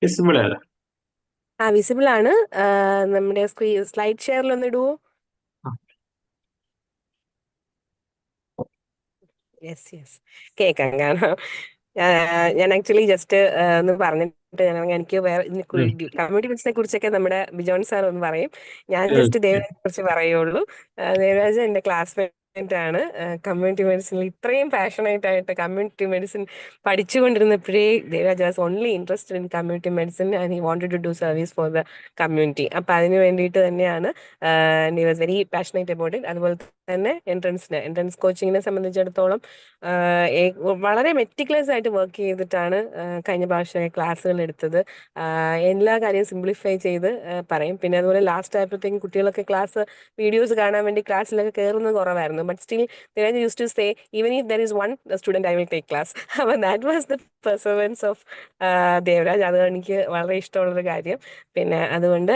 Visible അല്ല. Visible ആണ്. നമ്മുടെ സ്ലൈഡ് ഷെയറിൽ ഒന്ന് ഇടുവോ? യെസ് കേൾക്കാം. കാണാം. ഞാൻ ആക്ച്വലി ജസ്റ്റ് ഒന്ന് പറഞ്ഞിട്ട് എനിക്ക് വേറെ കമ്മ്യൂണിറ്റി ബിസിനെ കുറിച്ചൊക്കെ നമ്മുടെ ബിജോൺ സാർ ഒന്ന് പറയും. ഞാൻ ജസ്റ്റ് ദേവരാജെ കുറിച്ച് പറയുള്ളൂ. ദേവരാജ് എൻ്റെ ക്ലാസ്മേറ്റ് ആണ്. കമ്മ്യൂണിറ്റി മെഡിസിനിൽ ഇത്രയും പാഷനേറ്റ് ആയിട്ട് കമ്മ്യൂണിറ്റി മെഡിസിൻ പഠിച്ചുകൊണ്ടിരുന്നപ്പോഴേ Devaraj was only interested in community medicine and he wanted to do service for the community. അപ്പം അതിന് വേണ്ടിയിട്ട് തന്നെയാണ് he was very passionate about it. അതുപോലെ തന്നെ എൻട്രൻസ് കോച്ചിങ്ങിനെ സംബന്ധിച്ചിടത്തോളം വളരെ മെറ്റിക്കുലസ് ആയിട്ട് വർക്ക് ചെയ്തിട്ടാണ് കഴിഞ്ഞ പ്രാവശ്യം ക്ലാസ്സുകൾ എടുത്തത്. എല്ലാ കാര്യവും സിംപ്ലിഫൈ ചെയ്ത് പറയും. പിന്നെ അതുപോലെ ലാസ്റ്റ് ആയപ്പോഴത്തേക്കും കുട്ടികളൊക്കെ ക്ലാസ് വീഡിയോസ് കാണാൻ വേണ്ടി ക്ലാസ്സിലൊക്കെ കയറുന്നത് കുറവായിരുന്നു. But still Devaraj use to say even if there is one student I will take class. അപ്പോൾ that was the performance of Devaraj. അത് എനിക്ക് വളരെ ഇഷ്ടമുള്ളൊരു കാര്യം. പിന്നെ അതുകൊണ്ട്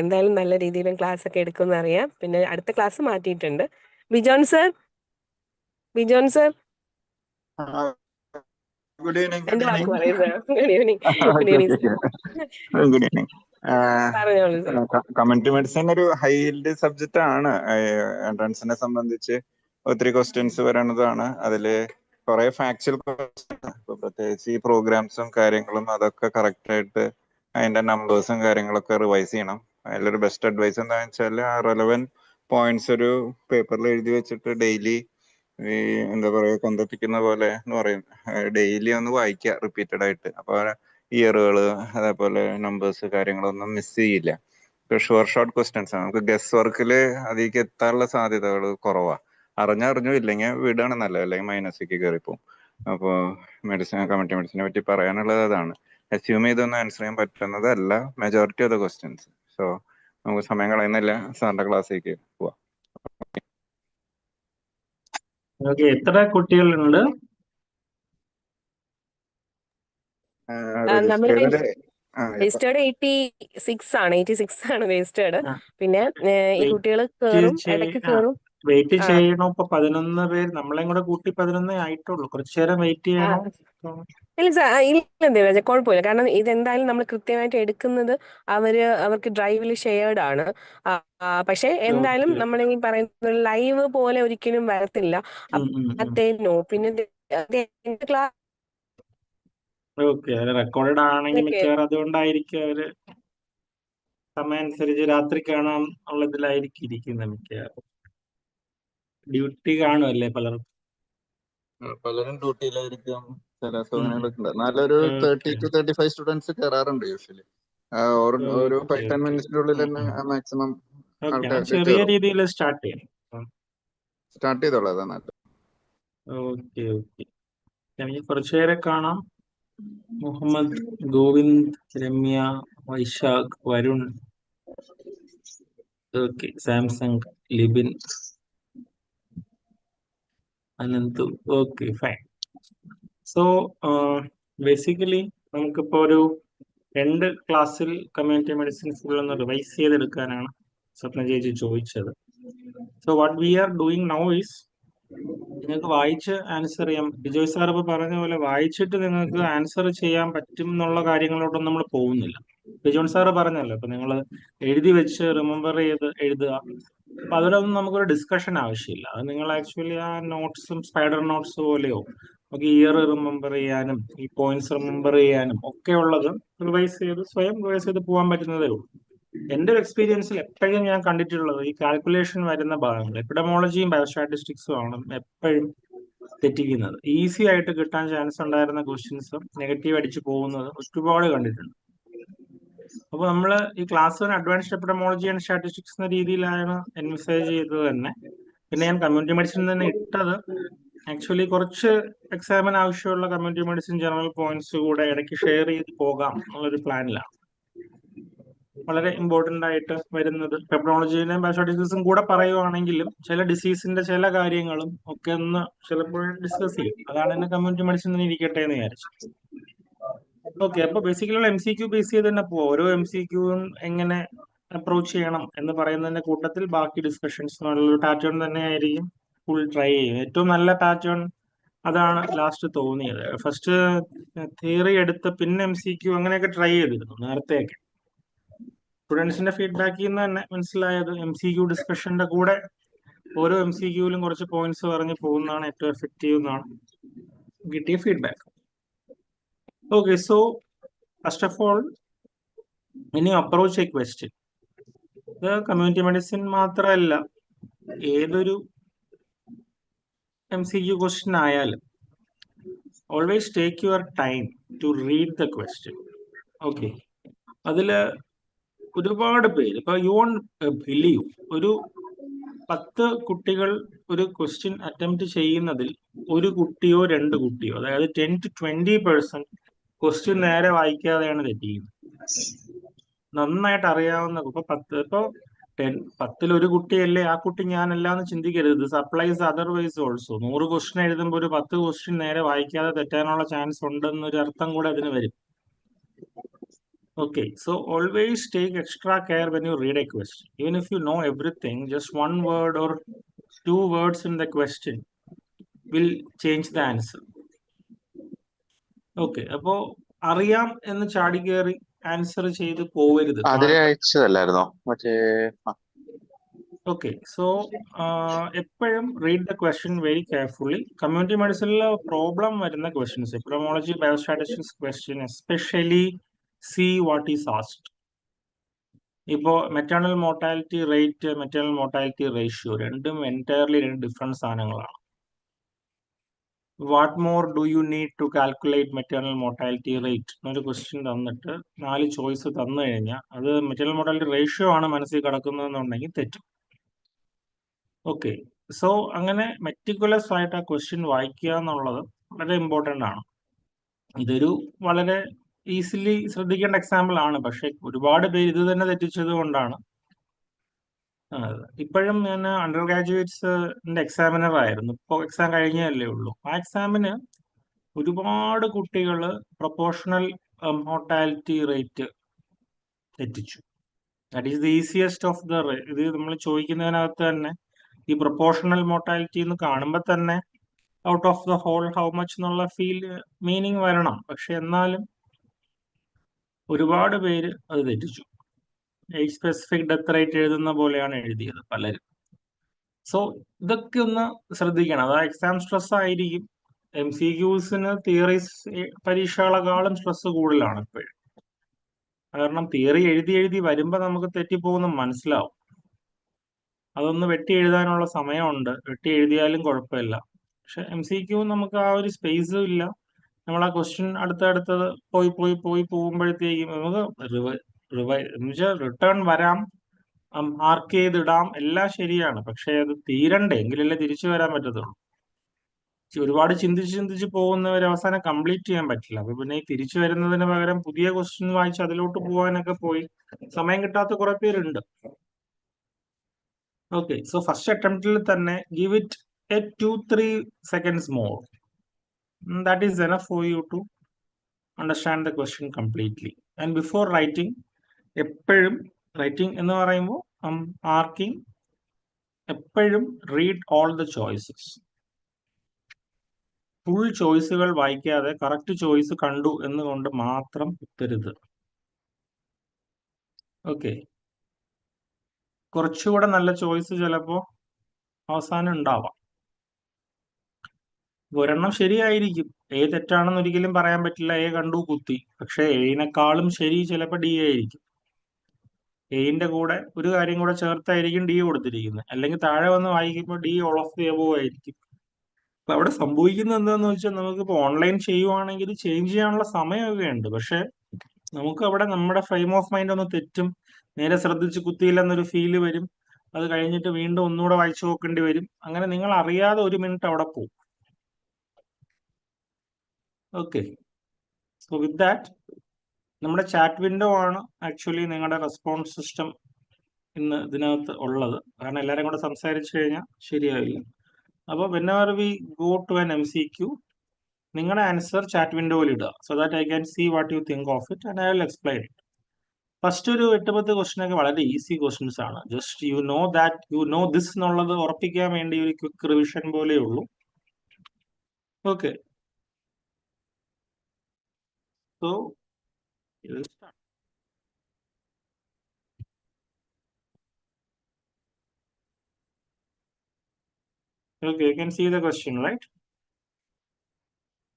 എന്തായാലും നല്ല രീതിയിലും ക്ലാസ് ഒക്കെ എടുക്കുമെന്ന് അറിയാം. പിന്നെ അടുത്ത ക്ലാസ് മാറ്റിയിട്ടുണ്ട്. Bijon sir good evening. എന്റെ വാക്ക് പറയും sir. Good evening. Good evening sir. Good evening. പറഞ്ഞോളൂ സർ. കമ്മ്യൂണിറ്റി മെഡിസിൻ ഒരു ഹൈ യീൽഡ് സബ്ജക്റ്റ് ആണ്. എൻട്രൻസിനെ സംബന്ധിച്ച് ഒത്തിരി ക്വസ്റ്റ്യൻസ് വരണതാണ്. അതില് കുറെ ഫാക്ച്വൽ ക്വസ്റ്റ്യൻ, പ്രത്യേകിച്ച് ഈ പ്രോഗ്രാംസും കാര്യങ്ങളും അതൊക്കെ കറക്റ്റ് ആയിട്ട് അതിന്റെ നമ്പേഴ്സും കാര്യങ്ങളൊക്കെ റിവൈസ് ചെയ്യണം. അതിലൊരു ബെസ്റ്റ് അഡ്വൈസ് എന്താണെന്ന് വെച്ചാൽ ആ റെലവെന്റ് പോയിന്റ്സ് ഒരു പേപ്പറിൽ എഴുതി വെച്ചിട്ട് ഡെയിലി ഈ എന്താ പറയുക കൊന്തപ്പിക്കുന്ന പോലെ എന്ന് പറയും, ഡെയിലി ഒന്ന് വായിക്കുക റിപ്പീറ്റഡ് ആയിട്ട്. അപ്പൊ ഇയറുകള് അതേപോലെ നമ്പേഴ്സ് കാര്യങ്ങളൊന്നും മിസ് ചെയ്യില്ല. ഷോർട്ട് ക്വസ്റ്റ്യൻസ് ആണ്. നമുക്ക് ഗസ് വർക്കില് അതിലേക്ക് എത്താനുള്ള സാധ്യതകൾ കുറവാ. അറിഞ്ഞു ഇല്ലെങ്കിൽ വീടാണ് നല്ലത്, അല്ലെങ്കിൽ മൈനസിലേക്ക് കയറിപ്പോവും. അപ്പോൾ കമ്മ്യൂണിറ്റി മെഡിസിനെ പറ്റി പറയാനുള്ളത് അതാണ്. അസ്യൂം ചെയ്തൊന്നും ആൻസർ ചെയ്യാൻ പറ്റുന്നതല്ല majority of the questions. So നമുക്ക് സമയം കളയുന്നില്ല, സാറിന്റെ ക്ലാസ്സിലേക്ക് പോവാം. എത്ര കുട്ടികളുണ്ട്? രജിസ്റ്റേർഡ് 86 ആണ്. 86 ആണ് രജിസ്റ്റേർഡ്. പിന്നെ ഈ കുട്ടികൾ കയറും, ഇടയ്ക്ക് കയറും. വെയിറ്റ് ചെയ്യണോ? ഇപ്പൊ 11 പേര്, നമ്മളെയും കൂടെ കൂട്ടി 11 ആയിട്ടുള്ളൂ. കുറച്ചു നേരം വെയിറ്റ് ചെയ്യണോ? ഇല്ല സാർ, ഇല്ല കുഴപ്പമില്ല. കാരണം ഇതെന്തായാലും നമ്മൾ കൃത്യമായിട്ട് എടുക്കുന്നത് അവർക്ക് ഡ്രൈവിൽ ഷെയർഡ് ആണ്. പക്ഷെ എന്തായാലും നമ്മൾ ഈ പറയുന്ന ലൈവ് പോലെ ഒരിക്കലും വരത്തില്ല. പിന്നെ ക്ലാസ് റെക്കോർഡ് ആണെങ്കിൽ മിക്കവാറും അതുകൊണ്ടായിരിക്കും അവര് സമയം അനുസരിച്ച് രാത്രി കാണാൻ ഉള്ളതിലായിരിക്കും ഇരിക്കുന്നത്. മിക്കവാറും ഡ്യൂട്ടി കാണുമല്ലേ പലരും ഡ്യൂട്ടിയിലായിരിക്കും. ചില അസുഖങ്ങളൊക്കെ ഉണ്ട്. നല്ലൊരു 30 to 35 സ്റ്റുഡൻസ് കയറാറുണ്ട് യൂഷ്വലി. ഒരു 5-10 മിനിറ്റ്സിനുള്ളിൽ തന്നെ മാക്സിമം ആൾക്കാർ ചെറിയ രീതിയിൽ സ്റ്റാർട്ട് ചെയ്തോളാം. അതാ നല്ലത്. ഓക്കെ. എനിക്ക് കുറച്ചുപേരെ കാണാം. Muhammad, Govind, Ramya, Vaishakh, Varun, Samsung, Libin, Ananthu. Okay, fine. So basically നമുക്കിപ്പോ ഒരു 2 ക്ലാസ്സിൽ കമ്മ്യൂണിറ്റി മെഡിസിൻ ഫുൾ ഒന്ന് റിവൈസ് ചെയ്തെടുക്കാനാണ് സ്വപ്ന ചേച്ചി ചോദിച്ചത്. So what we are doing now is, നിങ്ങൾക്ക് വായിച്ച് ആൻസർ ചെയ്യാം. ബിജോയ് സാർ ഇപ്പൊ പറഞ്ഞ പോലെ വായിച്ചിട്ട് നിങ്ങൾക്ക് ആൻസർ ചെയ്യാൻ പറ്റും എന്നുള്ള കാര്യങ്ങളോടൊന്നും നമ്മൾ പോകുന്നില്ല. ബിജോൺ സാറ് പറഞ്ഞല്ലോ, ഇപ്പൊ നിങ്ങൾ എഴുതി വെച്ച് റിമെമ്പർ ചെയ്ത് എഴുതുക. അപ്പൊ അതിലൊന്നും നമുക്കൊരു ഡിസ്കഷൻ ആവശ്യമില്ല. അത് നിങ്ങൾ ആക്ച്വലി ആ നോട്ട്സും സ്പൈഡർ നോട്ട്സ് പോലെയോ നമുക്ക് ഇയർ റിമെമ്പർ ചെയ്യാനും ഈ പോയിന്റ്സ് റിമെമ്പർ ചെയ്യാനും ഒക്കെ ഉള്ളത് സ്വയം റിവൈസ് ചെയ്ത് പോകാൻ പറ്റുന്നതേ ഉള്ളൂ. എന്റെ ഒരു എക്സ്പീരിയൻസിൽ എപ്പോഴും ഞാൻ കണ്ടിട്ടുള്ളത് ഈ കാൽക്കുലേഷൻ വരുന്ന ഭാഗങ്ങൾ എപ്പിഡമോളജിയും ബയോസ്റ്റാറ്റിസ്റ്റിക്സും ആണ് എപ്പോഴും തെറ്റിക്കുന്നത്. ഈസി ആയിട്ട് കിട്ടാൻ ചാൻസ് ഉണ്ടായിരുന്ന ക്വസ്റ്റ്യൻസും നെഗറ്റീവ് അടിച്ചു പോകുന്നത് ഒരുപാട് കണ്ടിട്ടുണ്ട്. അപ്പൊ നമ്മള് ഈ class 1 advanced epidemiology and statistics എന്ന രീതിയിലാണ് എൻവിസേജ് ചെയ്തത് തന്നെ. പിന്നെ ഞാൻ കമ്മ്യൂണിറ്റി മെഡിസിൻ തന്നെ ഇട്ടത് ആക്ച്വലി കുറച്ച് എക്സാമിന് ആവശ്യമുള്ള കമ്മ്യൂണിറ്റി മെഡിസിൻ ജനറൽ പോയിന്റ്സ് കൂടെ ഇടയ്ക്ക് ഷെയർ ചെയ്ത് പോകാം എന്നുള്ളൊരു പ്ലാനിലാണ്. വളരെ ഇമ്പോർട്ടന്റ് ആയിട്ട് വരുന്നത് ടെക്നോളജിയിലും ബയോസ്റ്റാറ്റിസ്റ്റിക്സും കൂടെ പറയുവാണെങ്കിലും ചില ഡിസീസിന്റെ ചില കാര്യങ്ങളും ഒക്കെ ഒന്ന് ചിലപ്പോൾ ഡിസ്കസ് ചെയ്യും. അതാണ് എന്നെ കമ്മ്യൂണിറ്റി മെഡിസിൻ ഇരിക്കട്ടെ എന്ന് വിചാരിച്ചു. ഓക്കെ, അപ്പൊ ബേസിക്കലി MCQ ബേസ് ചെയ്ത് തന്നെ പോവാം. ഓരോ MCQവും എങ്ങനെ അപ്രോച്ച് ചെയ്യണം എന്ന് പറയുന്നതിന്റെ കൂട്ടത്തിൽ ബാക്കി ഡിസ്കഷൻസ് നല്ലൊരു പാറ്റേൺ തന്നെ ആയിരിക്കും ഫുൾ ട്രൈ ചെയ്യും. ഏറ്റവും നല്ല പാറ്റേൺ അതാണ് ലാസ്റ്റ് തോന്നിയത്. ഫസ്റ്റ് തിയറി എടുത്ത് പിന്നെ MCQ അങ്ങനെയൊക്കെ ട്രൈ ചെയ്തിരുന്നു നേരത്തെയൊക്കെ. സ്റ്റുഡൻസിന്റെ ഫീഡ്ബാക്കിൽ നിന്ന് തന്നെ മനസ്സിലായത് MCQ ഡിസ്കഷന്റെ കൂടെ ഓരോ MCQയിലും കുറച്ച് പോയിന്റ്സ് പറഞ്ഞ് പോകുന്നതാണ് ഏറ്റവും എഫക്റ്റീവ് എന്നാണ് കിട്ടിയ feedback. Okay, so first of all when you approach a question, ഇത് കമ്മ്യൂണിറ്റി മെഡിസിൻ മാത്രമല്ല, ഏതൊരു MCQ ക്വസ്റ്റ്യൻ ആയാലും always take your time to read the question. Okay, അതില് ഒരുപാട് പേര് ഇപ്പൊ യു വോണ്ട് ബിലീവ്, ഒരു 10 കുട്ടികൾ ഒരു ക്വസ്റ്റ്യൻ അറ്റംപ്റ്റ് ചെയ്യുന്നതിൽ ഒരു കുട്ടിയോ 2 കുട്ടിയോ, അതായത് 10 to 20% ക്വസ്റ്റ്യൻ നേരെ വായിക്കാതെയാണ് തെറ്റിക്കുന്നത്. നന്നായിട്ട് അറിയാവുന്ന ഇപ്പൊ 10 ഒരു കുട്ടിയല്ലേ, ആ കുട്ടി ഞാനല്ല എന്ന് ചിന്തിക്കരുത്. Supplies otherwise also. 100 ക്വസ്റ്റ്യൻ എഴുതുമ്പോൾ ഒരു 10 ക്വസ്റ്റ്യൻ നേരെ വായിക്കാതെ തെറ്റാനുള്ള ചാൻസ് ഉണ്ടെന്നൊരു അർത്ഥം കൂടെ അതിന് വരും. Okay, so always take extra care when you read a question. Even if you know everything, just one word or 2 words in the question will change the answer. Okay, അപ്പോ അറിയാം എന്ന് ചാടി കയറി ആൻസർ ചെയ്ത് പോവരുത്. അതിലെ അയച്ചതല്ലായിരുന്നോ മറ്റേ? ഓക്കെ, സോ എപ്പോഴും read the question very carefully. Community മെഡിസിനിൽ പ്രോബ്ലം വരുന്ന questions, epidemiology, biostatistics question especially see what is asked. ഇപ്പോ maternal mortality rate, maternal mortality ratio രണ്ടും എൻറ്റയർലി 2 ഡിഫറെന്റ് സാധനങ്ങളാണ്. What more do you need to calculate maternal mortality rate എന്നൊരു question തന്നിട്ട് 4 choice തന്നു കഴിഞ്ഞാൽ അത് മെറ്റേണൽ മോർട്ടാലിറ്റി റേഷ്യോ ആണ് മനസ്സിൽ കിടക്കുന്നതെന്നുണ്ടെങ്കിൽ തെറ്റും. ഓക്കെ, സോ അങ്ങനെ മെറ്റിക്കുലസ് ആയിട്ട് ആ ക്വസ്റ്റ്യൻ വായിക്കുക എന്നുള്ളത് വളരെ ഇമ്പോർട്ടൻ്റ് ആണ്. ഇതൊരു വളരെ ഈസിലി ശ്രദ്ധിക്കേണ്ട എക്സാമ്പിൾ ആണ്, പക്ഷെ ഒരുപാട് പേര് ഇത് തന്നെ തെറ്റിച്ചത് കൊണ്ടാണ്. ഇപ്പോഴും ഞാൻ അണ്ടർ ഗ്രാജുവേറ്റ്സിന്റെ എക്സാമിനർ ആയിരുന്നു. ഇപ്പോൾ എക്സാം കഴിഞ്ഞല്ലേ ഉള്ളൂ. ആ എക്സാമിന് ഒരുപാട് കുട്ടികൾ പ്രൊപ്പോർഷണൽ മോർട്ടാലിറ്റി റേറ്റ് തെറ്റിച്ചു. That is the easiest of the. ഇത് നമ്മൾ ചോദിക്കുന്നതിനകത്ത് തന്നെ ഈ പ്രൊപ്പോർഷണൽ മോർട്ടാലിറ്റി എന്ന് കാണുമ്പോൾ തന്നെ out of the whole how much എന്നുള്ള മീനിങ് വരണം. പക്ഷെ എന്നാലും ഒരുപാട് പേര് അത് തെറ്റിച്ചു. ഏജ് സ്പെസിഫിക് ഡെത്ത് റേറ്റ് എഴുതുന്ന പോലെയാണ് എഴുതിയത് പലരും. സോ ഇതൊക്കെ ഒന്ന് ശ്രദ്ധിക്കണം. അതായത് എക്സാം സ്ട്രെസ് ആയിരിക്കും. MCQസിന് തിയറീസ് പരീക്ഷകളെക്കാളും സ്ട്രെസ് കൂടുതലാണ് ഇപ്പോഴും. കാരണം തിയറി എഴുതി വരുമ്പോൾ നമുക്ക് തെറ്റിപ്പോകുന്ന മനസ്സിലാവും. അതൊന്ന് വെട്ടി എഴുതാനുള്ള സമയമുണ്ട്. വെട്ടി എഴുതിയാലും കുഴപ്പമില്ല. പക്ഷെ MCQ നമുക്ക് ആ ഒരു സ്പേസും ഇല്ല. നമ്മൾ ആ ക്വസ്റ്റ്യൻ അടുത്തടുത്തത് പോയി പോകുമ്പോഴത്തേക്കും നമുക്ക് റിട്ടേൺ വരാം, മാർക്ക് ചെയ്തിടാം, എല്ലാം ശരിയാണ്. പക്ഷെ അത് തീരണ്ടേ, എങ്കിലല്ലേ തിരിച്ചു വരാൻ പറ്റത്തുള്ളൂ. ഒരുപാട് ചിന്തിച്ച് പോകുന്നവർ അവസാനം കംപ്ലീറ്റ് ചെയ്യാൻ പറ്റില്ല. അപ്പൊ പിന്നെ ഈ തിരിച്ചു വരുന്നതിന് പകരം പുതിയ ക്വസ്റ്റ്യൻ വായിച്ച് അതിലോട്ട് പോകാനൊക്കെ പോയി സമയം കിട്ടാത്ത കുറെ പേരുണ്ട്. ഓക്കെ, സോ ഫസ്റ്റ് അറ്റംപ്റ്റിൽ തന്നെ give it A 2-3 seconds more. That is enough for you to understand the question completely. And before writing, എപ്പോഴും റൈറ്റിംഗ് എന്ന് പറയുമ്പോൾ മാർക്കിംഗ്, എപ്പോഴും read all the choices. Full ചോയ്സുകൾ വായിക്കാതെ കറക്റ്റ് ചോയ്സ് കണ്ടു എന്നുകൊണ്ട് മാത്രം കുത്തരുത്. ഓക്കെ, കുറച്ചുകൂടെ നല്ല ചോയ്സ് ചിലപ്പോൾ അവസാനം ഉണ്ടാവാം. ഒരെണ്ണം ശരിയായിരിക്കും, എ തെറ്റാണെന്ന് ഒരിക്കലും പറയാൻ പറ്റില്ല. എ കണ്ടു കുത്തി, പക്ഷെ എയിനേക്കാളും ശരി ചിലപ്പോൾ ഡി ആയിരിക്കും. എയിന്റെ കൂടെ ഒരു കാര്യം കൂടെ ചേർത്തായിരിക്കും ഡി കൊടുത്തിരിക്കുന്നത്. അല്ലെങ്കിൽ താഴെ വന്ന് വായിക്കുമ്പോൾ D all of the above ആയിരിക്കും. അപ്പൊ അവിടെ സംഭവിക്കുന്നത് എന്താന്ന് വെച്ചാൽ നമുക്കിപ്പോ ഓൺലൈൻ ചെയ്യുവാണെങ്കിൽ ചേഞ്ച് ചെയ്യാനുള്ള സമയമൊക്കെ ഉണ്ട്. പക്ഷെ നമുക്ക് അവിടെ നമ്മുടെ ഫ്രെയിം ഓഫ് മൈൻഡ് ഒന്ന് തെറ്റും. നേരെ ശ്രദ്ധിച്ച് കുത്തിയില്ലെന്നൊരു ഫീല് വരും. അത് കഴിഞ്ഞിട്ട് വീണ്ടും ഒന്നുകൂടെ വായിച്ചു നോക്കേണ്ടി വരും. അങ്ങനെ നിങ്ങൾ അറിയാതെ 1 മിനിറ്റ് അവിടെ പോകും. ഓക്കെ, സോ വിത്ത് ദാറ്റ് നമ്മുടെ ചാറ്റ് വിൻഡോ ആണ് ആക്ച്വലി നിങ്ങളുടെ റെസ്പോൺസ് സിസ്റ്റം ഇന്ന് ഇതിനകത്ത് ഉള്ളത്. കാരണം എല്ലാവരും കൂടെ സംസാരിച്ചു കഴിഞ്ഞാൽ ശരിയാവില്ല. അപ്പോൾ whenever we go to an MCQ, നിങ്ങളുടെ ആൻസർ ചാറ്റ് വിൻഡോയിൽ ഇടുക. So that I can see what you think of it and I will explain it. First ഒരു 8-10 ക്വസ്റ്റ്യൻ ഒക്കെ വളരെ ഈസി ക്വസ്റ്റ്യൻസ് ആണ്. ജസ്റ്റ് യു നോ ദിസ് എന്നുള്ളത് ഉറപ്പിക്കാൻ വേണ്ടി ഒരു ക്വിക്ക് റിവിഷൻ പോലെ ഉള്ളൂ. Okay. So we'll start. Okay, you can see the question, right?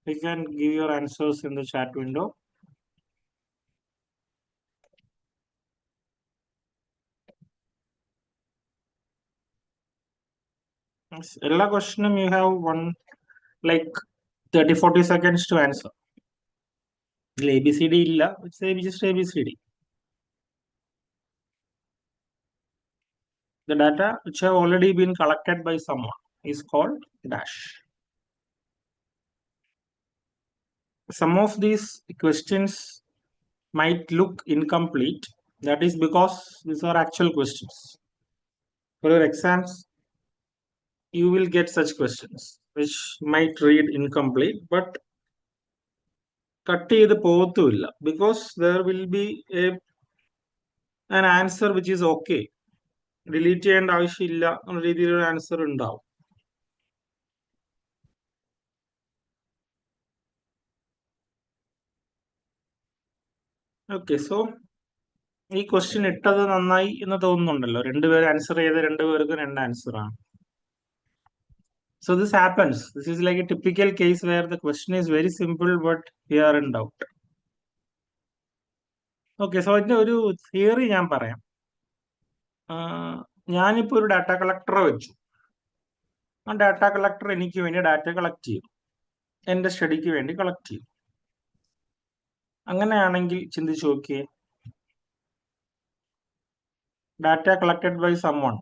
You can give your answers in the chat window. Every question you have one like 30-40 seconds to answer. ABCD illa, it's just ABCD. The data which have already been collected by someone is called dash. Some of these questions might look incomplete. That is because these are actual questions. For your exams, you will get such questions which might read incomplete, but cut ചെയ്ത് പോകത്തുമില്ല because there will be an answer which is okay. Delete ചെയ്യേണ്ട ആവശ്യമില്ല എന്ന രീതിയിലൊരു answer ഉണ്ടാവും. Okay, so ഈ question ഇട്ടത് നന്നായി എന്ന് തോന്നുന്നുണ്ടല്ലോ. രണ്ടുപേർ ആൻസർ ചെയ്ത രണ്ടുപേർക്കും രണ്ട് ആൻസർ ആണ്. So this happens. This is like a typical case where the question is very simple but we are in doubt. Okay, so ഇതിന്റെ ഒരു തിയറി ഞാൻ പറയാം. ഞാനിപ്പോ ഒരു ഡാറ്റ കളക്ടറെ വെച്ചു. ആ ഡാറ്റ കളക്ടർ എനിക്ക് വേണ്ടി ഡാറ്റ കളക്ട് ചെയ്യും, എന്റെ സ്റ്റഡിക്ക് വേണ്ടി കളക്ട് ചെയ്യും. അങ്ങനെയാണെങ്കിൽ ചിന്തിച്ചു നോക്കിയേ, data collected by someone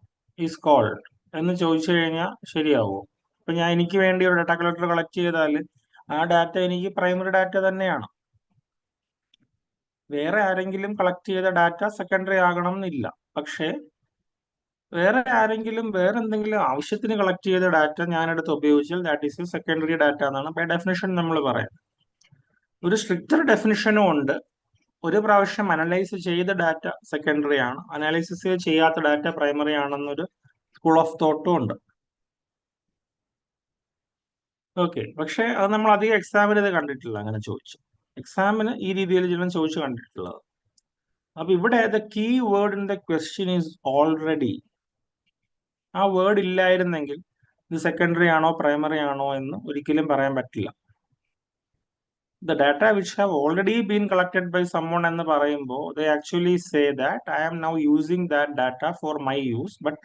is called എന്ന് ചോദിച്ചു കഴിഞ്ഞാൽ ശരിയാവോ? ഇപ്പൊ ഞാൻ എനിക്ക് വേണ്ടി ഒരു ഡാറ്റ കളക്ടർ കളക്ട് ചെയ്താൽ ആ ഡാറ്റ എനിക്ക് പ്രൈമറി ഡാറ്റ തന്നെയാണ്. വേറെ ആരെങ്കിലും കളക്ട് ചെയ്ത ഡാറ്റ സെക്കൻഡറി ആകണം എന്നില്ല. പക്ഷേ വേറെ ആരെങ്കിലും വേറെ എന്തെങ്കിലും ആവശ്യത്തിന് കളക്ട് ചെയ്ത ഡാറ്റ ഞാനെടുത്ത് ഉപയോഗിച്ചാൽ that is A secondary data എന്നാണ് ബൈ ഡെഫിനിഷൻ നമ്മൾ പറയാം. ഒരു സ്ട്രിക്റ്റർ ഡെഫിനിഷനും ഉണ്ട്. ഒരു പ്രാവശ്യം അനലൈസ് ചെയ്ത ഡാറ്റ സെക്കൻഡറി ആണ്, അനാലിസിസ് ചെയ്യാത്ത ഡാറ്റ പ്രൈമറി ആണെന്നൊരു സ്കൂൾ ഓഫ് തോട്ടും ഉണ്ട്. ഓക്കെ, പക്ഷെ അത് നമ്മൾ അധികം എക്സാമിന് ഇത് കണ്ടിട്ടില്ല. അങ്ങനെ ചോദിച്ചു എക്സാമിന് ഈ രീതിയിൽ ചിലം ചോദിച്ചു കണ്ടിട്ടുള്ളത്. അപ്പൊ ഇവിടെ the key word in the question is already. ആ വേർഡ് ഇല്ലായിരുന്നെങ്കിൽ ഇത് സെക്കൻഡറി ആണോ പ്രൈമറി ആണോ എന്ന് ഒരിക്കലും പറയാൻ പറ്റില്ല. The data which have already been collected by someone എന്ന് പറയുമ്പോൾ they actually say that I am now using that data for my use, but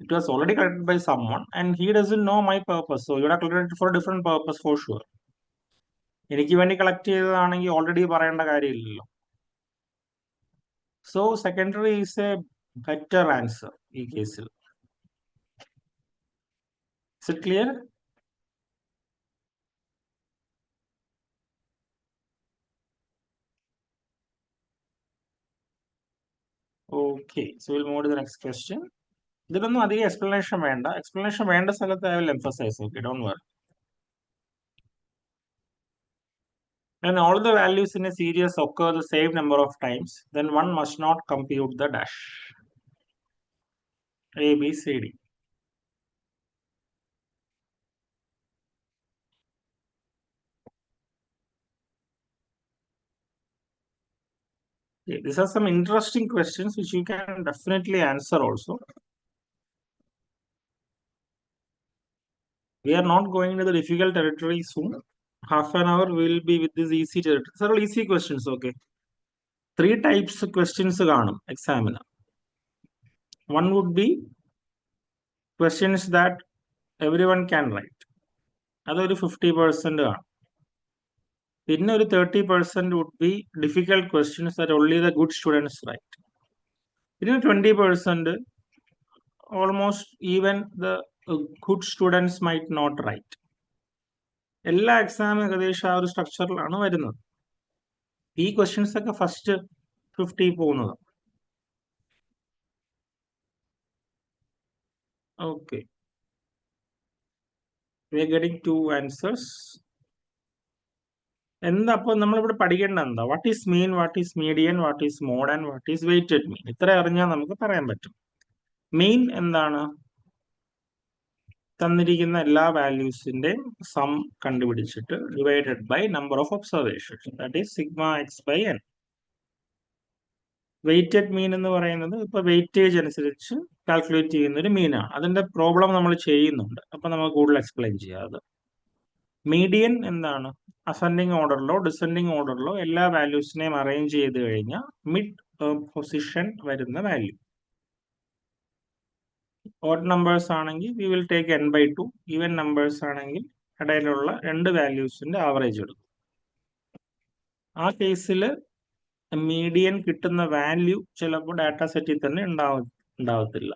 it was already collected by someone and he doesn't know my purpose, so you are collected for a different purpose for sure. എനിക്ക് വേണ്ടി collect ചെയ്തതാണെങ്കിൽ already പറയേണ്ട കാര്യമില്ലല്ലോ. So secondary is A better answer ഈ കേസിൽ. Is it clear? Okay, so we'll move to the next question. ഇതിലൊന്നും അധികം explanation വേണ്ട. Explanation വേണ്ട സ്ഥലത്ത് I will emphasize. Okay, don't worry. When all the values in a series occur the same number of times, then one must not compute the dash. A, B, C, D. Okay, these are some interesting questions which you can definitely answer also. We are not going into the difficult territory soon. Half an hour will be with this easy territory. Several easy questions, okay. 3 types of questions കാണും examiner. One would be questions that everyone can write. അതൊരു 50% കാണും. പിന്നെ ഒരു 30% would be difficult questions that only the good students write. പിന്നെ 20% almost even the good students might not write. എല്ലാ എക്സാമും ഏകദേശം ആ ഒരു സ്ട്രക്ചറിലാണ് വരുന്നത്. ഈ ക്വസ്റ്റ്യൻസ് ഒക്കെ ഫസ്റ്റ് 50 പോകുന്നത്. Okay, we are getting 2 answers. എന്താ അപ്പൊ നമ്മളിവിടെ പഠിക്കേണ്ട എന്താ? What is mean, what is median, what is mode and what is weighted mean. ഇത്ര അറിഞ്ഞാൽ നമുക്ക് പറയാൻ പറ്റും. മീൻ എന്താണ്? തന്നിരിക്കുന്ന എല്ലാ വാല്യൂസിന്റെയും സം കണ്ടുപിടിച്ചിട്ട് divided by number of observations, that is sigma X by N. Weighted mean എന്ന് പറയുന്നത് ഇപ്പൊ വെയിറ്റേജ് അനുസരിച്ച് കാൽക്കുലേറ്റ് ചെയ്യുന്ന ഒരു മീനാണ്. അതിന്റെ പ്രോബ്ലം നമ്മൾ ചെയ്യുന്നുണ്ട്, അപ്പൊ നമുക്ക് കൂടുതൽ എക്സ്പ്ലെയിൻ ചെയ്യാം. അത് മീഡിയൻ എന്താണ്? അസെൻഡിങ് ഓർഡറിലോ ഡിസെൻഡിങ് ഓർഡറിലോ എല്ലാ വാല്യൂസിനെയും അറേഞ്ച് ചെയ്ത് കഴിഞ്ഞാൽ മിഡ് പൊസിഷൻ വരുന്ന വാല്യൂ. ഓഡ് നമ്പേഴ്സ് ആണെങ്കിൽ we will take n/2. Even numbers ആണെങ്കിൽ ഇടയിലുള്ള രണ്ട് വാല്യൂസിന്റെ ആവറേജ് എടുക്കും. ആ കേസിൽ മീഡിയൻ കിട്ടുന്ന വാല്യൂ ചിലപ്പോൾ ഡാറ്റ സെറ്റിൽ തന്നെ ഉണ്ടാവത്തില്ല.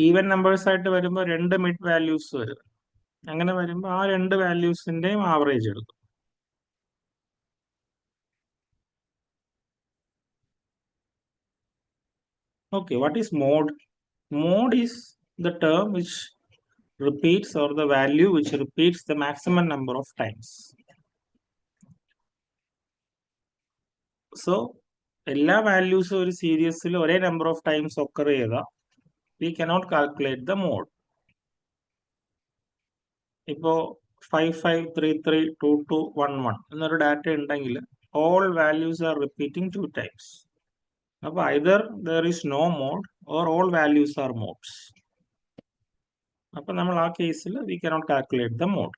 ഈവൻ നമ്പേഴ്സ് ആയിട്ട് വരുമ്പോൾ രണ്ട് മിഡ് വാല്യൂസ് വരും. അങ്ങനെ വരുമ്പോൾ ആ രണ്ട് വാല്യൂസിന്റെയും ആവറേജ് എടുക്കും. Okay, what is mode? Mode is the term which repeats, or the value which repeats the maximum number of times. So, എല്ലാ വാല്യൂസും ഒരു സീരീസിൽ ഒരേ നമ്പർ ഓഫ് ടൈംസ് ഒക്കർ ചെയ്താൽ we cannot calculate the mode. ഇപ്പോൾ 55332211 എന്നൊരു data ഉണ്ടെങ്കിൽ all values are repeating 2 times. അപ്പോൾ either there is no mode or all values are modes. അപ്പോൾ നമ്മൾ ആ കേസിൽ we cannot calculate the mode.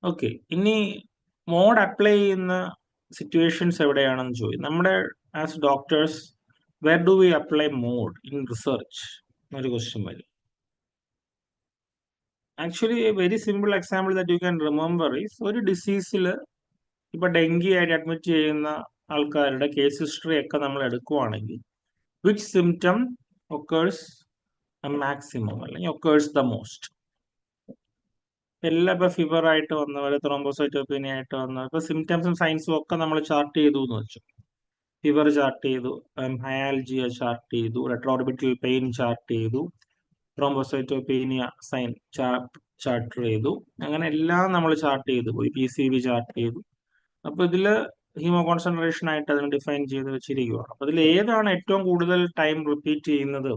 Okay, ഇനി മോഡ് അപ്ലൈ ചെയ്യുന്ന സിറ്റുവേഷൻസ് എവിടെയാണെന്ന് ചോദിക്കും. നമ്മുടെ as doctors where do we apply mode in research എന്നൊരു ക്വസ്റ്റ്യൻ വരും. Actually very simple example that you can remember is, ഒരു ഡിസീസിൽ ഇപ്പൊ ഡെങ്കി ആയിട്ട് അഡ്മിറ്റ് ചെയ്യുന്ന ആൾക്കാരുടെ കേസ് ഹിസ്റ്ററി ഒക്കെ നമ്മൾ എടുക്കുവാണെങ്കിൽ വിച്ച് സിംറ്റം ഒക്കേഴ്സ് മാക്സിമം അല്ലെങ്കിൽ ഒക്കേഴ്സ് ദ മോസ്റ്റ്. എല്ലാം ഇപ്പൊ ഫീവർ ആയിട്ട് വന്നവർ, ത്രോംബോസൈറ്റോപീനിയ ആയിട്ട് വന്നവർ, ഇപ്പൊ സിംറ്റംസും സയൻസും ഒക്കെ നമ്മൾ ചാർട്ട് ചെയ്തു എന്ന് വെച്ചു. ഫീവർ ചാർട്ട് ചെയ്തു, ഹയാൽജിയ ചാർട്ട് ചെയ്തു, റെട്രോർബിറ്റൽ പെയിൻ ചാർട്ട് ചെയ്തു, ത്രോംബോസൈറ്റോപീനിയ സൈൻ ചാർട്ട് ചെയ്തു. അങ്ങനെ എല്ലാം നമ്മൾ ചാർട്ട് ചെയ്തു പോയി, PCV ചാർട്ട് ചെയ്തു. അപ്പൊ ഇതില് ഹീമോ കോൺസെൻട്രേഷൻ ആയിട്ട് അതിന് ഡിഫൈൻ ചെയ്ത് വെച്ചിരിക്കുകയാണ്. അപ്പൊ ഇതിൽ ഏതാണ് ഏറ്റവും കൂടുതൽ ടൈം റിപ്പീറ്റ് ചെയ്യുന്നത്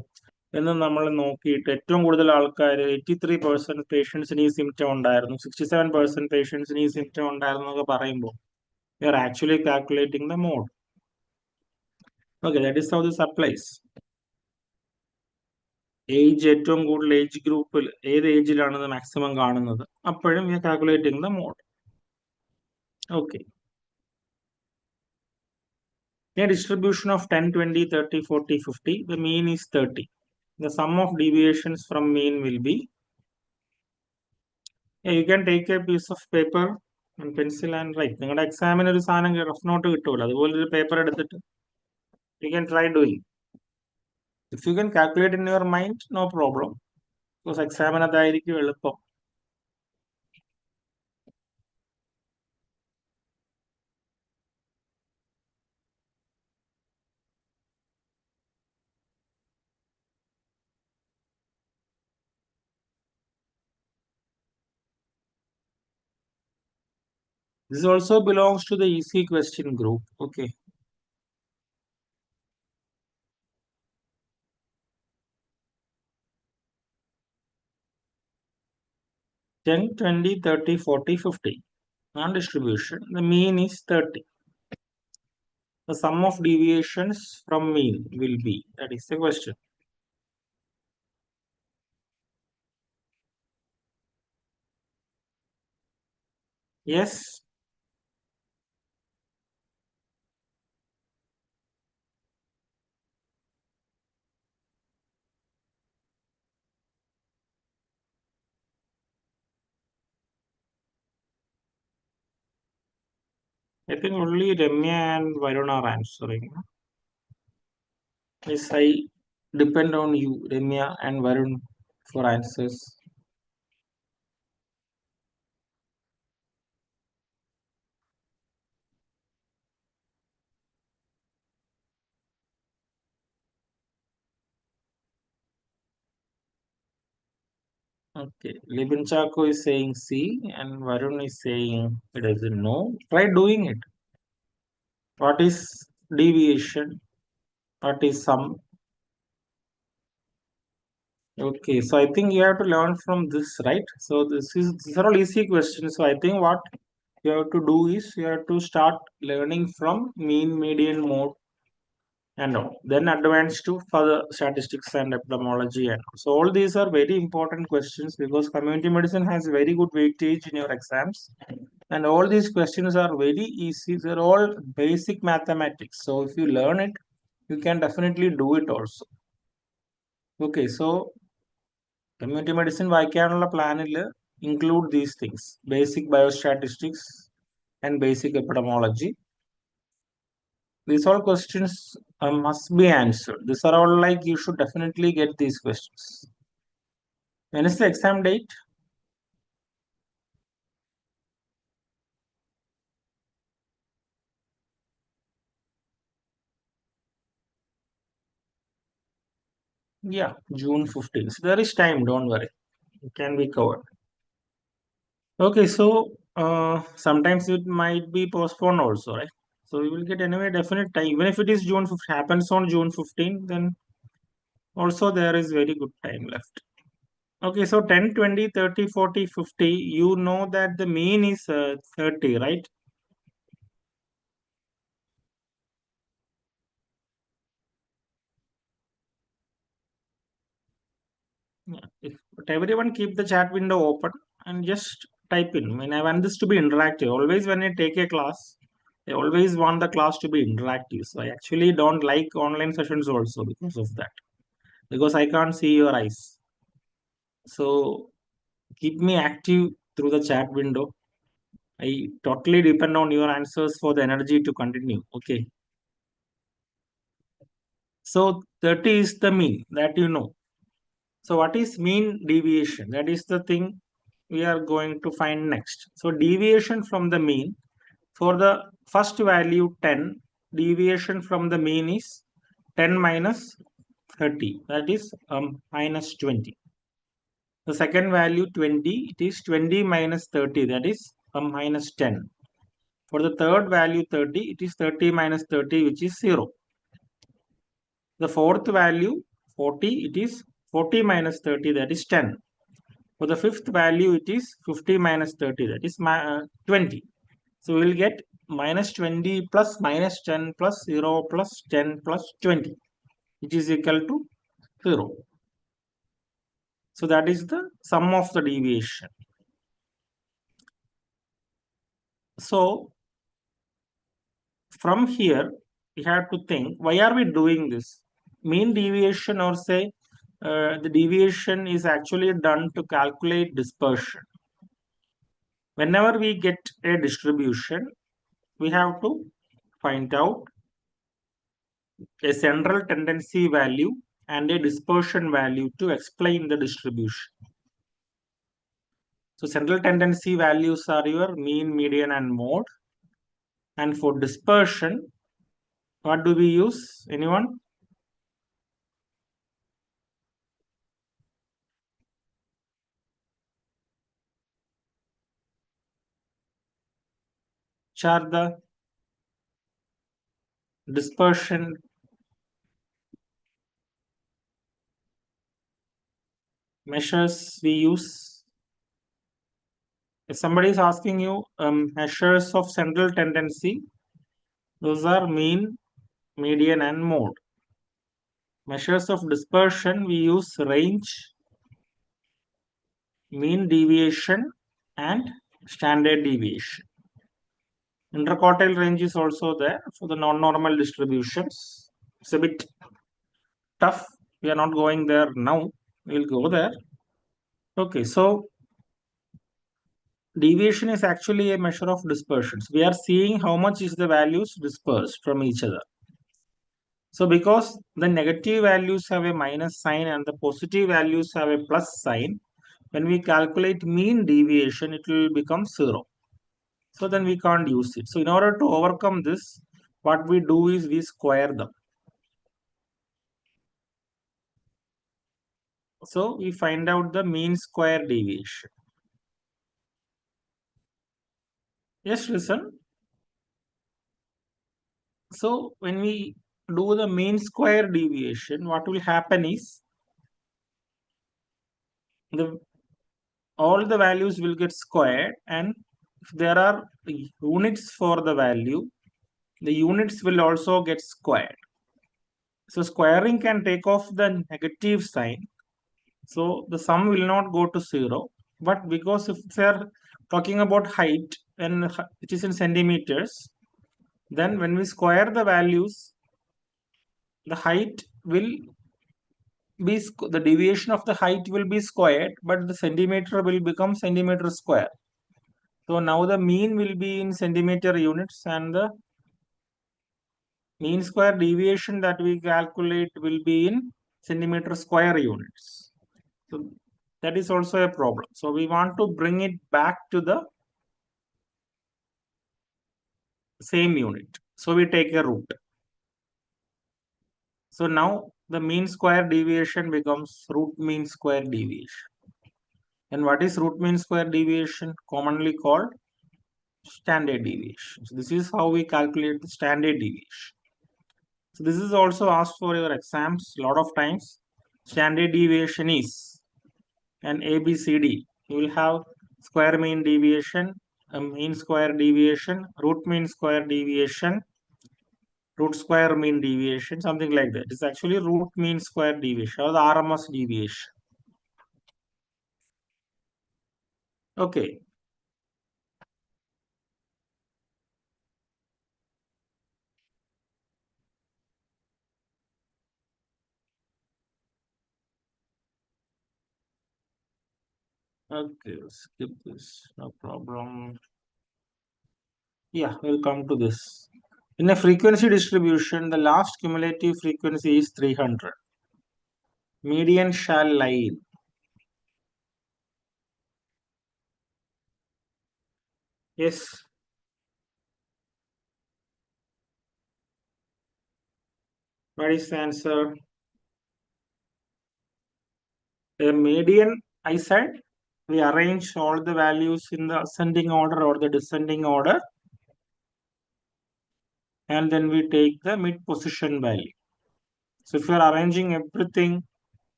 എന്ന് നമ്മൾ നോക്കിയിട്ട് ഏറ്റവും കൂടുതൽ ആൾക്കാർ 83% പേഷ്യൻസിന് ഈ സിംറ്റം ഉണ്ടായിരുന്നു, 67% പേഷ്യൻസിന് ഈ സിംറ്റം ഉണ്ടായിരുന്നു എന്നൊക്കെ പറയുമ്പോൾ we are actually calculating the mode. Okay, that is how this applies. Age ഏറ്റവും കൂടുതൽ ഏജ് ഗ്രൂപ്പിൽ ഏത് ഏജിലാണ് ഇത് മാക്സിമം കാണുന്നത്, അപ്പോഴും we are calculating the mode. Okay. A distribution of 10, 20, 30, 40, 50, the mean is 30. The sum of deviations from mean will be, you can take a piece of paper and pencil and write. നിങ്ങളുടെ എക്സാമിന് ഒരു സാധനം rough not കിട്ടുമല്ലോ, അതുപോലെ ഒരു paper എടുത്തിട്ട് you can try doing. If you can calculate in your mind, no problem, because എക്സാമിന് അതായിരിക്കും എളുപ്പം. This also belongs to the easy question group. Okay. Ten, 20, 30, 40, 50. Non-distribution, the mean is 30. The sum of deviations from mean will be, that is the question. Yes. I think only Ramya and Varun are answering. Yes, I depend on you, Ramya and Varun, for answers. Okay, Libin Chako is saying C and Varun is saying he doesn't know. Try doing it. What is deviation? What is sum? Okay, so I think you have to learn from this, right? So these are all easy questions. So I think what you have to do is you have to start learning from mean, median, mode, and all. Then advance to further statistics and epidemiology and all. So all these are very important questions because community medicine has very good weightage in your exams. And all these questions are very easy. They're all basic mathematics. So if you learn it, you can definitely do it also. Okay, so community medicine വായിക്കാനുള്ള പ്ലാനിൽ include these things: basic biostatistics and basic epidemiology. These all questions must be answered. These are all like you should definitely get these questions. When is the exam date? Yeah, June 15th. So there is time, don't worry. It can be covered. Okay, so sometimes it might be postponed also, right? So we will get anyway definite time. Even if it is June 15th, happens on June 15th, then also there is very good time left. Okay, so 10, 20, 30, 40, 50, you know that the mean is 30, right? Yeah. But everyone keep the chat window open and just type in. I mean, I want this to be interactive. Always when I take a class, I always want the class to be interactive. So I actually don't like online sessions also because of that. Because I can't see your eyes. So keep me active through the chat window. I totally depend on your answers for the energy to continue. Okay. So 30 is the mean that you know. So what is mean deviation? That is the thing we are going to find next. So deviation from the mean, for the first value 10, deviation from the mean is 10 minus 30, that is minus 20. The second value 20, it is 20 minus 30, that is minus 10. For the third value 30, it is 30 minus 30, which is 0. The fourth value 40, it is 40 minus 30, that is 10. For the fifth value, it is 50 minus 30, that is 20. So we will get minus 20 plus minus 10 plus 0 plus 10 plus 20, which is equal to 0. So that is the sum of the deviation. So from here, we have to think, why are we doing this? Mean deviation, or say the deviation is actually done to calculate dispersion. Whenever we get a distribution, we have to find out a central tendency value and a dispersion value to explain the distribution. So central tendency values are your mean, median, and mode. And for dispersion, what do we use? Anyone? Which are the dispersion measures we use? If somebody is asking you measures of central tendency, those are mean, median, and mode. Measures of dispersion, we use range, mean deviation, and standard deviation. Interquartile range is also there for the non-normal distributions. It's a bit tough. We are not going there now. We'll go there. Okay, so deviation is actually a measure of dispersions. We are seeing how much is the values dispersed from each other. So because the negative values have a minus sign and the positive values have a plus sign, when we calculate mean deviation, it will become 0. So then we can't use it. So in order to overcome this, what we do is we square them. So we find out the mean square deviation. Yes, listen. So when we do the mean square deviation, what will happen is all the values will get squared, and if there are units for the value, the units will also get squared. So squaring can take off the negative sign, so the sum will not go to 0. But because if they are talking about height and which is in centimeters, then when we square the values, the height will be the deviation of the height will be squared, but the centimeter will become centimeter square. So now the mean will be in centimeter units, and the mean square deviation that we calculate will be in centimeter square units. So that is also a problem. So we want to bring it back to the same unit. So we take a root. So now the mean square deviation becomes root mean square deviation. And what is root mean square deviation? Commonly called standard deviation. So this is how we calculate the standard deviation. So this is also asked for your exams a lot of times. Standard deviation is an ABCD. You will have square mean deviation, a mean square deviation, root mean square deviation, root square mean deviation, something like that. It's actually root mean square deviation or the RMS deviation. Okay. Okay, skip this, no problem. Yeah, we'll come to this. In a frequency distribution, the last cumulative frequency is 300. Median shall lie in. Yes. What is the answer? A median, I said, we arrange all the values in the ascending order or the descending order, and then we take the mid position value. So if you are arranging everything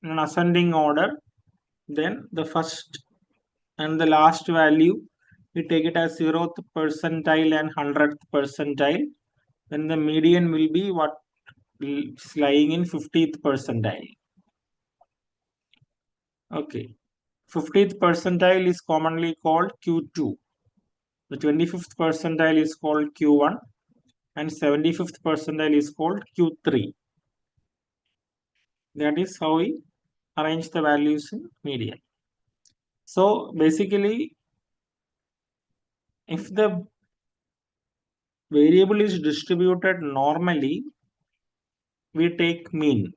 in an ascending order, then the first and the last value, we take it as 0th percentile and 100th percentile. Then the median will be what is lying in 50th percentile. Okay. 50th percentile is commonly called Q2. The 25th percentile is called Q1, and 75th percentile is called Q3. That is how we arrange the values in median. So basically, if the variable is distributed normally, we take mean,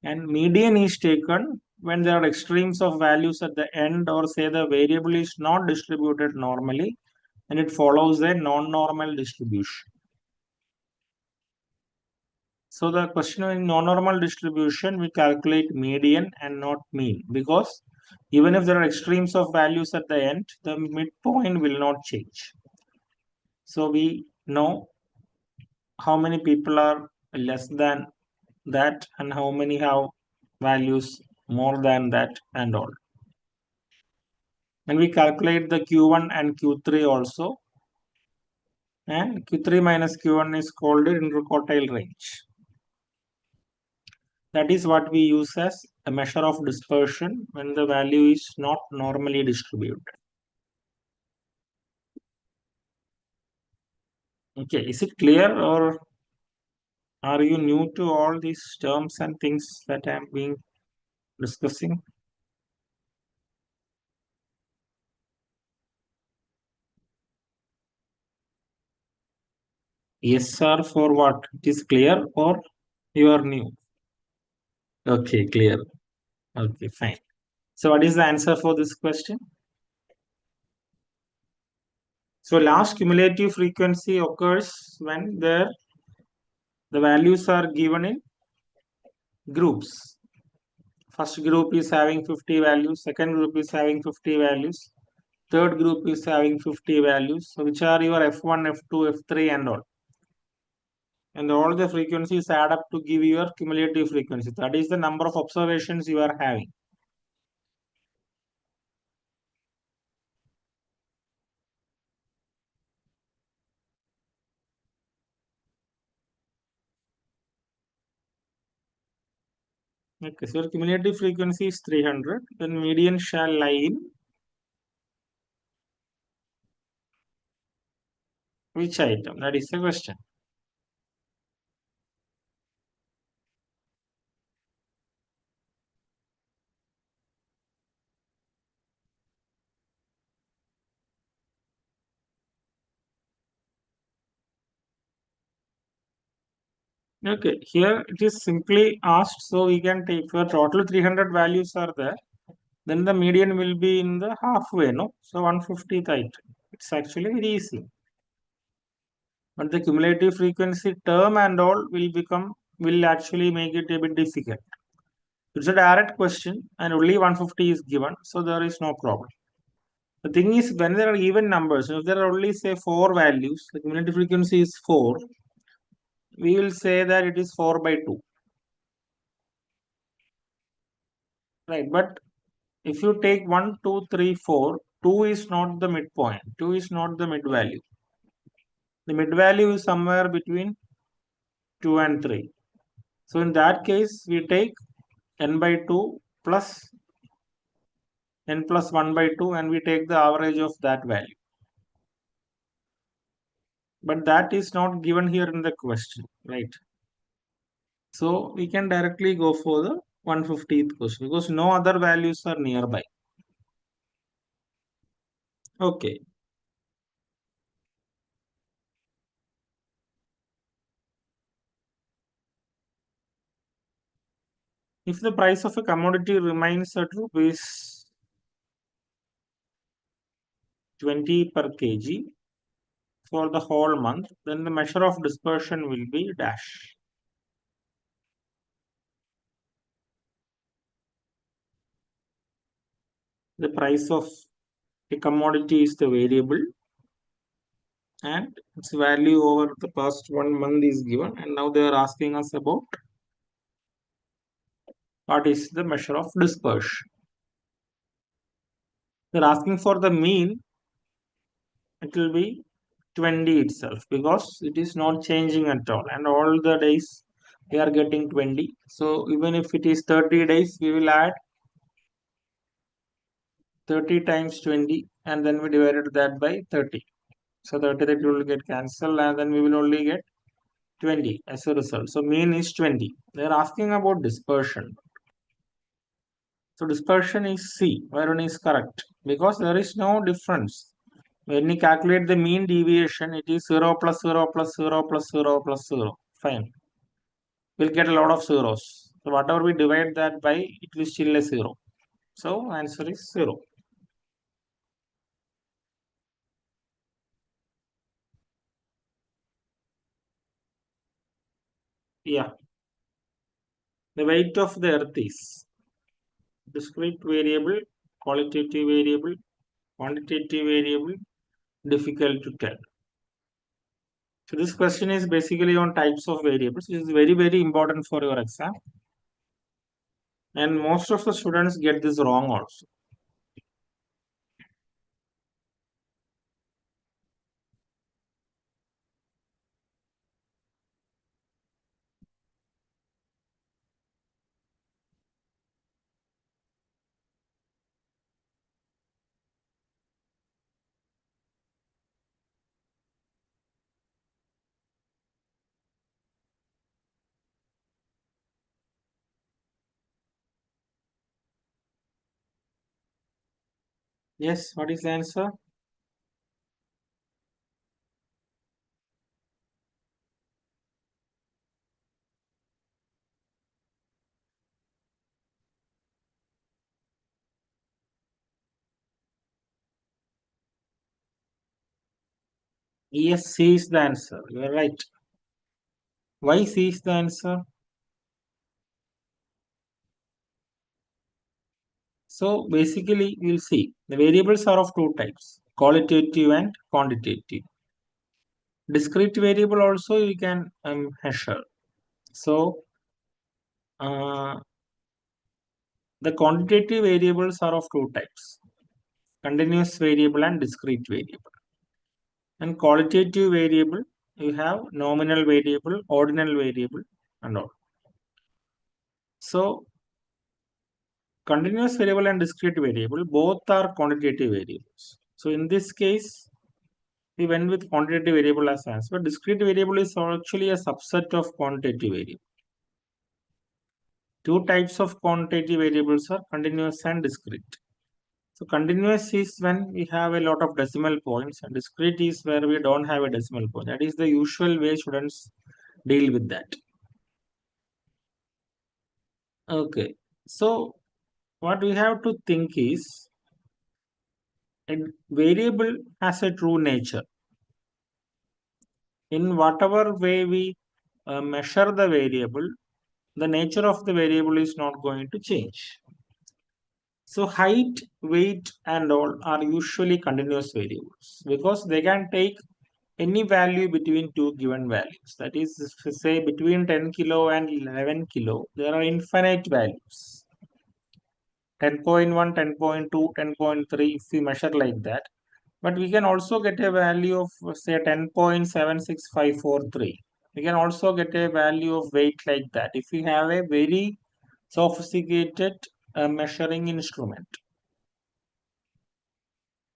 and median is taken when there are extremes of values at the end, or say the variable is not distributed normally and it follows a non-normal distribution. So the question in non-normal distribution, we calculate median and not mean, because even if there are extremes of values at the end, the midpoint will not change. So we know how many people are less than that and how many have values more than that and all. And we calculate the Q1 and Q3 also. And Q3 minus Q1 is called interquartile range. That is what we use as a measure of dispersion when the value is not normally distributed. Okay, is it clear, or are you new to all these terms and things that I am being discussing? Yes, sir, for what? It is clear, or you are new? Okay, clear. Okay, fine. So what is the answer for this question? So last cumulative frequency occurs when the values are given in groups. First group is having 50 values, second group is having 50 values, third group is having 50 values. So which are your F1, F2, F3 and all. And all the frequencies add up to give your cumulative frequency. That is the number of observations you are having. Okay, so your cumulative frequency is 300. Then median shall lie in which item? That is the question. Okay, here it is simply asked, so we can take for total 300 values are there. Then the median will be in the halfway, no? So 150th item. It's actually very easy. But the cumulative frequency term and all will actually make it a bit difficult. It's a direct question and only 150 is given, so there is no problem. The thing is, when there are even numbers, if there are only say 4 values, the cumulative frequency is 4, we will say that it is 4 by 2. Right, but if you take 1, 2, 3, 4, 2 is not the midpoint, 2 is not the mid value. The mid value is somewhere between 2 and 3. So in that case, we take n by 2 plus n plus 1 by 2 and we take the average of that value. But that is not given here in the question, right? So we can directly go for the 150th question because no other values are nearby. Okay. If the price of a commodity remains at rupees 20 per kg for the whole month, then the measure of dispersion will be dash. The price of a commodity is the variable and its value over the past 1 month is given, and now they are asking us about what is the measure of dispersion. They're asking for the mean, it will be 20 itself because it is not changing at all, and all the days we are getting 20. So even if it is 30 days, we will add 30 times 20 and then we divided that by 30. So 30 that will get cancelled and then we will only get 20 as a result. So mean is 20. They are asking about dispersion. So dispersion is C, wherein is correct because there is no difference. When you calculate the mean deviation, it is 0 plus 0 plus 0 plus 0 plus 0. Fine. We'll get a lot of zeros. So whatever we divide that by, it will still a 0. So answer is 0. Yeah. The weight of the earth is discrete variable, qualitative variable, quantitative variable, difficult to tell. So this question is basically on types of variables. It is very, very important for your exam. And most of the students get this wrong also. Yes, what is the answer? Yes, C is the answer. You are right. Why C is the answer? So basically, we'll see the variables are of two types, qualitative and quantitative. Discrete variable also you can measure. So the quantitative variables are of two types, continuous variable and discrete variable. And qualitative variable, you have nominal variable, ordinal variable, and all. So continuous variable and discrete variable, both are quantitative variables. So in this case, we went with quantitative variable as answer. Discrete variable is actually a subset of quantitative variable. Two types of quantitative variables are continuous and discrete. So continuous is when we have a lot of decimal points, and discrete is where we don't have a decimal point. That is the usual way students deal with that. Okay, so what we have to think is a variable has a true nature. In whatever way we measure the variable, the nature of the variable is not going to change. So height, weight, and all are usually continuous variables because they can take any value between two given values. That is, say between 10 kilo and 11 kilo, there are infinite values. 10.1, 10.2, 10.3 if we measure like that. But we can also get a value of say 10.76543. We can also get a value of weight like that if we have a very sophisticated measuring instrument.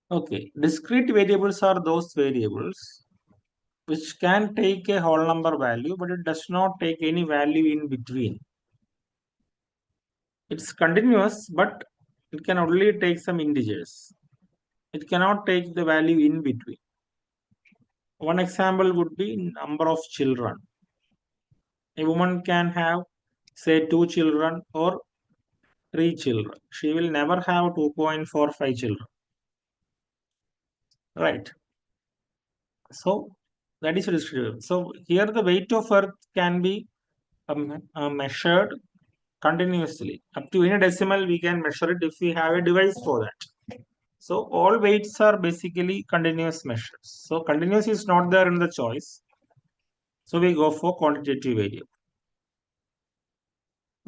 Okay, discrete variables are those variables which can take a whole number value, but it does not take any value in between. It's continuous, but it can only take some integers. It cannot take the value in between. One example would be number of children. A woman can have, say, 2 children or 3 children. She will never have 2.45 children. Right. So that is distributed. So here the weight of earth can be measured continuously. Up to any decimal we can measure it if we have a device for that. So all weights are basically continuous measures. So continuous is not there in the choice. So we go for quantitative variable.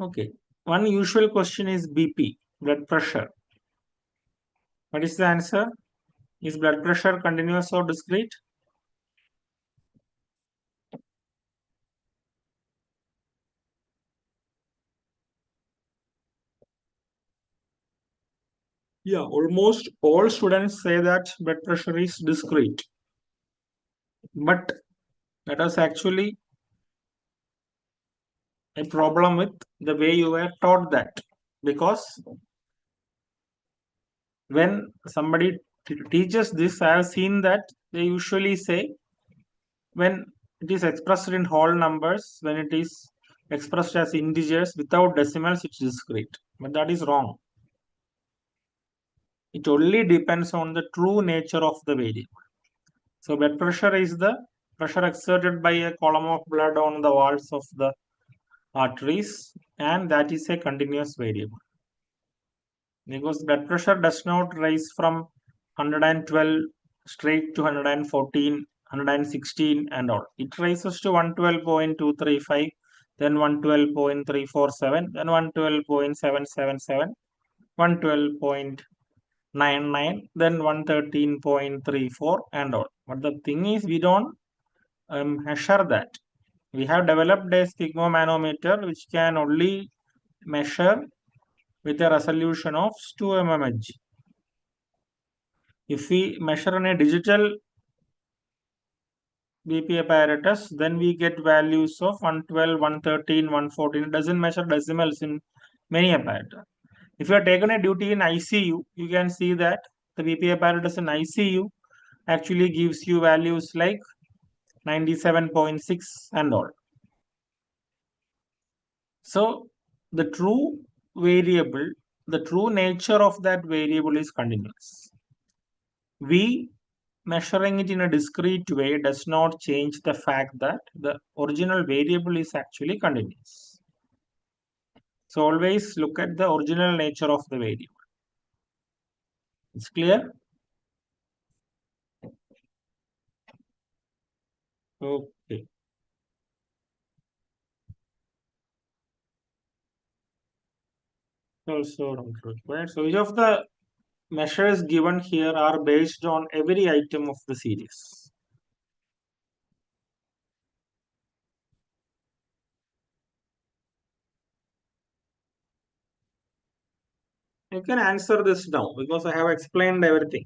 Okay. One usual question is BP, blood pressure. What is the answer? Is blood pressure continuous or discrete? Yeah, almost all students say that blood pressure is discrete. But that is actually a problem with the way you were taught that. Because when somebody teaches this, I have seen that they usually say when it is expressed in whole numbers, when it is expressed as integers without decimals, it's discrete. But that is wrong. It only depends on the true nature of the variable. So blood pressure is the pressure exerted by a column of blood on the walls of the arteries, and that is a continuous variable. Because blood pressure does not rise from 112 straight to 114, 116 and all. It rises to 112.235, then 112.347, then 112.777, 112.99, then 113.34 and all. But the thing is, we don't measure that. We have developed a sphygmomanometer which can only measure with a resolution of 2 mmHg. If we measure in a digital BP apparatus, then we get values of 112, 113, 114. It doesn't measure decimals in many apparatus. If you are taken a duty in ICU, you can see that the BP apparatus in ICU actually gives you values like 97.6 and all. So the true variable, the true nature of that variable is continuous. We measuring it in a discrete way does not change the fact that the original variable is actually continuous. So always look at the original nature of the variable. It's clear? Okay. Also don't require. So each of the measures given here are based on every item of the series. You can answer this now because I have explained everything.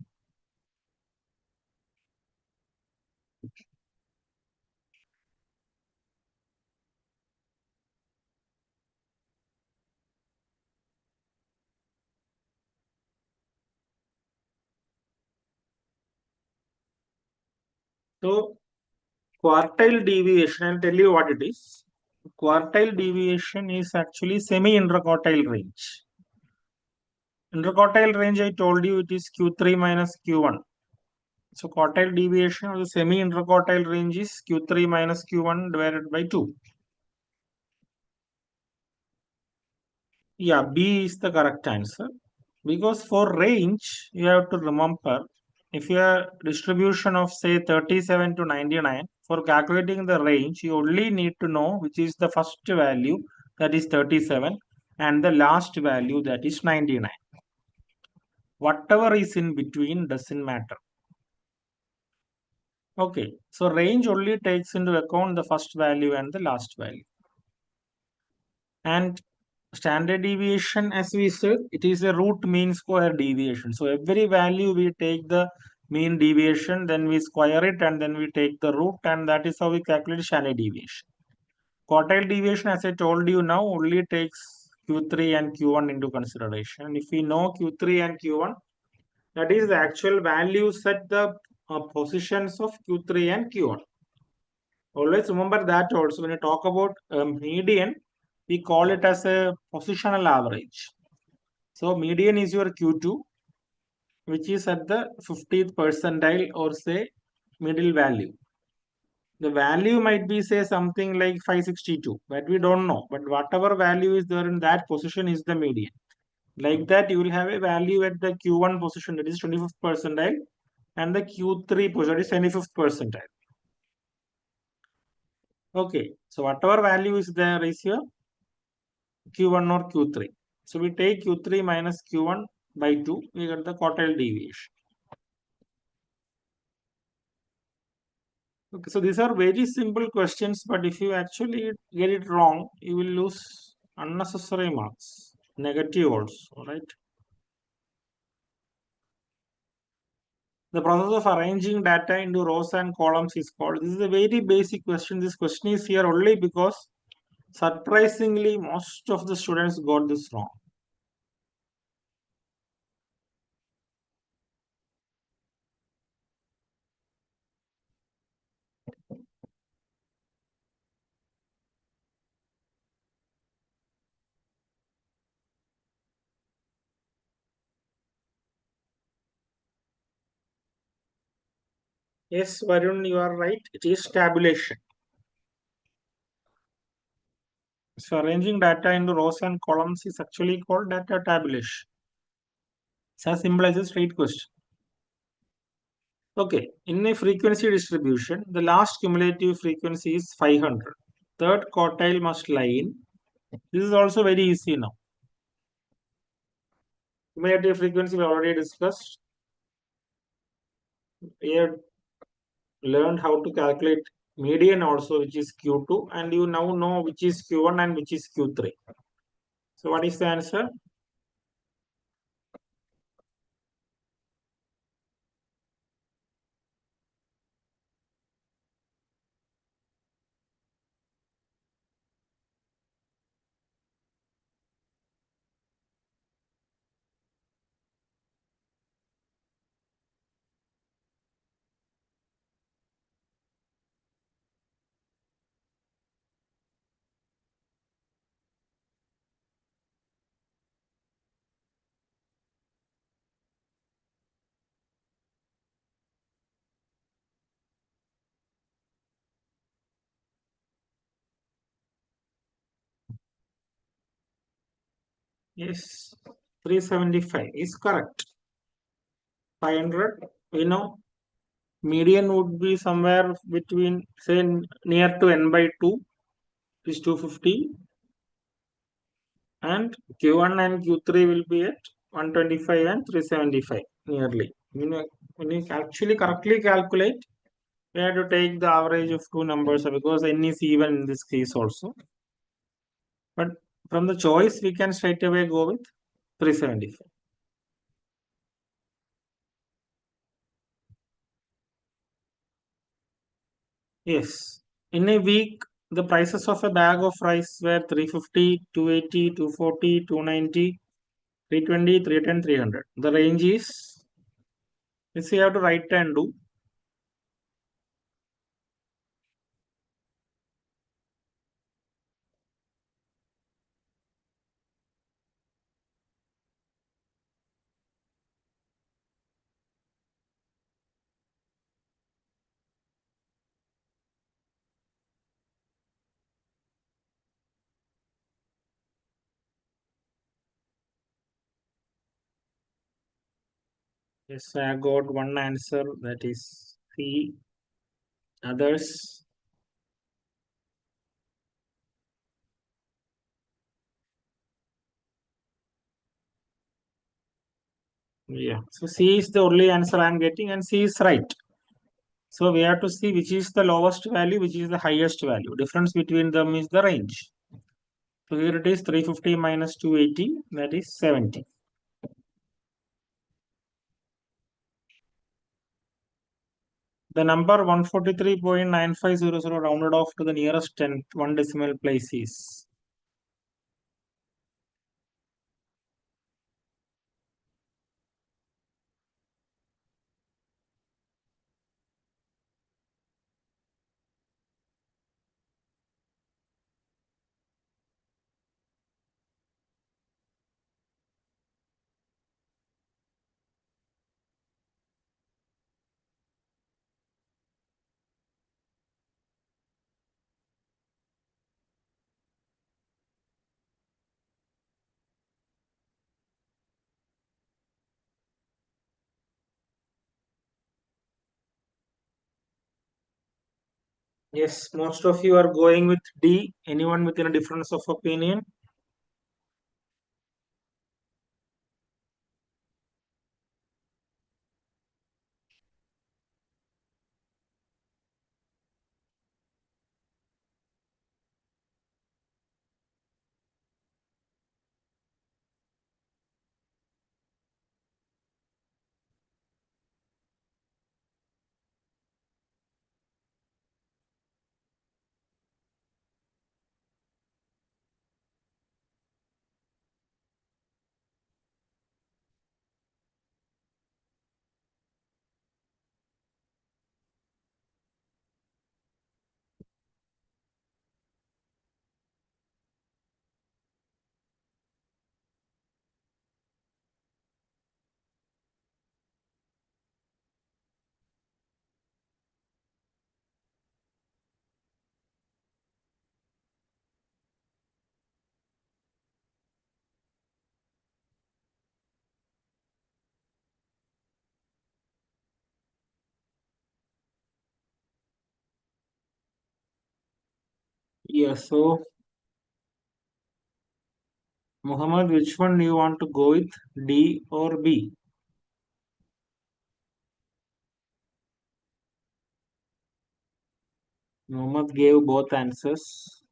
So quartile deviation, I'll tell you what it is. Quartile deviation is actually semi-interquartile range. Interquartile range, I told you, it is Q3 minus Q1. So quartile deviation of the semi-interquartile range is Q3 minus Q1 divided by 2. Yeah, B is the correct answer. Because for range, you have to remember, if your distribution of say 37 to 99, for calculating the range, you only need to know which is the first value, that is 37, and the last value, that is 99. Whatever is in between doesn't matter. Okay, so range only takes into account the first value and the last value. And standard deviation, as we said, it is a root mean square deviation. So every value we take the mean deviation, then we square it, and then we take the root, and that is how we calculate standard deviation. Quartile deviation, as I told you now, only takes Q3 and Q1 into consideration. And if we know Q3 and Q1, that is the actual values at the positions of Q3 and Q1. Always remember that also when you talk about median, we call it as a positional average. So median is your Q2, which is at the 50th percentile or say middle value. The value might be say something like 562, but we don't know. But whatever value is there in that position is the median. Like that, you will have a value at the Q1 position, that is 25th percentile, and the Q3 position, that is 25th percentile. Okay, so whatever value is there is your Q1 or Q3. So we take Q3 minus Q1 by 2, we get the quartile deviation. Okay, so these are very simple questions, but if you actually get it wrong, you will lose unnecessary marks, negative also, right? The process of arranging data into rows and columns is called. This is a very basic question. This question is here only because surprisingly most of the students got this wrong. Yes, Varun, you are right. It is tabulation. So arranging data into rows and columns is actually called data tabulation. It's as simple as a straight question. Okay, in a frequency distribution, the last cumulative frequency is 500. Third quartile must lie in. This is also very easy now. Cumulative frequency we already discussed. We have learned how to calculate median also, which is Q2, and you now know which is Q1 and which is Q3. So what is the answer? Yes, 375 is correct. 500, we know median would be somewhere between, say, near to n by 2 is 250, and Q1 and Q3 will be at 125 and 375 nearly. When you actually correctly calculate, we have to take the average of two numbers because n is even in this case also. But from the choice, we can straight away go with 375. Yes. In a week, the prices of a bag of rice were 350, 280, 240, 290, 320, 310, 300. The range is, this you have to write and do. Yes, I got one answer, that is C. Others, yeah. So C is the only answer I am getting, and C is right. So we have to see which is the lowest value, which is the highest value. Difference between them is the range. So here it is 350 minus 280, that is 70. The number 143.9500 rounded off to the nearest tenth, one decimal place is. Yes, most of you are going with D. Anyone with a difference of opinion? Yeah, so Muhammad, which one do you want to go with? D or B? Muhammad gave both answers.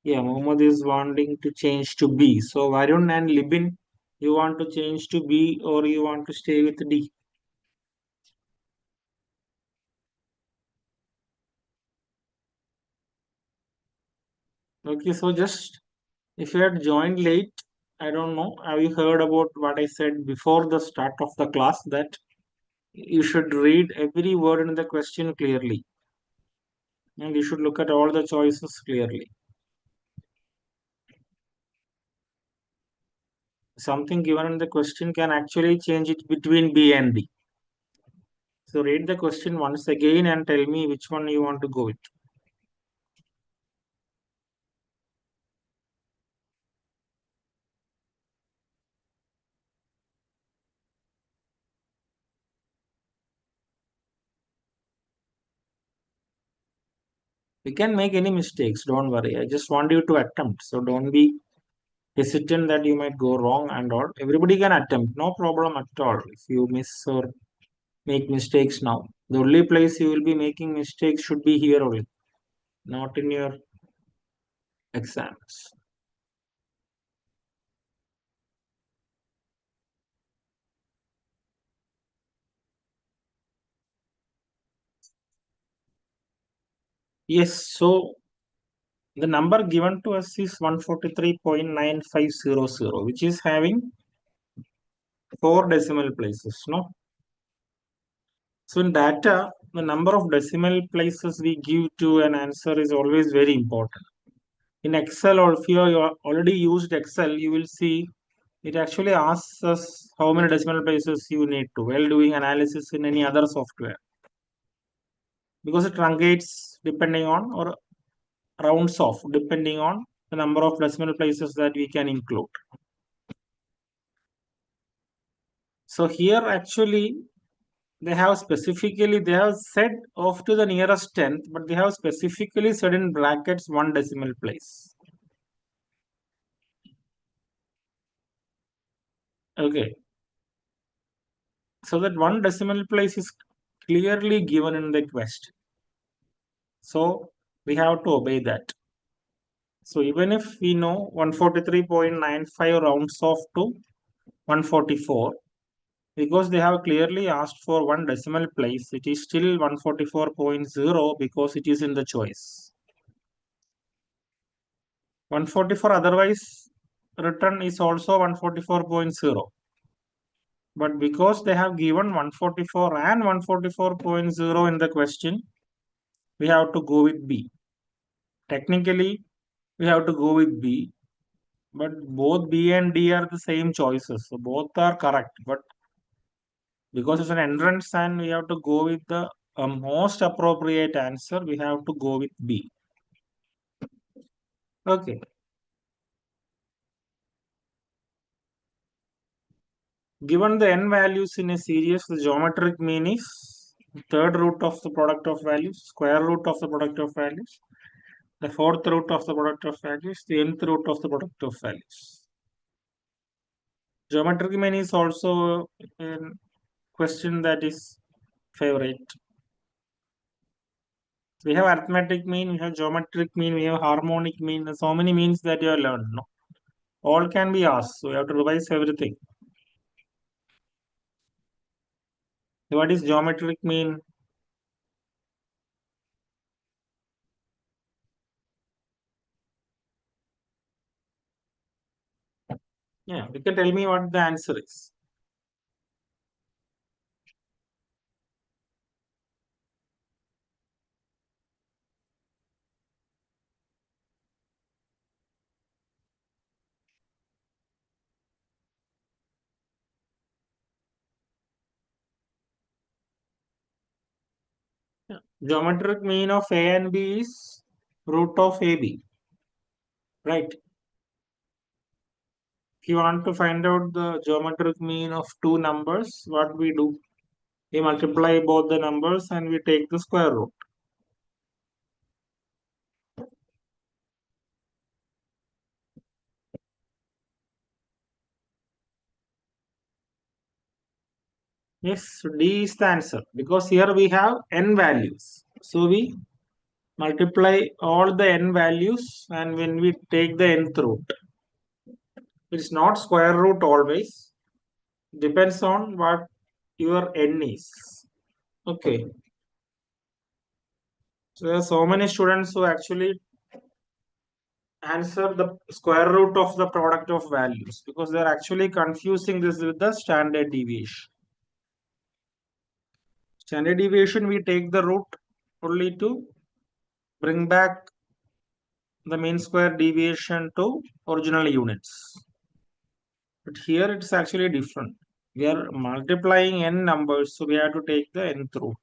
Yeah, Muhammad is wanting to change to B. So Varun and Libin, you want to change to B or you want to stay with D? Okay, so just if you had joined late, I don't know, have you heard about what I said before the start of the class, that you should read every word in the question clearly and you should look at all the choices clearly. Something given in the question can actually change it between B and D. So read the question once again and tell me which one you want to go with. We can make any mistakes, don't worry. I just want you to attempt. So don't be hesitant that you might go wrong and all. Everybody can attempt, no problem at all. If you miss or make mistakes now, the only place you will be making mistakes should be here only, not in your exams. Yes, so the number given to us is 143.9500, which is having 4 decimal places, no? So in data, the number of decimal places we give to an answer is always very important. In Excel, or if you already used Excel, you will see it actually asks us how many decimal places you need to while doing analysis in any other software, because it truncates depending on or rounds off depending on the number of decimal places that we can include. So here actually they have said off to the nearest tenth, but they have specifically said in brackets 1 decimal place. Okay, so that 1 decimal place is clearly given in the question, so we have to obey that. So even if we know 143.95 rounds off to 144, because they have clearly asked for 1 decimal place, it is still 144.0 because it is in the choice. 144 otherwise written is also 144.0, but because they have given 144 and 144.0 in the question, we have to go with B. Technically we have to go with B, but both B and D are the same choices, so both are correct, but because it's an entrance and we have to go with the most appropriate answer, we have to go with B. Okay, given the n values in a series, the geometric mean is third root of the product of values, square root of the product of values, the fourth root of the product of values, the nth root of the product of values. Geometric mean is also a question that is favorite. We have arithmetic mean, we have geometric mean, we have harmonic mean. There's so many means that you have learned. No? All can be asked, so you have to revise everything. What is geometric mean? Yeah, you can tell me what the answer is. Yeah. Geometric mean of A and B is root of AB, right? If you want to find out the geometric mean of two numbers, what we do? We multiply both the numbers and we take the square root. Yes, D is the answer because here we have n values. So we multiply all the n values and when we take the nth root, it's not square root always. Depends on what your n is. Okay. So there are so many students who actually answer the square root of the product of values because they are actually confusing this with the standard deviation. Standard deviation, we take the root only to bring back the mean square deviation to original units. But here it's actually different. We are multiplying n numbers, so we have to take the nth root.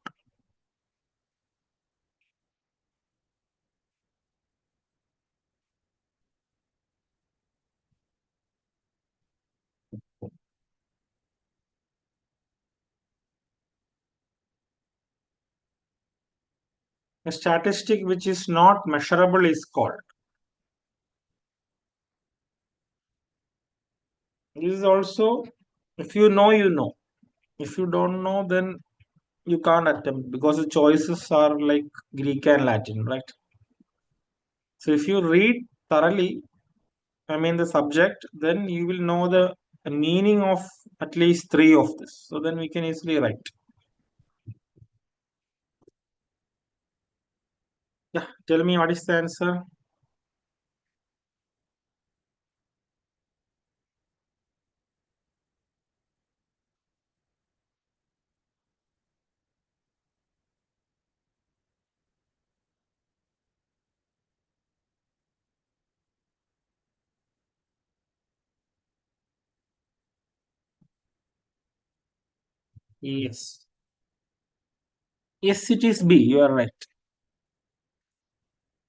A statistic which is not measurable is called. This is also, if you know, you know. If you don't know, then you can't attempt because the choices are like Greek and Latin, right? So if you read thoroughly, I mean the subject, then you will know the meaning of at least 3 of this. So then we can easily write. Yeah, tell me what is the answer. Yes. Yes, it is B. You are right.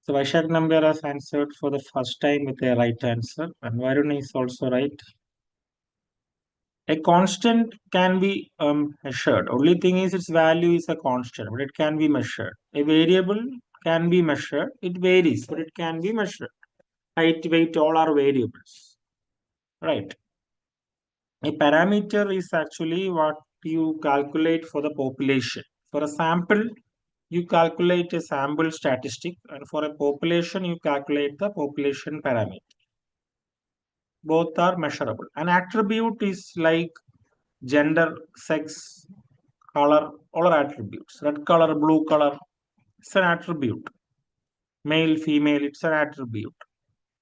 So Vaishak Nambiar has answered for the first time with a right answer, and Varun is also right. A constant can be measured. Only thing is its value is a constant, but it can be measured. A variable can be measured. It varies, but it can be measured. Height, weight, all are variables. Right. A parameter is actually what you calculate for the population. For a sample, you calculate a sample statistic, and for a population, you calculate the population parameter. Both are measurable. An attribute is like gender, sex, color, all are attributes. Red color, blue color, it's an attribute. Male, female, it's an attribute.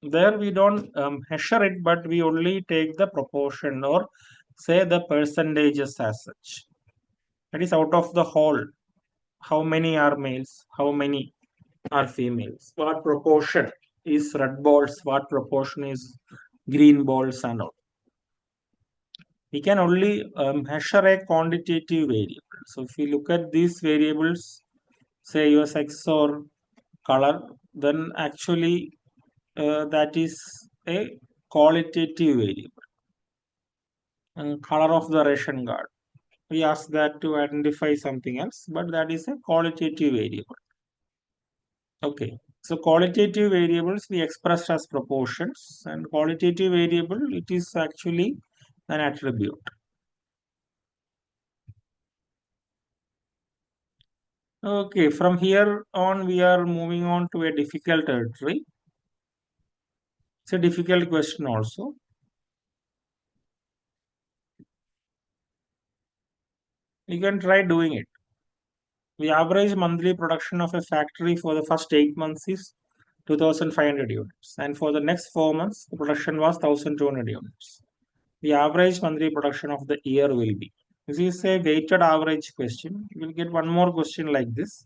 There we don't measure it, but we only take the proportion or say the percentages as such. That is out of the whole. How many are males? How many are females? What proportion is red balls? What proportion is green balls and all? We can only measure a quantitative variable. So if you look at these variables, say your sex or color, then actually that is a qualitative variable. And color of the ration card, we ask that to identify something else, but that is a qualitative variable. Okay, so qualitative variables we express as proportions, and qualitative variable, it is actually an attribute. Okay, from here on we are moving on to a difficult territory. It's a difficult question also. You can try doing it. The average monthly production of a factory for the first 8 months is 2,500 units, and for the next 4 months, the production was 1,200 units. The average monthly production of the year will be. This is a weighted average question. You will get one more question like this.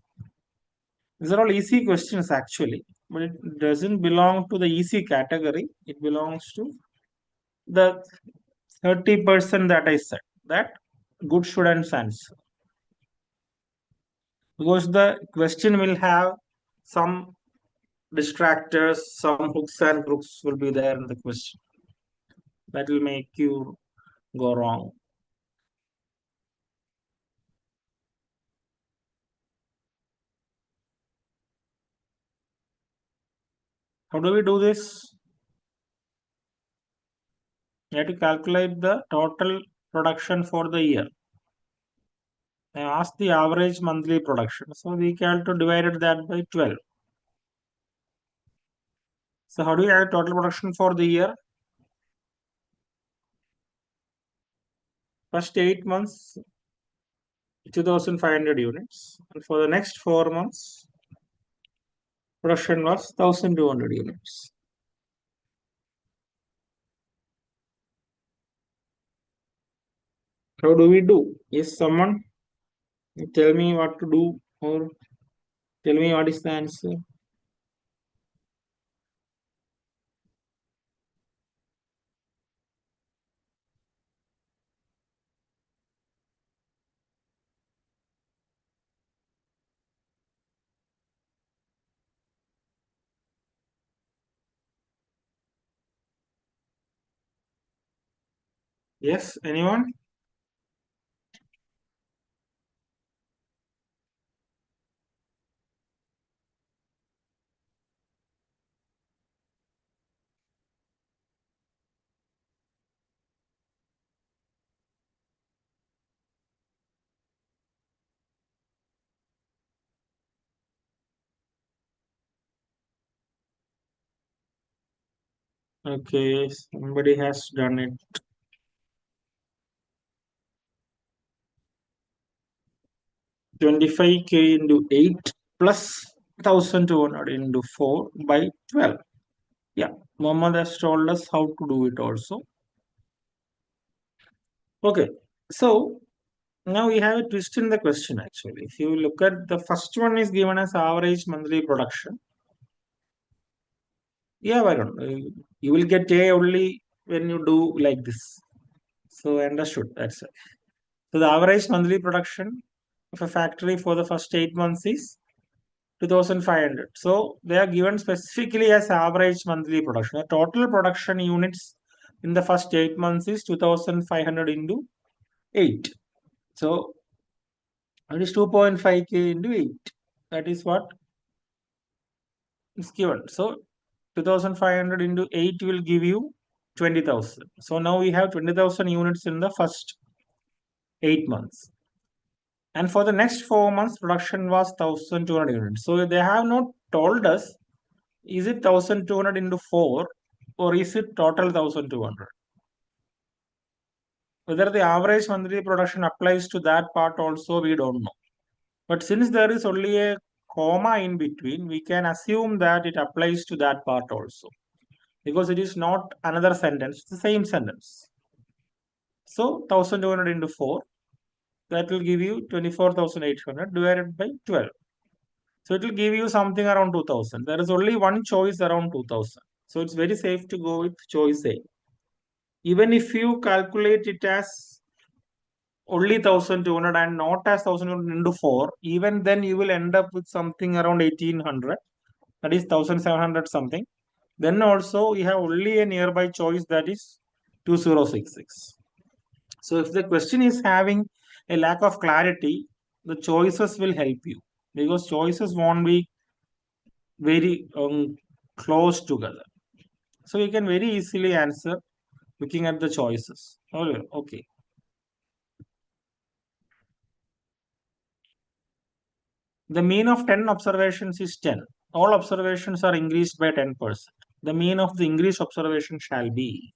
These are all easy questions actually, but it doesn't belong to the easy category. It belongs to the 30% that I said, that good students answer. Because the question will have some distractors, some hooks and crooks will be there in the question. That will make you go wrong. How do we do this? You have to calculate the total production for the year. I asked the average monthly production. So we have to divide that by 12. So how do you add total production for the year? First 8 months, 2,500 units. And for the next 4 months, production was 1,200 units. How do we do? Is someone tell me what to do or tell me what is the answer? Yes, anyone? Okay, somebody has done it. 25K into 8 plus 1200 into 4 by 12. Yeah, Mohammed has told us how to do it also. Okay, so now we have a twist in the question actually. If you look at the first one is given as average monthly production. Yeah, why not? You will get A only when you do like this. So understood, that's it. So the average monthly production of a factory for the first 8 months is 2500. So they are given specifically as average monthly production. The total production units in the first 8 months is 2500 into 8. So it is 2.5k into 8. That is what is given. So 2500 into 8 will give you 20,000. So now we have 20,000 units in the first 8 months. And for the next 4 months, production was 1200 units. So they have not told us, is it 1200 into 4 or is it total 1200? Whether the average monthly production applies to that part also, we don't know. But since there is only a comma in between, we can assume that it applies to that part also. Because it is not another sentence, it's the same sentence. So 1200 into 4, that will give you 24,800 divided by 12. So it will give you something around 2000. There is only one choice around 2000. So it's very safe to go with choice A. Even if you calculate it as only 1200 and not as 1200 into 4, even then you will end up with something around 1800. That is 1700 something. Then also we have only a nearby choice, that is 2066. So if the question is having a lack of clarity, the choices will help you because choices won't be very close together. So you can very easily answer looking at the choices. Okay. The mean of 10 observations is 10. All observations are increased by 10%. The mean of the increased observation shall be.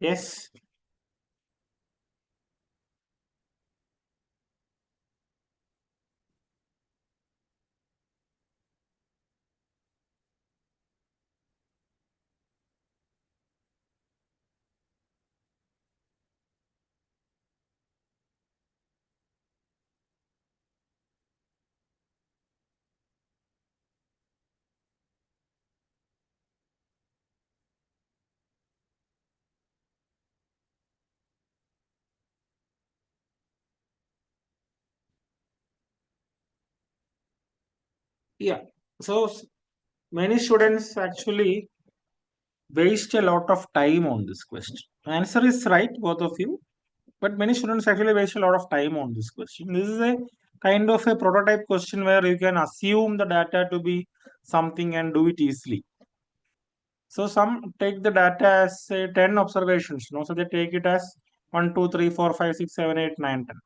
Yes. Yeah. So many students actually waste a lot of time on this question. Answer is right, both of you. But many students actually waste a lot of time on this question. This is a kind of a prototype question where you can assume the data to be something and do it easily. So some take the data as say 10 observations, so they take it as 1, 2, 3, 4, 5, 6, 7, 8, 9, 10.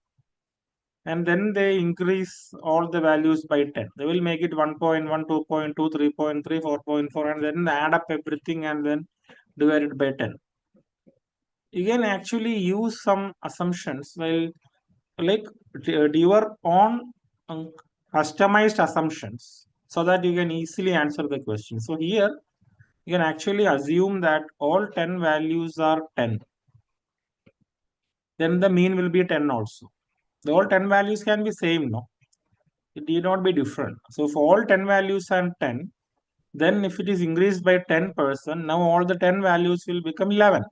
And then they increase all the values by 10. They will make it 1.1, 2.2, 3.3, 4.4, and then add up everything and then divide it by 10. You can actually use some assumptions like your own customized assumptions so that you can easily answer the question. So here you can actually assume that all 10 values are 10. Then the mean will be 10 also. The all 10 values can be same, no? It need not be different. So if all 10 values are 10, then if it is increased by 10%, now all the 10 values will become 11.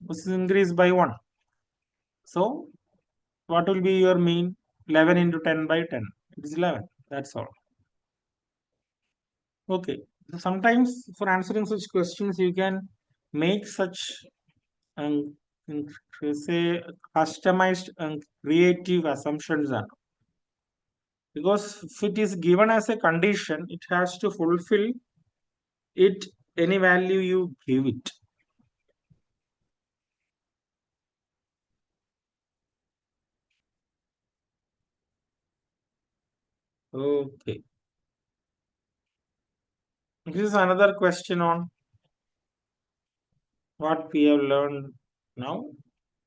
This is increased by 1. So what will be your mean? 11 into 10 by 10. It is 11. That's all. Okay. So sometimes for answering such questions, you can make such um, say customized and creative assumptions. Because if it is given as a condition, it has to fulfill it any value you give it. Okay. This is another question on what we have learned now.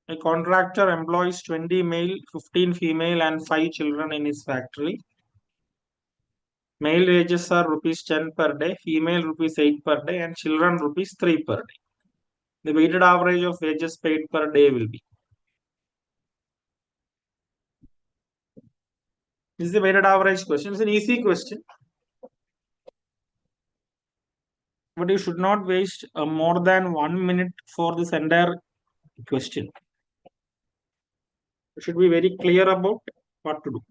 A contractor employs 20 male, 15 female, and 5 children in his factory. Male wages are rupees 10 per day, female rupees 8 per day, and children rupees 3 per day. The weighted average of wages paid per day will be. This is the weighted average question. It's an easy question. But you should not waste more than 1 minute for this entire question. You should be very clear about what to do.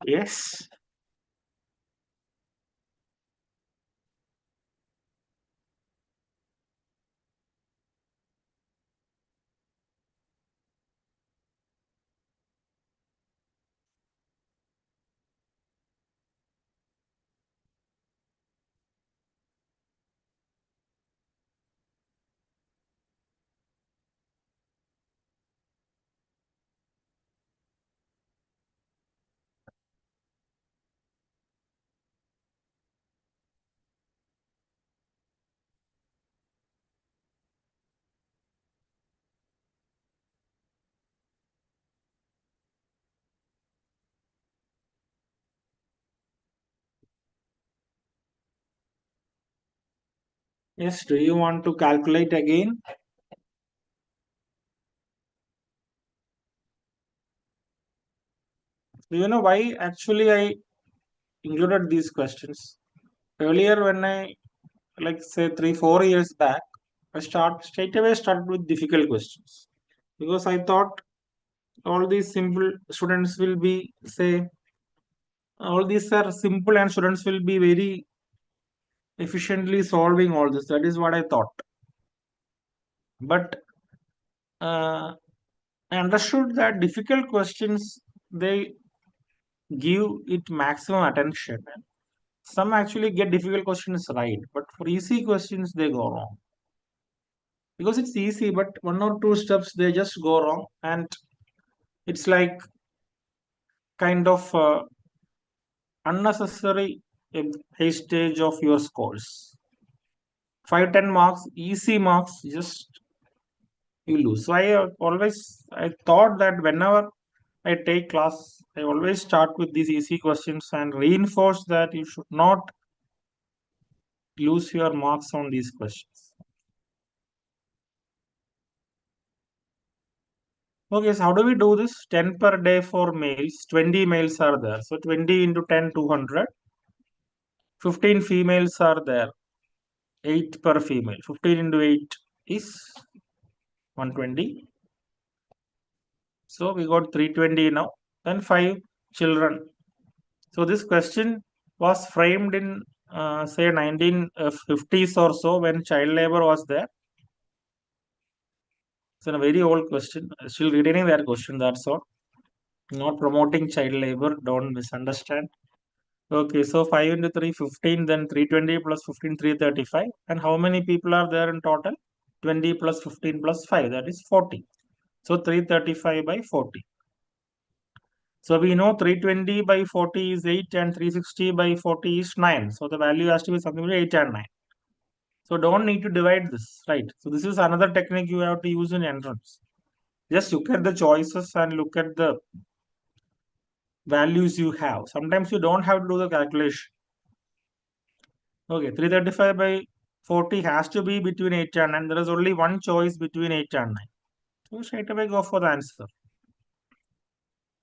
Yes. Yes. Do you want to calculate again? Do you know why actually I included these questions? Earlier, when I, like, say 3-4 years back, I straight away started with difficult questions because I thought all these simple students will be, say, all these are simple and students will be very efficiently solving all this. That is what I thought. But I understood that difficult questions, they give it maximum attention. Some actually get difficult questions right, but for easy questions they go wrong because it's easy, but 1 or 2 steps they just go wrong, and it's like kind of unnecessary wastage of your scores. 5-10 marks, easy marks, just you lose. So I thought that whenever I take class, I always start with these easy questions and reinforce that you should not lose your marks on these questions. Okay, so how do we do this? 10 per day for males, 20 males are there. So 20 into 10, 200. 15 females are there, 8 per female. 15 into 8 is 120. So we got 320 now. Then 5 children. So this question was framed in, say, 1950s or so, when child labor was there. It's a very old question. Still retaining that question, that's all. Not promoting child labor, don't misunderstand. Okay, so 5 into 3, 15, then 320 plus 15, 335. And how many people are there in total? 20 plus 15 plus 5, that is 40. So 335 by 40. So we know 320 by 40 is 8 and 360 by 40 is 9. So the value has to be something between 8 and 9. So don't need to divide this, right? So this is another technique you have to use in entrance. Just look at the choices and look at the values you have. Sometimes you don't have to do the calculation. Okay, 335 by 40 has to be between 8 and 9. There is only one choice between 8 and 9. So straight away go for the answer.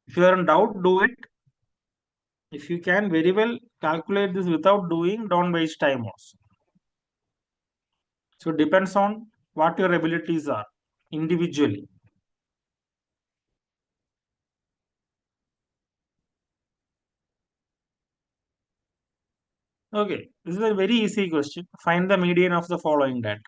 If you are in doubt, do it. If you can very well calculate this without doing, don't waste time also. So it depends on what your abilities are individually. Okay, this is a very easy question. Find the median of the following data.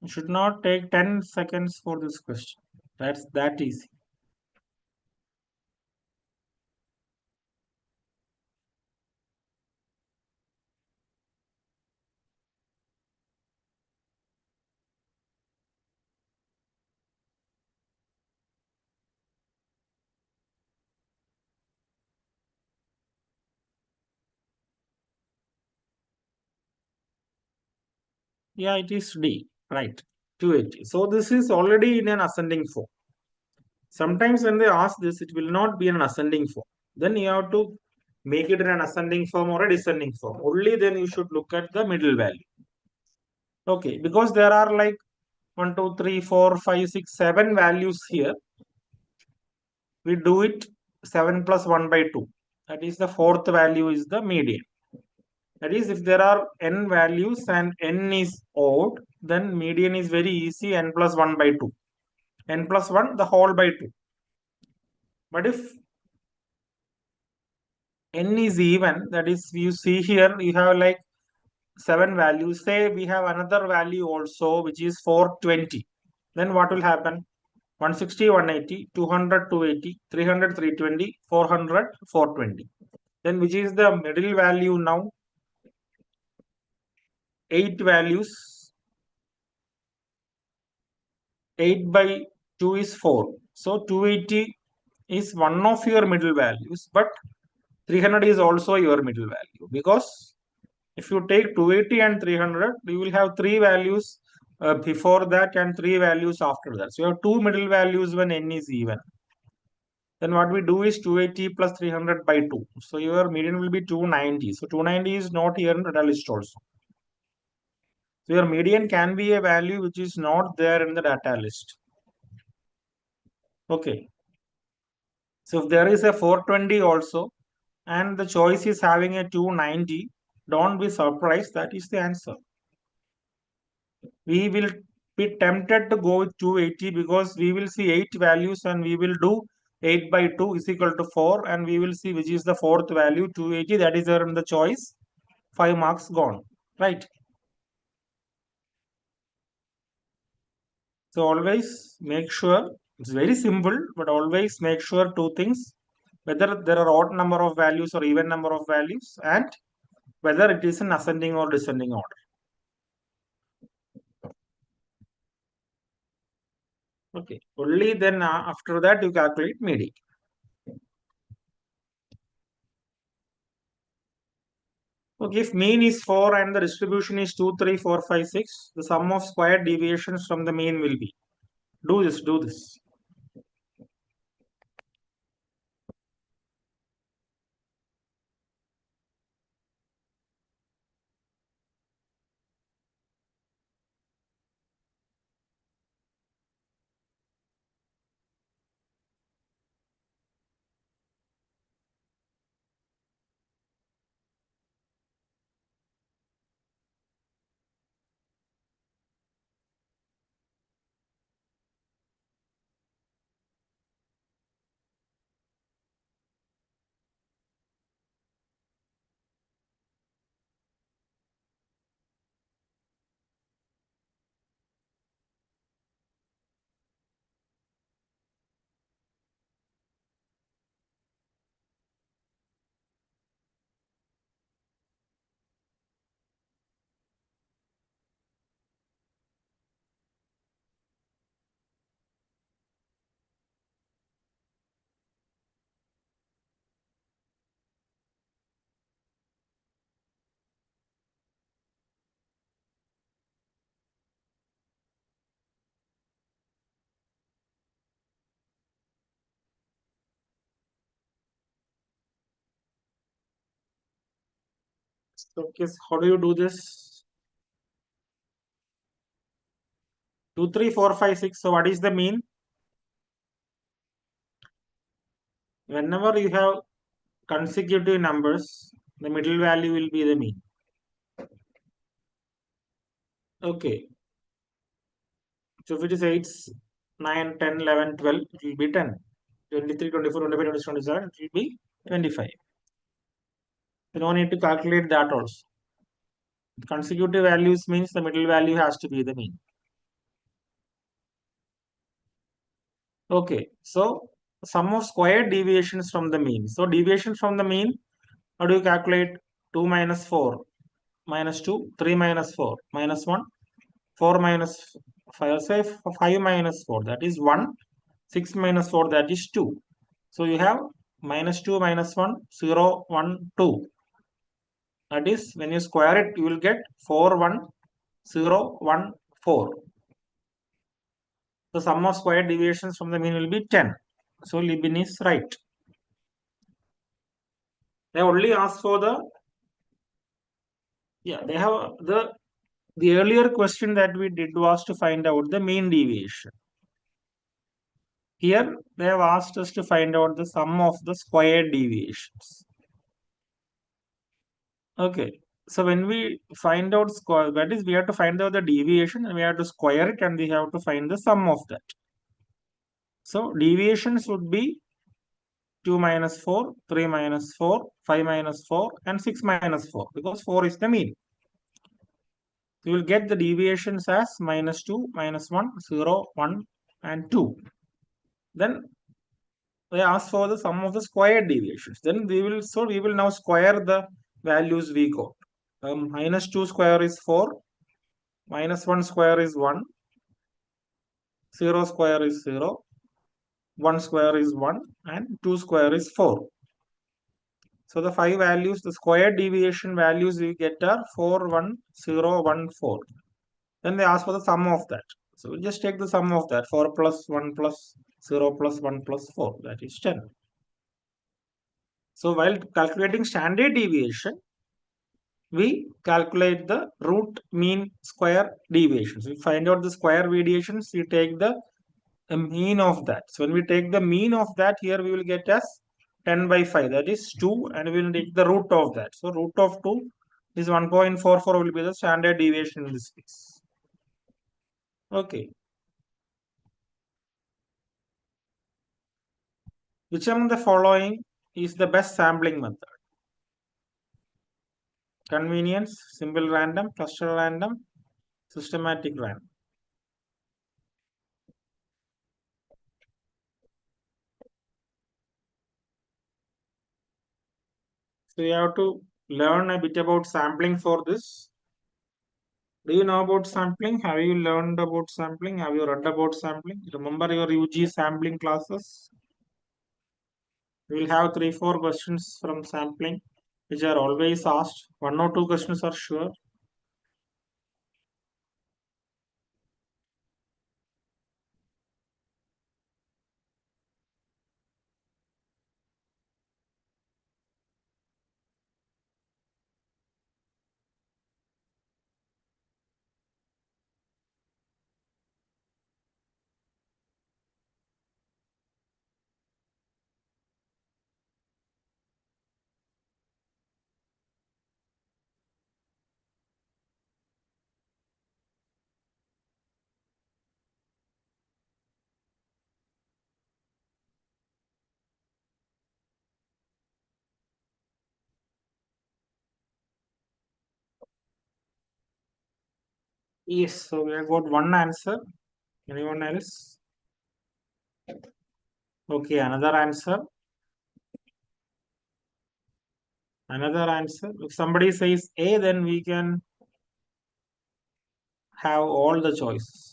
You should not take 10 seconds for this question. That's that easy. Yeah, it is D, right? 280. So this is already in an ascending form. Sometimes when they ask this, it will not be in an ascending form. Then you have to make it in an ascending form or a descending form. Only then you should look at the middle value. Okay, because there are like 1, 2, 3, 4, 5, 6, 7 values here. We do it 7 plus 1 by 2. That is the fourth value is the median. That is, if there are n values and n is odd, then median is very easy, n plus 1 by 2. N plus 1, the whole by 2. But if n is even, that is, you see here, you have like 7 values. Say we have another value also, which is 420. Then what will happen? 160, 180, 200, 280, 300, 320, 400, 420. Then which is the middle value now? 8 values. 8 by 2 is 4. So 280 is one of your middle values, but 300 is also your middle value, because if you take 280 and 300, you will have 3 values before that and 3 values after that. So you have 2 middle values when n is even. Then what we do is 280 plus 300 by 2. So your median will be 290. So 290 is not here in the data list also. So your median can be a value which is not there in the data list. Okay. So if there is a 420 also, and the choice is having a 290, don't be surprised, that is the answer. We will be tempted to go with 280 because we will see 8 values and we will do 8 by 2 is equal to 4, and we will see which is the fourth value, 280, that is there in the choice. 5 marks gone, right? So always make sure, it's very simple, but always make sure 2 things: whether there are odd number of values or even number of values, and whether it is in ascending or descending order. Okay, only then after that you calculate median. Okay, if mean is 4 and the distribution is 2, 3, 4, 5, 6, the sum of squared deviations from the mean will be. Do this, do this. So, okay, how do you do this? 2, 3, 4, 5, 6. So, what is the mean? Whenever you have consecutive numbers, the middle value will be the mean. Okay. So if it is 8, 9, 10, 11, 12, it will be 10. 23, 24, 25, 26, 27, it will be 25. You don't need to calculate that also. Consecutive values means the middle value has to be the mean. Okay, so sum of squared deviations from the mean. So deviation from the mean, how do you calculate? 2 minus 4 minus 2, 3 minus 4 minus 1, 4 minus 5, say 5 minus 4, that is 1, 6 minus 4, that is 2. So you have minus 2 minus 1, 0, 1, 2. That is, when you square it, you will get 4, 1, 0, 1, 4. The sum of square deviations from the mean will be 10. So Libin is right. They only asked for the, they have the earlier question that we did was to find out the mean deviation. Here they have asked us to find out the sum of the square deviations. Okay, so when we find out square, that is, we have to find out the deviation and we have to square it and we have to find the sum of that. So deviations would be 2 minus 4, 3 minus 4, 5 minus 4 and 6 minus 4 because 4 is the mean. You will get the deviations as minus 2, minus 1, 0, 1 and 2. Then they ask for the sum of the squared deviations. Then we will now square the values we got. Minus 2 square is 4, minus 1 square is 1, 0 square is 0, 1 square is 1 and 2 square is 4. So the 5 values, the square deviation values we get are 4, 1, 0, 1, 4. Then they ask for the sum of that. So we just take the sum of that. 4 plus 1 plus 0 plus 1 plus 4. That is 10. So while calculating standard deviation, we calculate the root mean square deviations. We find out the square deviations. We take the mean of that. So when we take the mean of that, here we will get as 10 by 5. That is 2. And we will take the root of that. So root of 2 is 1.44 will be the standard deviation in this case. Okay. Which among the following is the best sampling method? Convenience, simple random, cluster random, systematic random. So you have to learn a bit about sampling for this. Do you know about sampling? Have you learned about sampling? Have you read about sampling? Remember your UG sampling classes? We will have 3-4 questions from sampling, which are always asked. 1 or 2 questions are sure. Yes, so we have got one answer. Anyone else? Okay, another answer. Another answer. If somebody says A, then we can have all the choices.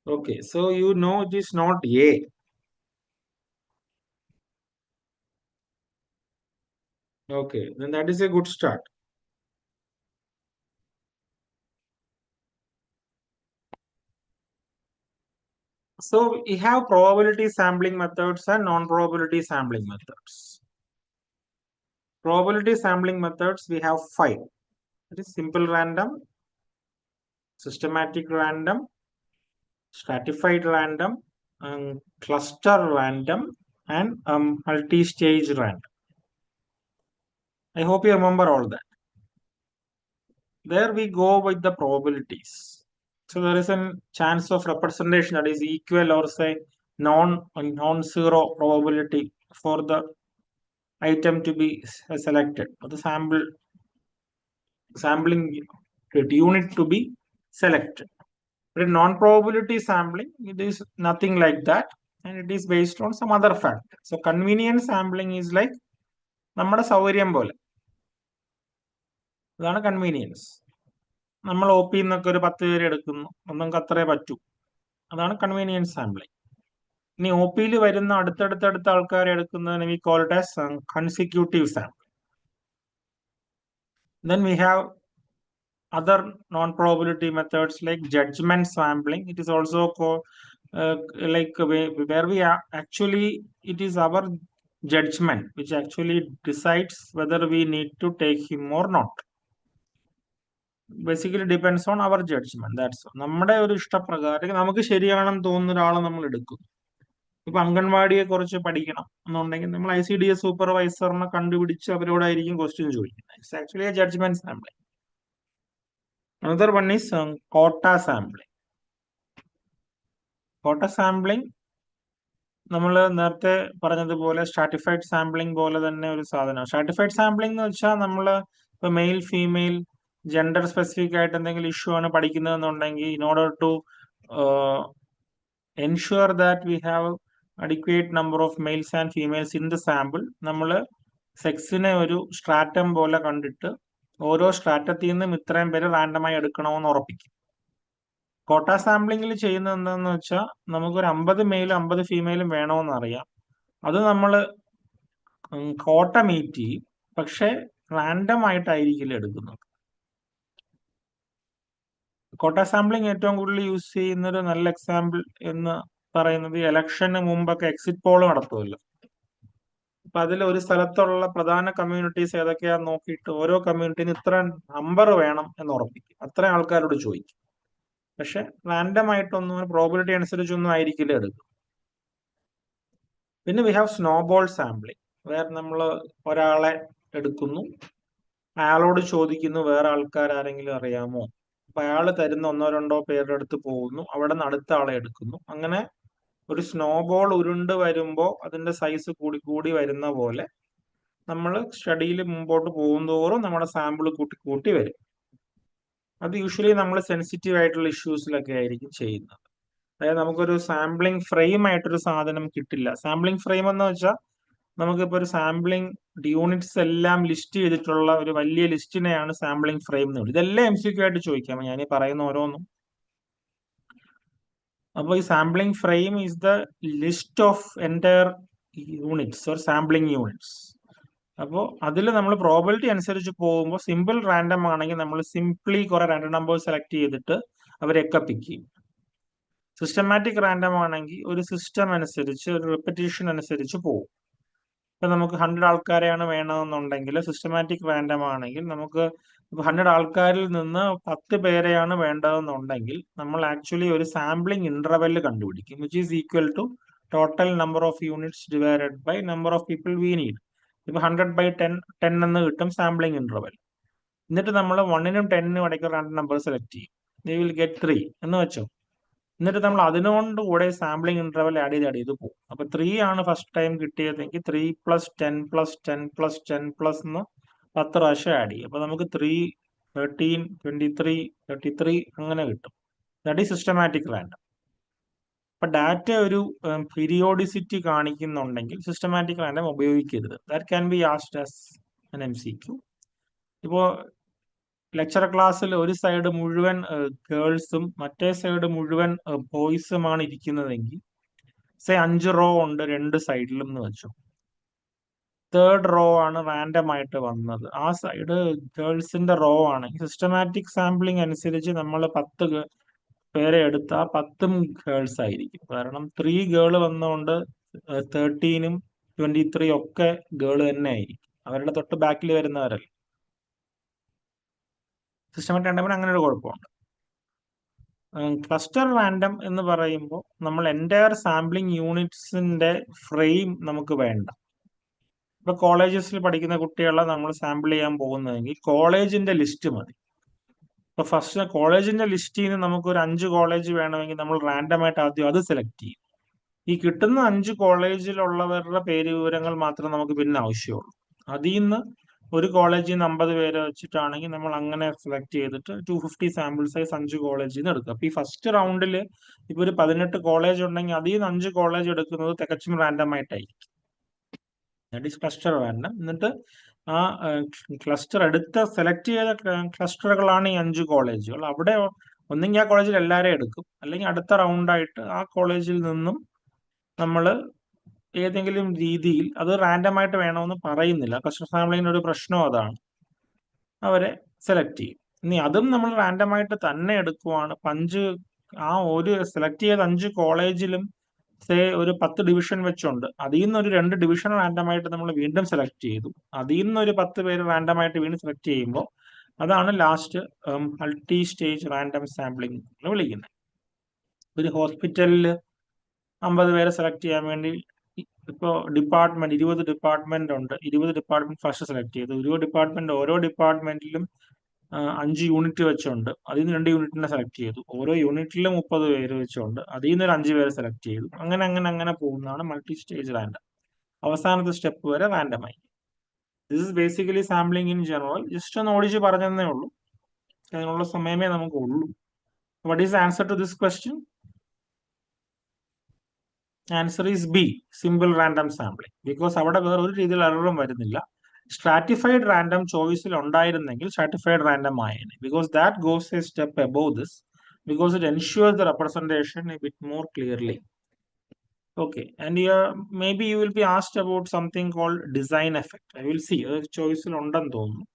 Okay, so you know it is not A. Okay, then that is a good start. So we have probability sampling methods and non-probability sampling methods. Probability sampling methods, we have 5. That is simple random, systematic random, stratified random, cluster random, and multi-stage random. I hope you remember all that. There we go with the probabilities. So there is a chance of representation that is equal or say non-zero probability for the item to be selected, or the sampling unit to be selected. But in non-probability sampling, it is nothing like that, and it is based on some other factor. So convenience sampling is like നമ്മുടെ സൗകര്യം പോലെ, അതാണ് convenience. നമ്മൾ O P എന്നൊക്കെ ഒരു 10 പേര് എടുക്കുന്നു, നമുക്ക് അത്രേ പറ്റൂ, അതാണ് കൺവീനിയൻസ് സാമ്പിളിംഗ്. ഇനി ഒ പിയിൽ വരുന്ന അടുത്തടുത്ത ആൾക്കാരെ എടുക്കുന്നതിന് we call it as consecutive sample. Then we have other non-probability methods like judgment sampling. It is also called like where we are actually, it is our judgment which actually decides whether we need to take him or not. Basically depends on our judgment. That's all. നമ്മുടെ ഒരു ഇഷ്ടപ്രകാരം നമുക്ക് ശരിയാണെന്ന് തോന്നുന്ന ഒരാളെ നമ്മൾ എടുക്കും. ഇപ്പൊ അംഗൻവാടിയെ കുറിച്ച് പഠിക്കണം എന്നുണ്ടെങ്കിൽ നമ്മൾ ICDS സൂപ്പർവൈസറിനെ കണ്ടുപിടിച്ച് അവരോടായിരിക്കും ക്വസ്റ്റ്യൻ ചോദിക്കുന്നത്. It's actually a judgement sampling. Another one is quota sampling. Quota sampling നമ്മൾ നേരത്തെ പറഞ്ഞതുപോലെ സ്ട്രാറ്റിഫൈഡ് സാമ്പിളിംഗ് പോലെ തന്നെ ഒരു സാധനം. സ്ട്രാറ്റിഫൈഡ് സാമ്പിളിംഗ് എന്ന് വെച്ചാൽ നമ്മൾ ഇപ്പൊ മെയിൽ ഫീമെയിൽ ജെൻഡർ സ്പെസിഫിക് ആയിട്ട് എന്തെങ്കിലും ഇഷ്യൂ ആണ് പഠിക്കുന്നതെന്നുണ്ടെങ്കിൽ in order to ensure that we have adequate number of males and females in the sample, നമ്മൾ സെക്സിനെ ഒരു സ്ട്രാറ്റം പോലെ കണ്ടിട്ട് ഓരോ സ്ട്രാറ്റത്തിൽ നിന്നും ഇത്രയും പേര് റാൻഡമായി എടുക്കണമെന്ന് ഉറപ്പിക്കും. കോട്ട സാമ്പിളിംഗിൽ ചെയ്യുന്നത് എന്താണെന്ന് വെച്ചാൽ നമുക്കൊരു 50 മെയിലും 50 ഫീമെയിലും വേണമെന്ന് അറിയാം. അത് നമ്മൾ കോട്ട മീറ്റ് ചെയ്യും, പക്ഷെ റാൻഡം ആയിട്ടായിരിക്കില്ല എടുക്കുന്നത്. കോട്ട സാമ്പിളിംഗ് ഏറ്റവും കൂടുതൽ യൂസ് ചെയ്യുന്ന ഒരു നല്ല എക്സാമ്പിൾ എന്ന് പറയുന്നത് ഇലക്ഷന് മുമ്പൊക്കെ എക്സിറ്റ് പോൾ നടത്തുമല്ലോ. അപ്പൊ അതിൽ ഒരു സ്ഥലത്തുള്ള പ്രധാന കമ്മ്യൂണിറ്റീസ് ഏതൊക്കെയാന്ന് നോക്കിയിട്ട് ഓരോ കമ്മ്യൂണിറ്റിന് ഇത്ര നമ്പർ വേണം എന്ന് ഉറപ്പിക്കും. അത്ര ആൾക്കാരോട് ചോദിക്കും. പക്ഷെ റാൻഡം ആയിട്ടൊന്നും പ്രോബിലിറ്റി അനുസരിച്ചൊന്നും ആയിരിക്കില്ല എടുക്കും. പിന്നെ വി ഹാവ് സ്നോബോൾ സാമ്പിളിംഗ്, വേറെ നമ്മൾ ഒരാളെ എടുക്കുന്നു, അയാളോട് ചോദിക്കുന്നു വേറെ ആൾക്കാർ ആരെങ്കിലും അറിയാമോ, അപ്പൊ അയാൾ തരുന്ന 1-2 പേരുടെ അടുത്ത് പോകുന്നു, അവിടെ നിന്ന് അടുത്ത ആളെ എടുക്കുന്നു. അങ്ങനെ ഒരു സ്നോബോൾ ഉരുണ്ട് വരുമ്പോൾ അതിന്റെ സൈസ് കൂടി കൂടി വരുന്ന പോലെ നമ്മൾ സ്റ്റഡിയിൽ മുമ്പോട്ട് പോകുന്തോറും നമ്മുടെ സാമ്പിൾ കൂട്ടി വരും. അത് യൂഷ്വലി നമ്മൾ സെൻസിറ്റീവ് ആയിട്ടുള്ള ഇഷ്യൂസിലൊക്കെ ആയിരിക്കും ചെയ്യുന്നത്. അതായത് നമുക്കൊരു സാമ്പിളിംഗ് ഫ്രെയിം ആയിട്ടൊരു സാധനം കിട്ടില്ല. സാമ്പിളിംഗ് ഫ്രെയിം എന്ന് വെച്ചാൽ നമുക്കിപ്പോൾ ഒരു സാമ്പിളിംഗ് യൂണിറ്റ്സ് എല്ലാം ലിസ്റ്റ് ചെയ്തിട്ടുള്ള ഒരു വലിയ ലിസ്റ്റിനെയാണ് സാമ്പിളിംഗ് ഫ്രെയിം എന്ന് പറയുന്നത്. ഇതെല്ലാം MCQ ആയിട്ട് ചോദിക്കാം, ഞാൻ ഈ പറയുന്ന ഓരോന്നും. അപ്പോൾ ഈ sampling frame is the list of entire units or sampling units. അപ്പോൾ അതിൽ നമ്മൾ പ്രോബിലിറ്റി അനുസരിച്ച് പോകുമ്പോൾ സിമ്പിൾ റാൻഡം ആണെങ്കിൽ നമ്മൾ സിംപ്ലി കുറെ റാൻഡം നമ്പേഴ്സ് സെലക്ട് ചെയ്തിട്ട് അവരെയൊക്കെ പിക്ക് ചെയ്യും. സിസ്റ്റമാറ്റിക് റാൻഡം ആണെങ്കിൽ ഒരു സിസ്റ്റം അനുസരിച്ച് ഒരു റിപ്പറ്റീഷൻ അനുസരിച്ച് പോകും. ഇപ്പൊ നമുക്ക് 100 ആൾക്കാരെയാണ് വേണമെന്നുണ്ടെങ്കിൽ സിസ്റ്റമാറ്റിക് റാൻഡം ആണെങ്കിൽ നമുക്ക് 100 ആൾക്കാരിൽ നിന്ന് 10 പേരെയാണ് വേണ്ടതെന്നുണ്ടെങ്കിൽ നമ്മൾ ആക്ച്വലി ഒരു സാമ്പിളിംഗ് ഇന്റർവെൽ കണ്ടുപിടിക്കും, which is equal to total number of units divided by number of people we need. ഇപ്പൊ 100/10 എന്ന് കിട്ടും സാമ്പിളിംഗ് ഇന്റർവെൽ. എന്നിട്ട് നമ്മൾ 1നും 10നും ഇടയ്ക്ക് റാൻഡം നമ്പർ സെലക്ട് ചെയ്യും. ദേ വിൽ ഗെറ്റ് 3 എന്ന് വെച്ചോ. എന്നിട്ട് നമ്മൾ അതിനോട് കൂടെ സാമ്പിളിംഗ് ഇന്റർവെൽ ആഡ് ചെയ്ത് പോകും. അപ്പൊ 3 ആണ് ഫസ്റ്റ് ടൈം കിട്ടിയതെങ്കിൽ 3 + 10 + 10 + 10 പ്ലസ് എന്ന് 10 പ്രാവശ്യം ആഡ് ചെയ്യും. അപ്പൊ നമുക്ക് 3, 13, 23, 33 അങ്ങനെ കിട്ടും. That is systematic random. അപ്പൊ ഡാറ്റ ഒരു പീരിയോഡിസിറ്റി കാണിക്കുന്നുണ്ടെങ്കിൽ സിസ്റ്റമാറ്റിക് റാൻഡം ഉപയോഗിക്കരുത്. That can be asked as an MCQ. ഇപ്പോ ലെക്ചർ ക്ലാസ്സിൽ ഒരു സൈഡ് മുഴുവൻ ഗേൾസും മറ്റേ സൈഡ് മുഴുവൻ ബോയ്സുമാണ് ഇരിക്കുന്നതെങ്കിൽ 5 റോ ഉണ്ട് 2 സൈഡിലും എന്ന് വെച്ചു. 3rd റോ ആണ് റാൻഡം ആയിട്ട് വന്നത്, ആ സൈഡ് ഗേൾസിന്റെ റോ ആണെങ്കിൽ സിസ്റ്റമാറ്റിക് സാമ്പിളിംഗ് അനുസരിച്ച് നമ്മൾ 10 പേരെ എടുത്താൽ 10ഉം ഗേൾസ് ആയിരിക്കും. കാരണം 3 ഗേൾ വന്നുകൊണ്ട് 13ഉം 23 ഒക്കെ ഗേൾ തന്നെ ആയിരിക്കും, അവരുടെ തൊട്ട് ബാക്കിൽ വരുന്നവരല്ല. സിസ്റ്റമാറ്റിക് റാൻഡമിന് അങ്ങനെ ഒരു കുഴപ്പമുണ്ട്. ക്ലസ്റ്റർ റാൻഡം എന്ന് പറയുമ്പോൾ നമ്മൾ എൻറ്റയർ സാമ്പിളിംഗ് യൂണിറ്റ്സിന്റെ ഫ്രെയിം നമുക്ക് വേണ്ട. ഇപ്പൊ കോളേജസിൽ പഠിക്കുന്ന കുട്ടികളെ നമ്മൾ സാമ്പിൾ ചെയ്യാൻ പോകുന്നതെങ്കിൽ കോളേജിന്റെ ലിസ്റ്റ് മതി. ഇപ്പൊ ഫസ്റ്റ് കോളേജിന്റെ ലിസ്റ്റിൽ നിന്ന് നമുക്ക് ഒരു 5 കോളേജ് വേണമെങ്കിൽ നമ്മൾ റാൻഡമായിട്ട് ആദ്യം അത് സെലക്ട് ചെയ്യും. ഈ കിട്ടുന്ന 5 കോളേജിലുള്ളവരുടെ പേര് വിവരങ്ങൾ മാത്രം നമുക്ക് പിന്നെ ആവശ്യമുള്ളൂ. അതിൽ നിന്ന് ഒരു കോളേജിൽ നിന്ന് 50 പേരെ വെച്ചിട്ടാണെങ്കിൽ നമ്മൾ അങ്ങനെ സെലക്ട് ചെയ്തിട്ട് 250 സാമ്പിൾ സൈസ് 5 കോളേജിൽ നിന്ന് എടുക്കുക. അപ്പൊ ഈ ഫസ്റ്റ് റൗണ്ടിൽ ഇപ്പൊ ഒരു 18 കോളേജ് ഉണ്ടെങ്കിൽ അതിൽ നിന്ന് 5 കോളേജ് എടുക്കുന്നത് തികച്ചും റാൻഡം ആയിട്ടായിരിക്കും. That is cluster random. എന്നിട്ട് ആ ക്ലസ്റ്റർ സെലക്ട് ചെയ്ത ക്ലസ്റ്ററുകളാണ് ഈ 5 കോളേജുകൾ. അവിടെ ഒന്നെങ്കിൽ ആ കോളേജിൽ എല്ലാവരെയും എടുക്കും, അല്ലെങ്കിൽ അടുത്ത റൗണ്ടായിട്ട് ആ കോളേജിൽ നിന്നും നമ്മൾ ഏതെങ്കിലും രീതിയിൽ, അത് റാൻഡമായിട്ട് വേണമെന്ന് പറയുന്നില്ല, ക്ലസ്റ്റർ സാമ്പിളിങ്ങിന് ഒരു പ്രശ്നം അതാണ്, അവരെ സെലക്ട് ചെയ്യും. ഇനി അതും നമ്മൾ റാൻഡമായിട്ട് തന്നെ എടുക്കുവാണ്. ആ ഒരു സെലക്ട് ചെയ്ത 5 കോളേജിലും ഒരു 10 ഡിവിഷൻ വെച്ചുണ്ട്. അതിൽ നിന്ന് ഒരു 2 ഡിവിഷൻ റാൻഡമായിട്ട് നമ്മൾ വീണ്ടും സെലക്ട് ചെയ്തു. അതിൽ നിന്ന് ഒരു 10 പേര് റാൻഡമായിട്ട് വീണ്ടും സെലക്ട് ചെയ്യുമ്പോൾ അതാണ് last multi stage random sampling എന്ന് വിളിക്കുന്നത്. ഒരു ഹോസ്പിറ്റലിൽ 50 പേരെ സെലക്ട് ചെയ്യാൻ വേണ്ടി ഇപ്പോൾ 20 ഡിപ്പാർട്ട്മെന്റ് ഉണ്ട്. 20 ഡിപ്പാർട്ട്മെന്റ് ഫസ്റ്റ് സെലക്ട് ചെയ്തു. ഓരോ ഡിപ്പാർട്ട്മെന്റിലും 5 യൂണിറ്റ് വെച്ചുണ്ട്. അതിൽ നിന്ന് 2 യൂണിറ്റിനെ സെലക്ട് ചെയ്തു. ഓരോ യൂണിറ്റിലും 30 പേര് വെച്ചുണ്ട്. അതിൽ നിന്ന് ഒരു 5 പേരെ സെലക്ട് ചെയ്തു. അങ്ങനെ പോകുന്നതാണ് മൾട്ടി സ്റ്റേജ് റാൻഡം. അവസാനത്തെ സ്റ്റെപ്പ് വരെ റാൻഡമായി. This is basically sampling in general. Just ഒന്ന് ഓടിച്ച് പറഞ്ഞതേ ഉള്ളൂ. അതിനുള്ള സമയമേ നമുക്ക് ഉള്ളൂ. What is answer to this question? Answer is B, simple random sampling. Because അവിടെ വേറെ ഒരു രീതിയിൽ എററും വരുന്നില്ല. സ്ട്രാറ്റിഫൈഡ് റാൻഡം ചോയ്സിൽ ഉണ്ടായിരുന്നെങ്കിൽ സ്ട്രാറ്റിഫൈഡ് റാൻഡം ആയേനെ. Because that goes a step above this, because it ensures the representation a bit more clearly. Okay, and maybe you will be asked about something called design effect. I will see. ചോയ്സിൽ ഉണ്ടെന്ന് തോന്നുന്നു.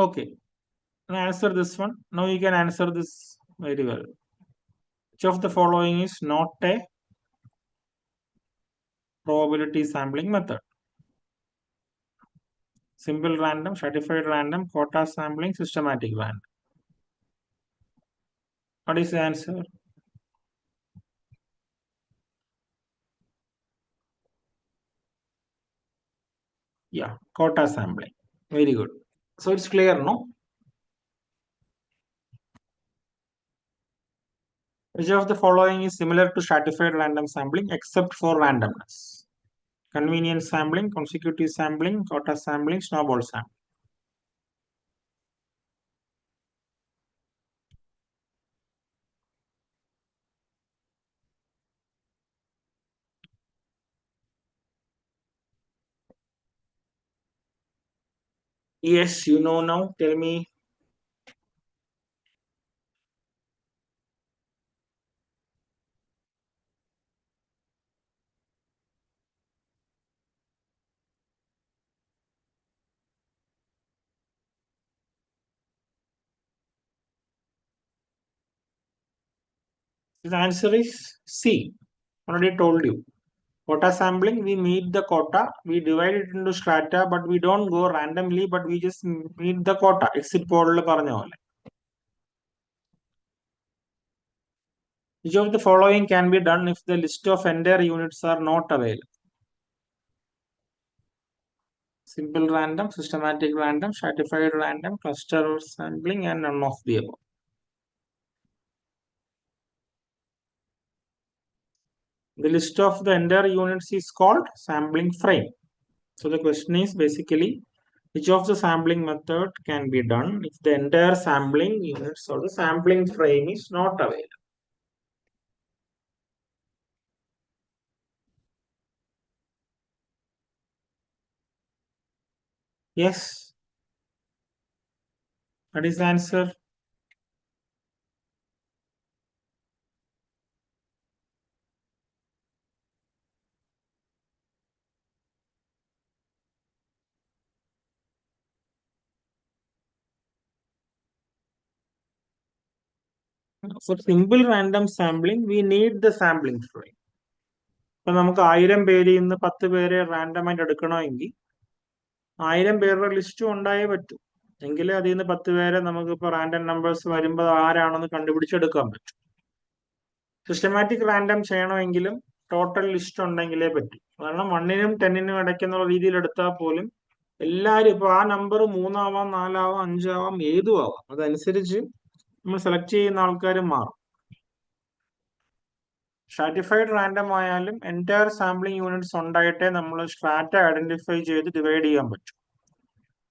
Okay, answer this one. Now you can answer this very well. Which of the following is not a probability sampling method? Simple random, stratified random, quota sampling, systematic random. What is the answer? Yeah, quota sampling. Very good. So it's clear, no? Which of the following is similar to stratified random sampling except for randomness? Convenience sampling, consecutive sampling, quota sampling, snowball sampling. Yes, you know now. Tell me. The answer is C. Already told you. Quota sampling, we meet the quota, we divide it into strata, but we don't go randomly, but we just meet the quota. Exit poll പറഞ്ഞ പോലെ. Which of the following can be done if the list of entire units are not available? Simple random, systematic random, stratified random, cluster sampling, and none of the above. The list of the entire units is called sampling frame. So the question is basically, which of the sampling method can be done if the entire sampling units or the sampling frame is not available? Yes. What is the answer? For simple random sampling, we need the sampling frame. ഇപ്പൊ നമുക്ക് 1000 പേരിൽ നിന്ന് 10 പേരെ random ആയിട്ട് എടുക്കണമെങ്കിൽ 1000 പേരുടെ ലിസ്റ്റും ഉണ്ടായേ പറ്റൂ. എങ്കിലേ അതിൽ നിന്ന് 10 പേരെ നമുക്കിപ്പോൾ റാൻഡം നമ്പേഴ്സ് വരുമ്പോൾ ആരാണെന്ന് കണ്ടുപിടിച്ചെടുക്കാൻ പറ്റും. സിസ്റ്റമാറ്റിക് റാൻഡം ചെയ്യണമെങ്കിലും ടോട്ടൽ ലിസ്റ്റ് ഉണ്ടെങ്കിലേ പറ്റും. കാരണം 1നും 10നും ഇടയ്ക്കെന്നുള്ള രീതിയിൽ എടുത്താൽ പോലും എല്ലാവരും ഇപ്പോൾ ആ നമ്പർ 3 ആവാം, 4 ആവാം, 5 ആവാം, ഏതും ആവാം. അതനുസരിച്ച് നമ്മൾ സെലക്ട് ചെയ്യുന്ന ആൾക്കാർ മാറും. സ്ട്രാറ്റിഫൈഡ് റാൻഡം ആയാലും എൻറ്റയർ സാമ്പിളിംഗ് യൂണിറ്റ്സ് ഉണ്ടായിട്ടേ നമ്മൾ സ്ട്രാറ്റ ഐഡന്റിഫൈ ചെയ്ത് ഡിവൈഡ് ചെയ്യാൻ പറ്റും.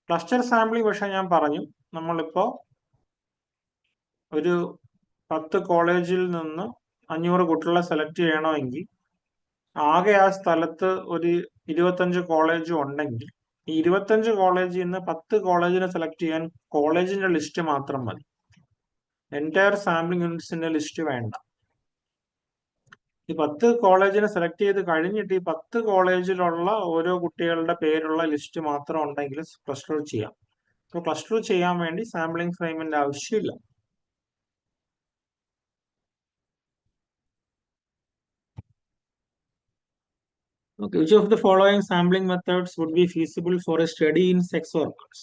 ക്ലസ്റ്റർ സാമ്പിളിംഗ് പക്ഷെ ഞാൻ പറഞ്ഞു, നമ്മളിപ്പോ ഒരു 10 കോളേജിൽ നിന്ന് 500 കുട്ടികളെ സെലക്ട് ചെയ്യണമെങ്കിൽ ആകെ ആ സ്ഥലത്ത് ഒരു 25 കോളേജും ഉണ്ടെങ്കിൽ ഈ 25 കോളേജിൽ നിന്ന് 10 കോളേജിനെ സെലക്ട് ചെയ്യാൻ കോളേജിന്റെ ലിസ്റ്റ് മാത്രം മതി. എൻറ്റയർ സാമ്പിളിംഗ് യൂണിറ്റ്സിന്റെ ലിസ്റ്റ് വേണ്ട. ഈ 10 കോളേജിനെ സെലക്ട് ചെയ്ത് കഴിഞ്ഞിട്ട് ഈ 10 കോളേജിലുള്ള ഓരോ കുട്ടികളുടെ പേരുള്ള ലിസ്റ്റ് മാത്രം ഉണ്ടെങ്കിൽ ക്ലസ്റ്റർ ചെയ്യാം. അപ്പോൾ ക്ലസ്റ്റർ ചെയ്യാൻ വേണ്ടി സാമ്പിളിംഗ് ഫ്രെയിമിന്റെ ആവശ്യമില്ല. Okay, which of the following sampling methods would be feasible for a study in sex workers?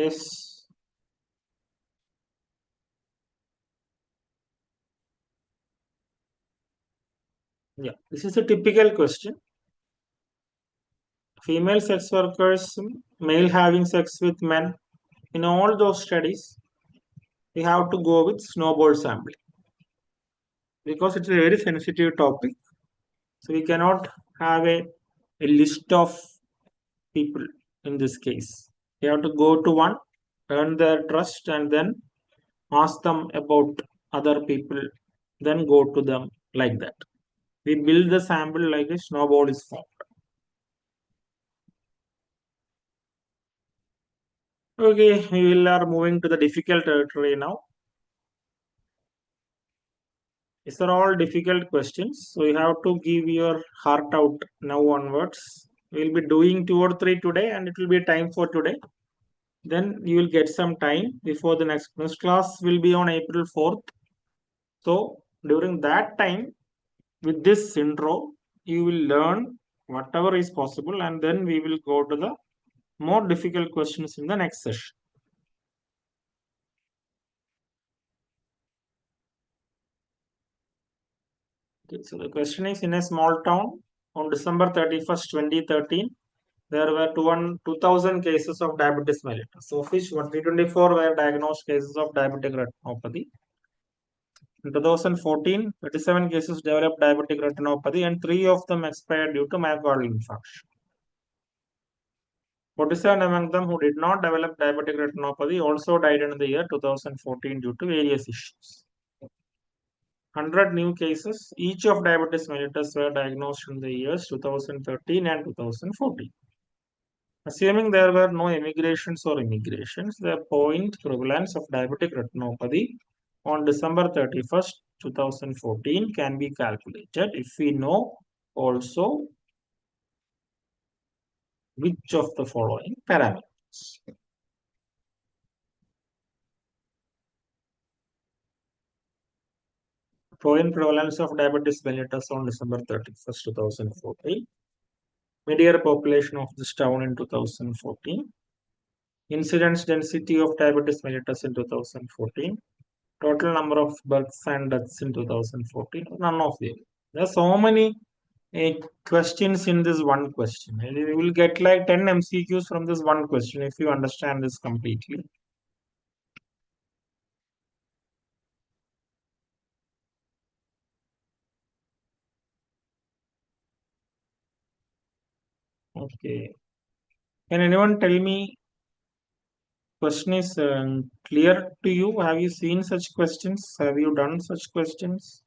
Yes. Yeah, this is a typical question. Female sex workers, male having sex with men, in all those studies, we have to go with snowball sampling because it's a very sensitive topic. So we cannot have a list of people in this case. We have to go to one, earn their trust, and then ask them about other people, then go to them like that. We build the sample like a snowball is formed. Okay, we are moving to the difficult territory now. These are all difficult questions, so you have to give your heart out now onwards. We'll be doing 2 or 3 today, and it will be time for today. Then you will get some time before the next class will be on April 4th. So during that time, with this intro, you will learn whatever is possible, and then we will go to the more difficult questions in the next session. Okay, so the question is, in a small town on December 31st, 2013, there were 2,000 cases of diabetes mellitus, of which 324 were diagnosed cases of diabetic retinopathy. In 2014, 37 cases developed diabetic retinopathy and 3 of them expired due to myocardial infarction. 47 among them who did not develop diabetic retinopathy also died in the year 2014 due to various issues. 100 new cases, each of diabetes mellitus, were diagnosed in the years 2013 and 2014. Assuming there were no emigrations or immigrations, the point prevalence of diabetic retinopathy on December 31st, 2014 can be calculated if we know also which of the following parameters. Point prevalence of diabetes mellitus on December 31st, 2014. Median population of this town in 2014. Incidence density of diabetes mellitus in 2014. Total number of births and deaths in 2014. None of them. There are so many questions in this one question. You will get like 10 MCQs from this one question if you understand this completely. Okay. Can anyone tell me, question is clear to you? Have you seen such questions? Have you done such questions?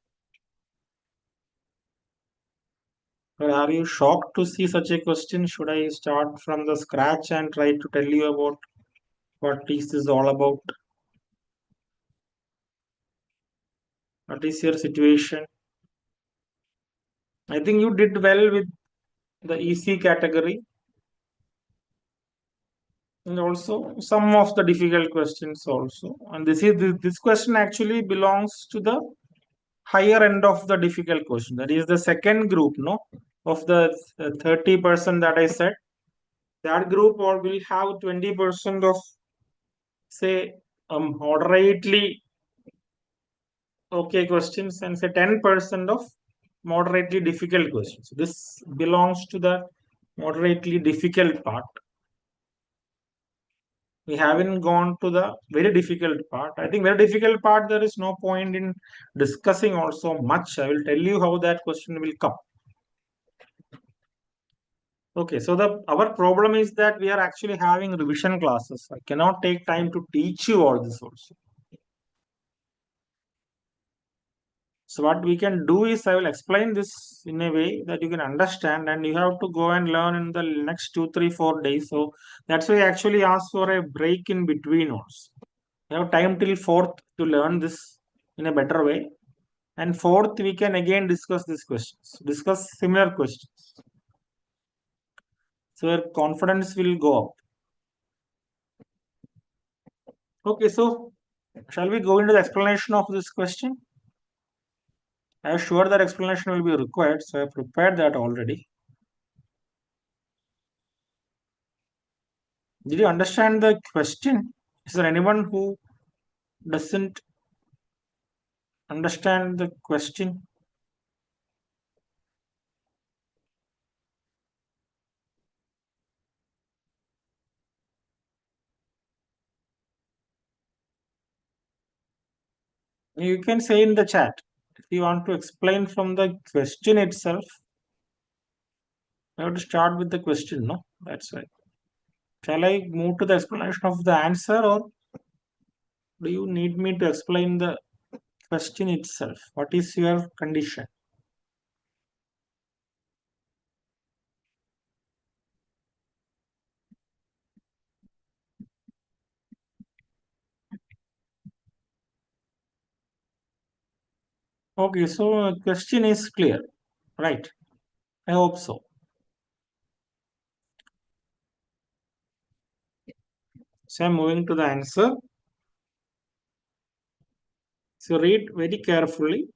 Or are you shocked to see such a question? Should I start from the scratch and try to tell you about what is this all about? What is your situation? I think you did well with the EC category. and also some of the difficult questions also. And this question actually belongs to the higher end of the difficult question. That is the second group, no, of the 30% that I said. That group or will have 20% of, say, moderately okay questions, and say 10% of moderately difficult questions. This belongs to the moderately difficult part. We haven't gone to the very difficult part. I think very difficult part, there is no point in discussing also much. I will tell you how that question will come. Okay, so our problem is that we are actually having revision classes. I cannot take time to teach you all this also. So what we can do is I will explain this in a way that you can understand, and you have to go and learn in the next 2, 3, 4 days. So that's why I actually asked for a break in between also. You have time till 4th to learn this in a better way. And 4th, we can again discuss these questions, discuss similar questions. So your confidence will go up. Okay, so shall we go into the explanation of this question? I am sure that explanation will be required, so I have prepared that already. Did you understand the question? Is there anyone who doesn't understand the question? You can say in the chat. If you want to explain from the question itself, I have to start with the question, no? That's right. Shall I move to the explanation of the answer, or do you need me to explain the question itself? What is your condition? Okay, so question is clear, right? I hope so. So I'm moving to the answer. So read very carefully.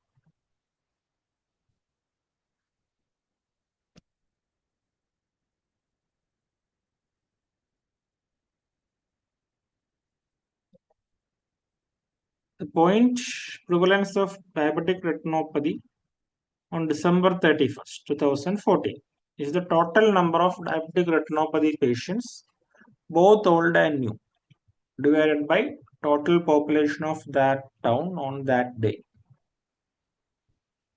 The point prevalence of diabetic retinopathy on December 31st, 2014 is the total number of diabetic retinopathy patients, both old and new, divided by total population of that town on that day.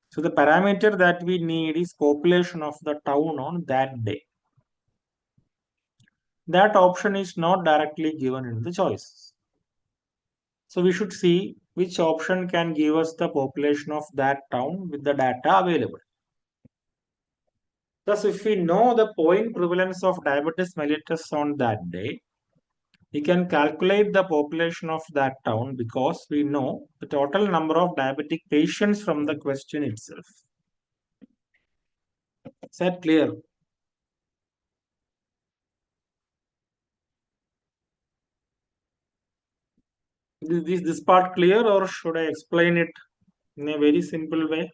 So the parameter that we need is population of the town on that day. That option is not directly given in the choices. So we should see which option can give us the population of that town with the data available. Thus, if we know the point prevalence of diabetes mellitus on that day, we can calculate the population of that town because we know the total number of diabetic patients from the question itself. Is that clear? Is this part clear, or should I explain it in a very simple way?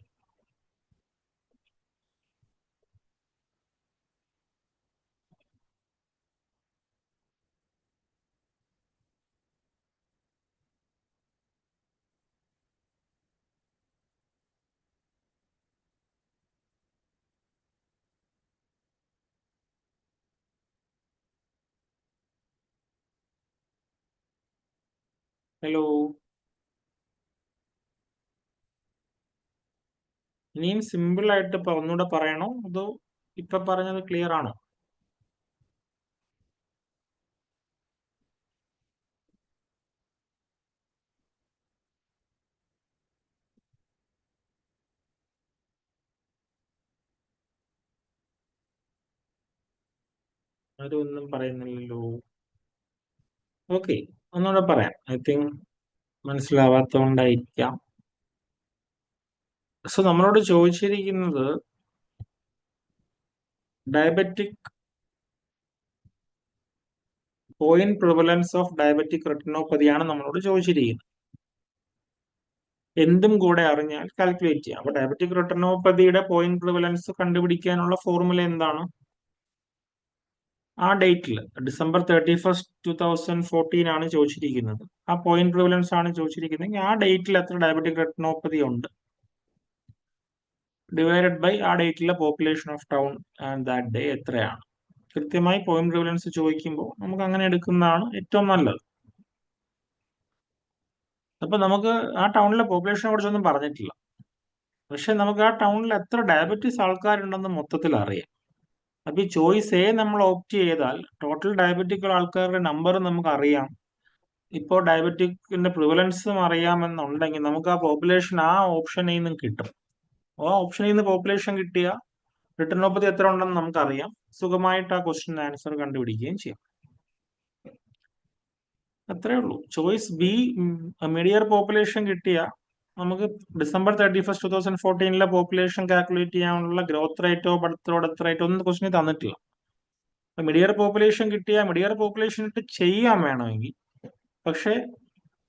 Hello. ഇനിയും simple ആയിട്ട് ഒന്നുകൂടെ പറയണോ, അതോ ഇപ്പൊ പറഞ്ഞത് clear ആണോ? ആരും ഒന്നും പറയുന്നില്ലല്ലോ. ഓക്കെ, ഒന്നുകൂടെ പറയാം. I think മനസ്സിലാവാത്തോണ്ടായിരിക്കാം. സോ നമ്മളോട് ചോദിച്ചിരിക്കുന്നത് diabetic point prevalence of diabetic retinopathy ആണ് നമ്മളോട് ചോദിച്ചിരിക്കുന്നത്. എന്തും കൂടെ അറിഞ്ഞാൽ കാൽക്കുലേറ്റ് ചെയ്യാം. അപ്പൊ ഡയബറ്റിക് റെറ്റിനോപ്പതിയുടെ പോയിന്റ് പ്രിവലൻസ് കണ്ടുപിടിക്കാനുള്ള ഫോർമുല എന്താണ്? ആ ഡേറ്റിൽ December 31st, 2014 ആണ് ചോദിച്ചിരിക്കുന്നത്. ആ പോയിന്റ് പ്രിവലൻസ് ആണ് ചോദിച്ചിരിക്കുന്നത്. ആ ഡേറ്റിൽ എത്ര ഡയബറ്റിക് റെറ്റിനോപ്പതി ഉണ്ട് ഡിവൈഡഡ് ബൈ ആ ഡേറ്റിലെ population of town and that day എത്രയാണ്. കൃത്യമായി പോയിന്റ് പ്രിവലൻസ് ചോദിക്കുമ്പോൾ നമുക്ക് അങ്ങനെ എടുക്കുന്നതാണ് ഏറ്റവും നല്ലത്. അപ്പൊ നമുക്ക് ആ ടൗണിലെ പോപ്പുലേഷനെ കുറിച്ചൊന്നും പറഞ്ഞിട്ടില്ല, പക്ഷെ നമുക്ക് ആ ടൗണിൽ എത്ര ഡയബറ്റീസ് ആൾക്കാരുണ്ടെന്ന് മൊത്തത്തിൽ അറിയാം. അപ്പൊ ഈ ചോയ്സ് എ നമ്മൾ ഓപ്റ്റ് ചെയ്താൽ ടോട്ടൽ ഡയബറ്റിക് ആൾക്കാരുടെ നമ്പർ നമുക്ക് അറിയാം. ഇപ്പോൾ ഡയബറ്റിക്കിന്റെ പ്രിവലൻസും അറിയാമെന്നുണ്ടെങ്കിൽ നമുക്ക് ആ പോപ്പുലേഷൻ ആ ഓപ്ഷനിൽ നിന്നും കിട്ടും. ആ ഓപ്ഷനിൽ നിന്ന് പോപ്പുലേഷൻ കിട്ടിയ റെറ്റിനോപ്പതി എത്ര ഉണ്ടെന്ന് നമുക്കറിയാം. സുഖമായിട്ട് ആ ക്വസ്റ്റ്യൻ ആൻസർ കണ്ടുപിടിക്കുകയും ചെയ്യാം. അത്രേ ഉള്ളൂ. ചോയ്സ് ബി മീഡിയർ പോപ്പുലേഷൻ കിട്ടിയ നമുക്ക് December 31st, 2014 പോപ്പുലേഷൻ കാൽക്കുലേറ്റ് ചെയ്യാനുള്ള ഗ്രോത്ത് റേറ്റോ ബർത്ത് റേറ്റോ ഒന്നും ക്വസ്റ്റിന് തന്നിട്ടില്ല. മീഡിയർ പോപ്പുലേഷൻ കിട്ടിയ മീഡിയർ പോപ്പുലേഷൻ ഇട്ട് ചെയ്യാൻ വേണമെങ്കിൽ, പക്ഷെ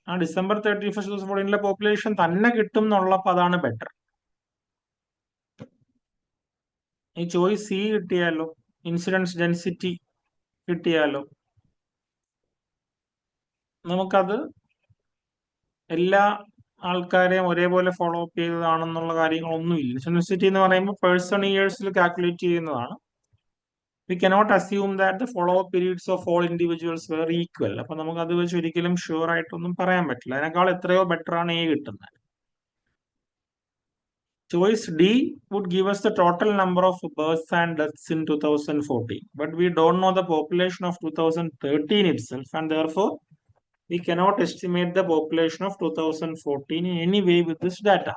ആ December 31st, 2014 പോപ്പുലേഷൻ തന്നെ കിട്ടും എന്നുള്ളപ്പോൾ അതാണ് ബെറ്റർ. ഈ ചോയ്സ് സി കിട്ടിയാലോ, ഇൻസിഡൻസ് ഡെൻസിറ്റി കിട്ടിയാലോ, നമുക്കത് എല്ലാ ആൾക്കാരെയും ഒരേപോലെ ഫോളോ അപ്പ് ചെയ്തതാണെന്നുള്ള കാര്യങ്ങളൊന്നുമില്ല. ഡെൻസിറ്റി എന്ന് പറയുമ്പോൾ പേഴ്സൺ ഇയേഴ്സിൽ കാൽക്കുലേറ്റ് ചെയ്യുന്നതാണ്. We cannot assume that the follow up periods of all individuals were equal. അപ്പൊ നമുക്ക് അത് വെച്ച് ഒരിക്കലും ഷുവർ ആയിട്ടൊന്നും പറയാൻ പറ്റില്ല. അതിനേക്കാൾ എത്രയോ ബെറ്റർ ആണ് എ കിട്ടുന്നത്. Choice D would give us the total number of births and deaths in 2014, but we don't know the population of 2013 itself, and therefore we cannot estimate the population of 2014 in any way with this data.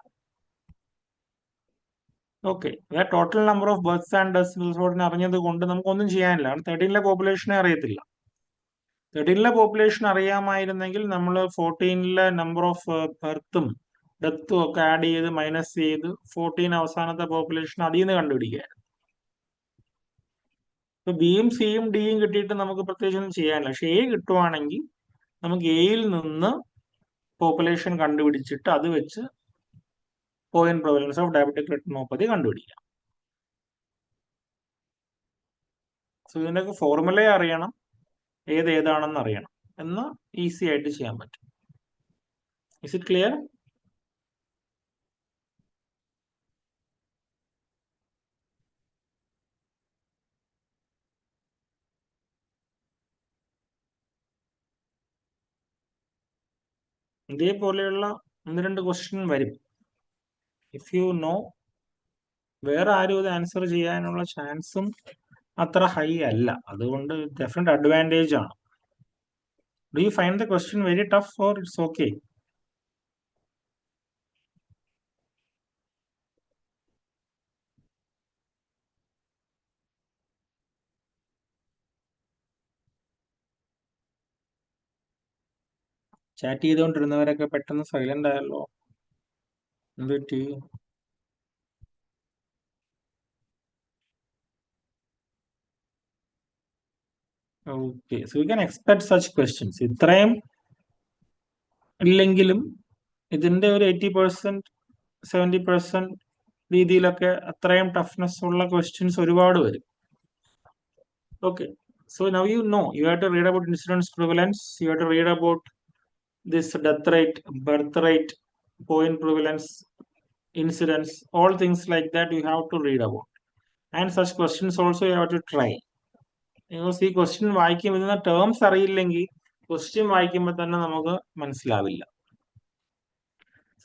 Okay, the total number of births and deaths അറിഞ്ഞത് കൊണ്ട് നമുക്കൊന്നും ചെയ്യാനില്ല. 13 പോപ്പുലേഷനെ അറിയത്തില്ല. 13 population അറിയാമായിരുന്നെങ്കിൽ നമ്മൾ 14 number of ബർത്തും ഡെത്തും ഒക്കെ add ചെയ്ത് minus ചെയ്ത് 14 അവസാനത്തെ പോപ്പുലേഷൻ അതിൽ നിന്ന് കണ്ടുപിടിക്കുക. ഇപ്പൊ ബിയും സിയും ഡിയും കിട്ടിയിട്ട് നമുക്ക് പ്രത്യേകിച്ച് ഒന്നും ചെയ്യാനില്ല. പക്ഷെ എ കിട്ടുവാണെങ്കിൽ നമുക്ക് എയിൽ നിന്ന് പോപ്പുലേഷൻ കണ്ടുപിടിച്ചിട്ട് അത് വെച്ച് point prevalence of diabetic retinopathy കണ്ടുപിടിക്കാം. സോ ഇതിന്റെയൊക്കെ ഫോർമുല അറിയണം, ഏതാണെന്ന് അറിയണം, എന്ന് ഈസി ആയിട്ട് ചെയ്യാൻ പറ്റും. Is it clear? ഇതേപോലെയുള്ള 1-2 ക്വസ്റ്റ്യൻ വരും. ഇഫ് യു നോ, വേറെ ആരും ഇത് ആൻസർ ചെയ്യാനുള്ള ചാൻസും അത്ര ഹൈ അല്ല. അതുകൊണ്ട് ഡെഫിനറ്റ് അഡ്വാൻറ്റേജ് ആണ്. Do you find the question very tough or it's okay? Chat ചെയ്തുകൊണ്ടിരുന്നവരൊക്കെ പെട്ടെന്ന് സൈലന്റ് ആയല്ലോ, എന്ത് പറ്റി? Okay, so you can expect such questions. ഇത്രയും ഇല്ലെങ്കിലും ഇതിന്റെ ഒരു 80%, 70% രീതിയിലൊക്കെ അത്രയും ടഫ്നെസ് ഉള്ള ക്വസ്റ്റ്യൻസ് ഒരുപാട് വരും. Okay, so now you know, you have to read about incidence prevalence, you have to read about this death rate, birth rate, point prevalence, incidence, all things like that you have to read about. And such questions also you have to try. Because ഈ question വായിക്കുമ്പോൾ ഇതിന്റെ terms അറിയില്ലെങ്കിൽ question വായിക്കുമ്പോൾ തന്നെ നമുക്ക് മനസ്സിലാവില്ല.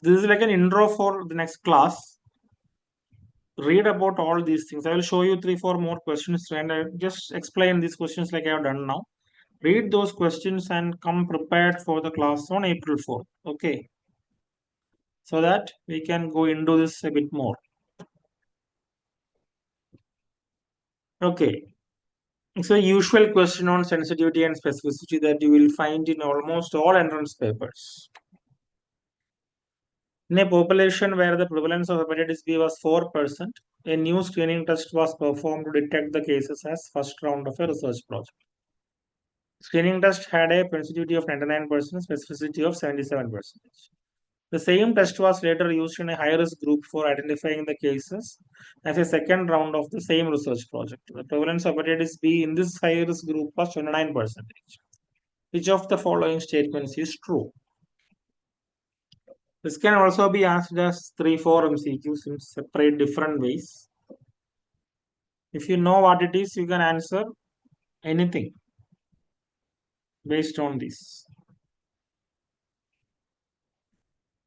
This is like an intro for the next class. Read about all these things. I will show you 3-4 more questions and I just explain these questions like I have done now. Read those questions and come prepared for the class on April 4th. Okay, so that we can go into this a bit more. Okay, it's a usual question on sensitivity and specificity that you will find in almost all entrance papers. In a population where the prevalence of hepatitis B was 4%, a new screening test was performed to detect the cases as first round of a research project. Screening test had a sensitivity of 99%, specificity of 77%. The same test was later used in a high-risk group for identifying the cases as a second round of the same research project. The prevalence of hepatitis B in this high-risk group was 29%. Which of the following statements is true? This can also be asked as 3-4 MCQs in separate different ways. If you know what it is, you can answer anything based on this.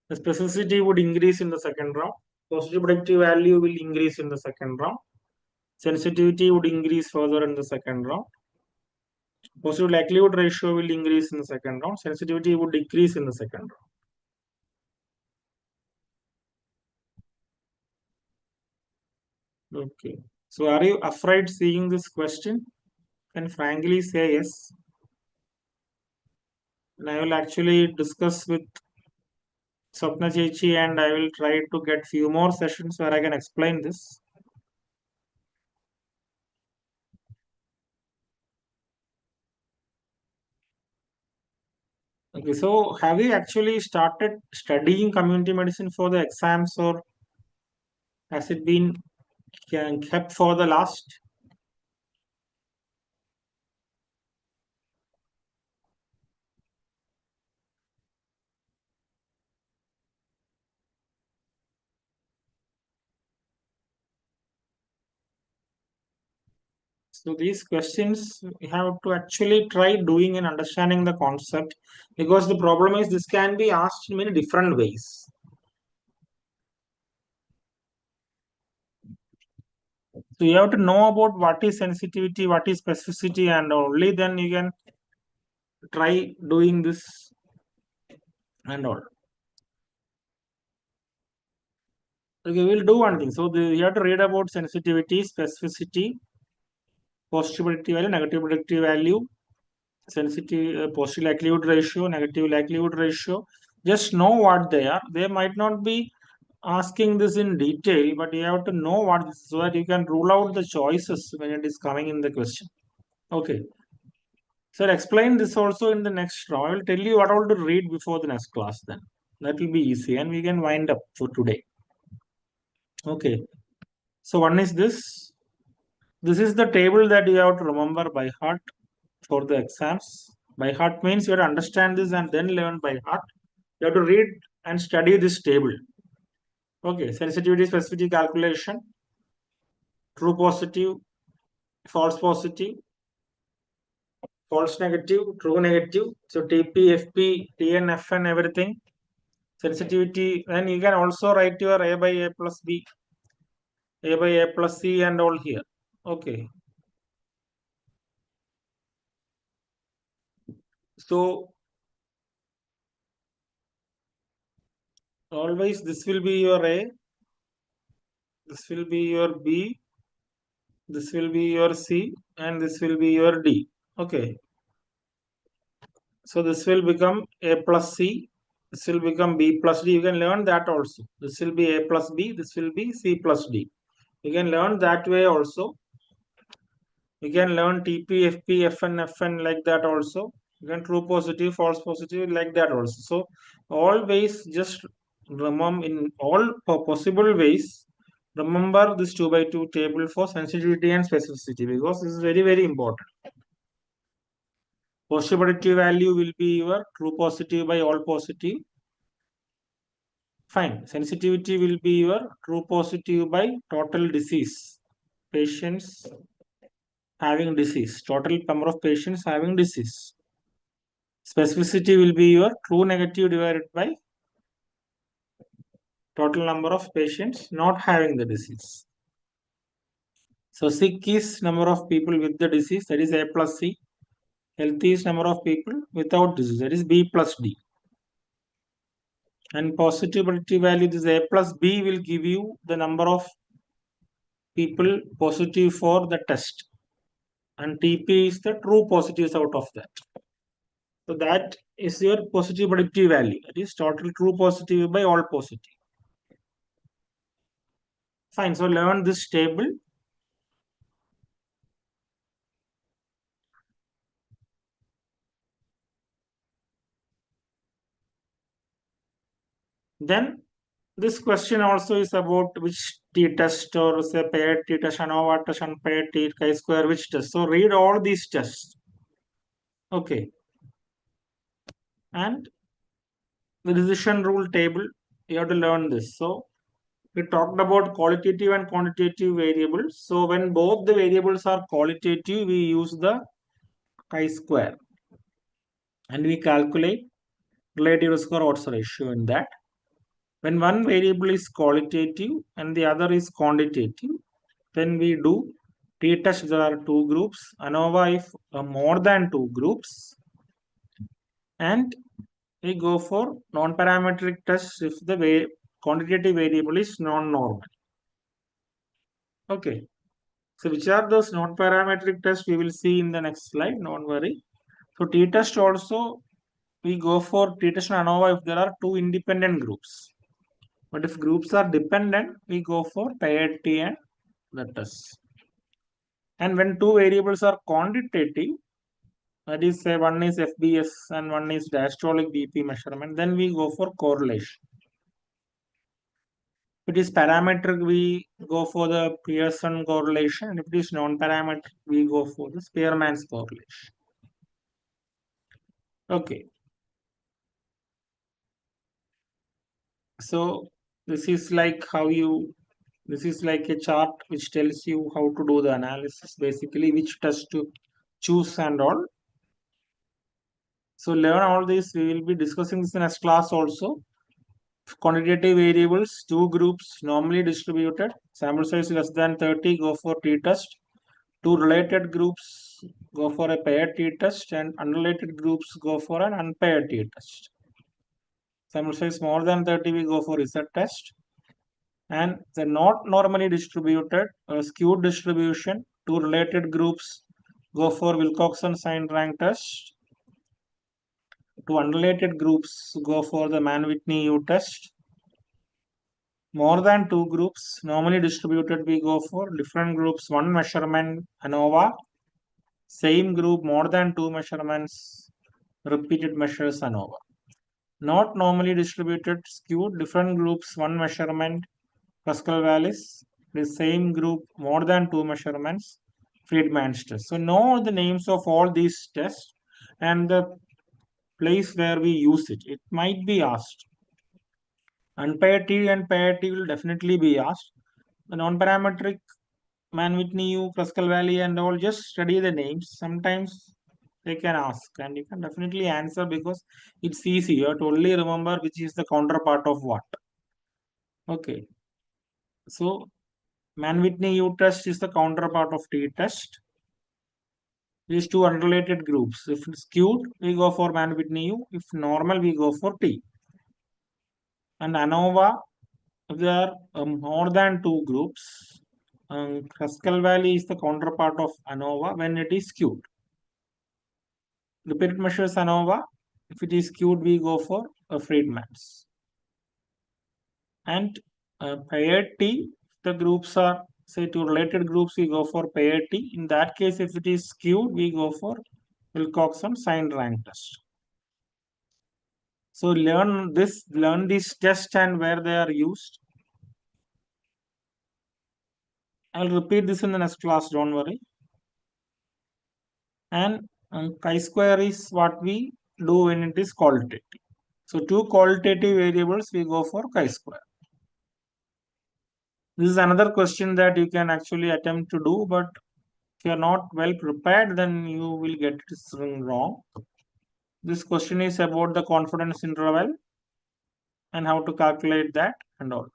The specificity would increase in the second round. Positive predictive value will increase in the second round. Sensitivity would increase further in the second round. Positive likelihood ratio will increase in the second round. Sensitivity would decrease in the second round. Okay. So are you afraid seeing this question? And frankly say yes. And I will actually discuss with Swapna Chechi and I will try to get few more sessions where I can explain this. Okay, so have you actually started studying community medicine for the exams or has it been kept for the last? So these questions we have to actually try doing and understanding the concept because the problem is this can be asked in many different ways. So you have to know about what is sensitivity, what is specificity, and only then you can try doing this and all. Okay, we'll do one thing. So you have to read about sensitivity, specificity, positive predictive value, negative predictive value, sensitive, positive likelihood ratio, negative likelihood ratio. Just know what they are. They might not be asking this in detail, but you have to know what this is so that you can rule out the choices when it is coming in the question. Okay. So I'll explain this also in the next round. I will tell you what all to read before the next class then. That will be easy and we can wind up for today. Okay. So one is this. This is the table that you have to remember by heart for the exams. By heart means you have to understand this and then learn by heart. You have to read and study this table. Okay, sensitivity, specificity calculation, true positive, false positive, false negative, true negative. So TP, FP, TN, FN, everything. Sensitivity, and you can also write your A by A plus B, A by A plus C and all here. Okay. So always this will be your A, this will be your B, this will be your C, and this will be your D. Okay. So this will become A plus C, this will become B plus D. You can learn that also. This will be A plus B, this will be C plus D. You can learn that way also. You can learn TP, FP, FN, FN like that also. You can true positive, false positive like that also. So always just remember in all possible ways, remember this 2 by 2 table for sensitivity and specificity because this is very, very important. Positive predictive value will be your true positive by all positive. Fine. Sensitivity will be your true positive by total disease. Patients having disease. Total number of patients having disease. Specificity will be your true negative divided by total number of patients not having the disease. So sick is number of people with the disease, that is A plus C. Healthy is number of people without disease, that is B plus D. And positive predictive value, this A plus B will give you the number of people positive for the test. And TP is the true positives out of that. So that is your positive predictive value. That is total true positive by all positive. Fine. So learn this table. Then this question also is about which t-test or say paired t-test, ANOVA test, unpaired t, chi-square, which test. So read all these tests. Okay. And the decision rule table, you have to learn this. So we talked about qualitative and quantitative variables. So when both the variables are qualitative, we use the chi-square. And we calculate relative risk or odds ratio in that. When one variable is qualitative and the other is quantitative, then we do t-test. There are two groups, ANOVA if more than two groups, and we go for non-parametric test if the quantitative variable is non-normal. Okay. So which are those non-parametric tests we will see in the next slide, don't worry. So t-test also, we go for t-test and ANOVA if there are two independent groups. But if groups are dependent, we go for paired T and the test. And when two variables are quantitative, that is say one is FBS and one is diastolic BP measurement, then we go for correlation. If it is parametric, we go for the Pearson correlation. And if it is non-parametric, we go for the Spearman's correlation. Okay. So this is like this is like a chart which tells you how to do the analysis, basically which test to choose and all. So learn all this. We will be discussing this in next class also. Quantitative variables, two groups normally distributed, sample size less than 30, go for t-test. Two related groups go for a paired t-test, and unrelated groups go for an unpaired t-test. Sample size more than 30, we go for z-test. And the not normally distributed, skewed distribution, two related groups go for Wilcoxon sign rank test. Two unrelated groups go for the Mann-Whitney U test. More than two groups normally distributed, we go for different groups, one measurement ANOVA. Same group, more than two measurements, repeated measures ANOVA. Not normally distributed, skewed, different groups, one measurement Pascal values. The same group, more than two measurements, Friedman's test. So know the names of all these tests and the place where we use it. It might be asked. Unpaired T and paired T will definitely be asked. The non-parametric, Mann-Whitney U, Pascal Valley and all, just study the names. Sometimes they can ask and you can definitely answer because it's easy. You have to only remember which is the counterpart of what. Okay. So Mann-Whitney U test is the counterpart of T test. These two unrelated groups. If it's skewed, we go for Mann-Whitney U. If normal, we go for T. And ANOVA, if there are more than two groups, Pascal Valley is the counterpart of ANOVA when it is skewed. Repeated measures ANOVA. If it is skewed, we go for Friedman's. And paired T, the groups are say two related groups, we go for paired T. In that case, if it is skewed, we go for Wilcoxon sign rank test. So learn these tests and where they are used. I'll repeat this in the next class, don't worry. And chi-square is what we do when it is qualitative. So two qualitative variables, we go for chi-square. This is another question that you can actually attempt to do, but if you are not well prepared, then you will get this wrong. This question is about the confidence interval and how to calculate that and all.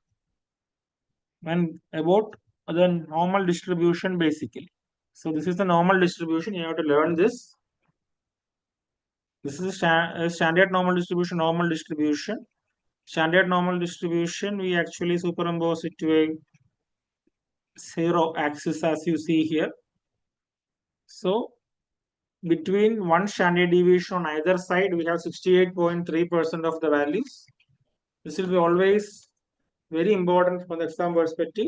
And about the normal distribution basically. So this is the normal distribution. You have to learn this. This is a standard normal distribution, Standard normal distribution, we actually superimpose it to a zero axis as you see here. So between one standard deviation on either side, we have 68.3% of the values. This will be always very important from the exam perspective.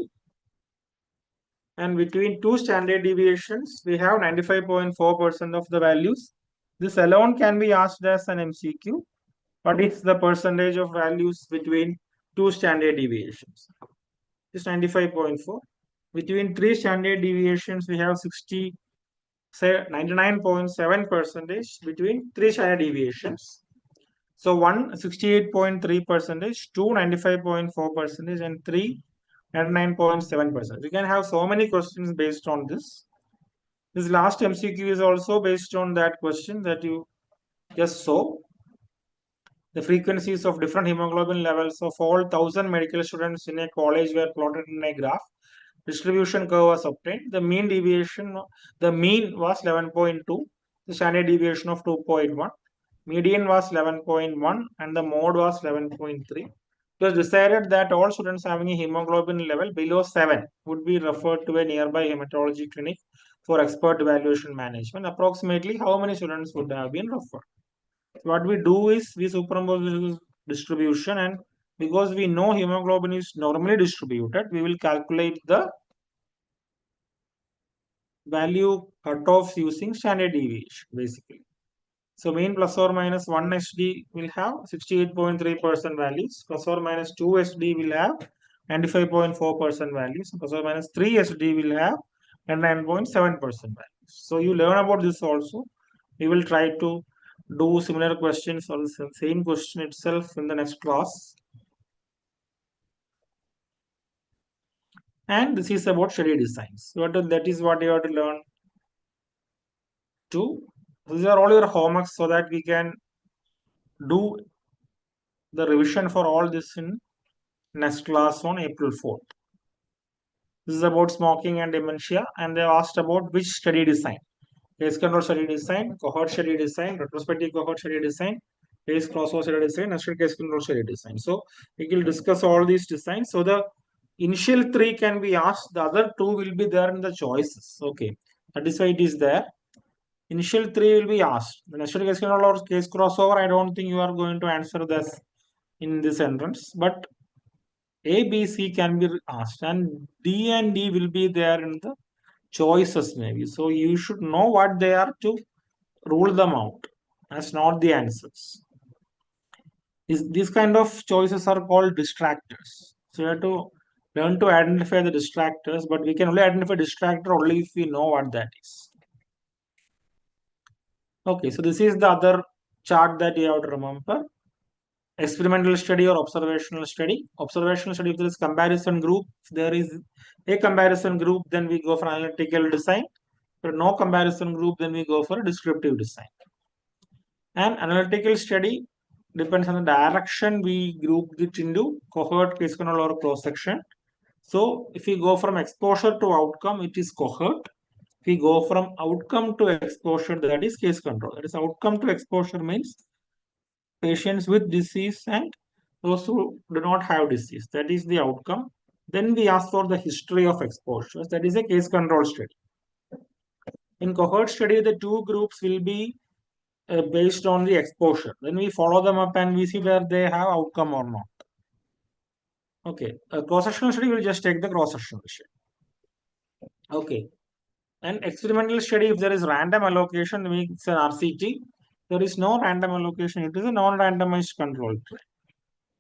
And between two standard deviations, we have 95.4% of the values. This alone can be asked as an MCQ. What is the percentage of values between 2 standard deviations. This 95.4. Between 3 standard deviations, we have 99.7 percentage between 3 standard deviations. So 1 68.3 percentage, 2 95.4 percentage, and 3 99.7 percent. You can have so many questions based on this. This last MCQ is also based on that question that you just saw. The frequencies of different hemoglobin levels of all 1000 medical students in a college were plotted in a graph. Distribution curve was obtained. The mean was 11.2, the standard deviation of 2.1, median was 11.1, and the mode was 11.3. It was decided that all students having a hemoglobin level below 7 would be referred to a nearby hematology clinic for expert evaluation management. Approximately how many students would have been referred? What we do is we superimpose this distribution, and because we know hemoglobin is normally distributed, we will calculate the value cutoffs using standard deviation basically. So mean plus or minus 1 SD will have 68.3% values, plus or minus 2 SD will have 95.4% values, plus or minus 3 SD will have 9.7% values. So you learn about this also. We will try to do similar questions or the same question itself in the next class. And this is about study designs. That is what you have to learn too. These are all your homeworks so that we can do the revision for all this in next class on April 4th. This is about smoking and dementia, and they asked about which study design. Case control study design, cohort study design, retrospective cohort study design, case crossover study design, nested case control study design. So we will discuss all these designs. So the initial 3 can be asked, the other 2 will be there in the choices. Okay, that is why it is there. Initial 3 will be asked. The nested case control or case crossover, I don't think you are going to answer this in this entrance, but A, B, C can be asked, and D and D will be there in the choices maybe. So you should know what they are to rule them out. That's not the answers. These kind of choices are called distractors. So you have to learn to identify the distractors, but we can only identify distractor only if we know what that is. Okay, so this is the other chart that you have to remember. Experimental study or observational study. Observational study, if there is comparison group, if there is a comparison group, then we go for analytical design. If no comparison group, then we go for descriptive design. And analytical study depends on the direction we group it into, cohort, case control, or cross section. So if we go from exposure to outcome, it is cohort. If we go from outcome to exposure, that is case control. That is outcome to exposure means patients with disease and those who do not have disease. That is the outcome. Then we ask for the history of exposures. That is a case control study. In cohort study, the 2 groups will be based on the exposure. Then we follow them up and we see where they have outcome or not. Okay, a cross-sectional study will just take the cross-sectional study. Okay, and experimental study, if there is random allocation, it's an RCT. There is no random allocation, it is a non-randomized control.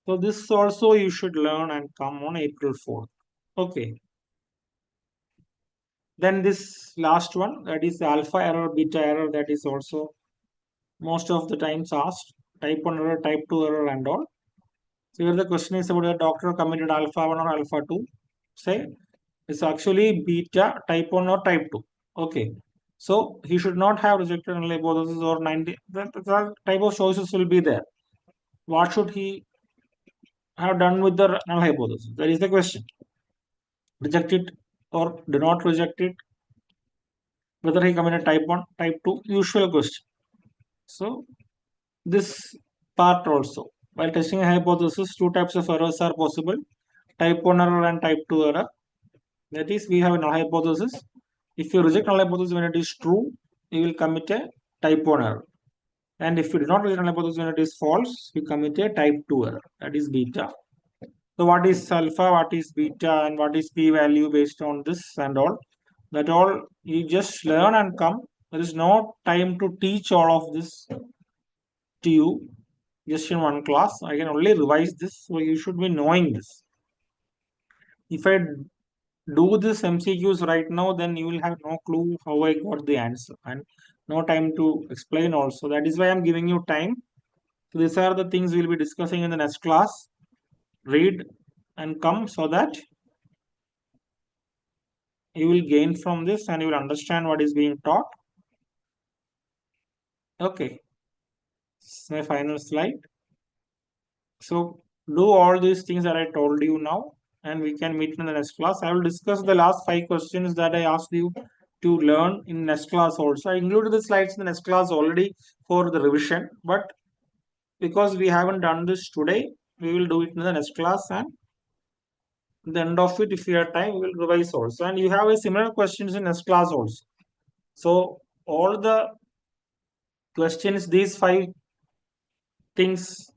So this also you should learn and come on April 4th. Okay. Then this last one, that is alpha error, beta error, that is also most of the times asked. Type 1 error, type 2 error and all. So here the question is about a doctor committed alpha 1 or alpha 2. Say it's actually beta, type 1 or type 2. Okay. So he should not have rejected null hypothesis or 90. The type of choices will be there. What should he have done with the null hypothesis? That is the question. Reject it or do not reject it. Whether he committed type 1, type 2, usual question. So this part also. While testing a hypothesis, 2 types of errors are possible. Type 1 error and type 2 error. That is, we have a null hypothesis. If you reject null hypothesis when it is true, you will commit a type 1 error. And if you do not reject null hypothesis when it is false, you commit a type 2 error. That is beta. So what is alpha, what is beta, and what is p-value based on this and all. That all you just learn and come. There is no time to teach all of this to you. just in one class. I can only revise this, so you should be knowing this. If I do this MCQs right now, then you will have no clue how I got the answer and no time to explain also. That is why I'm giving you time. So these are the things we'll be discussing in the next class. Read and come so that you will gain from this and you will understand what is being taught. Okay, this is my final slide. So do all these things that I told you now, and we can meet in the next class. I will discuss the last 5 questions that I asked you to learn in next class also. I included the slides in the next class already for the revision, but because we haven't done this today, we will do it in the next class, and at the end of it, if you have time, we will revise also. And you have a similar questions in next class also. So all the questions, these 5 things,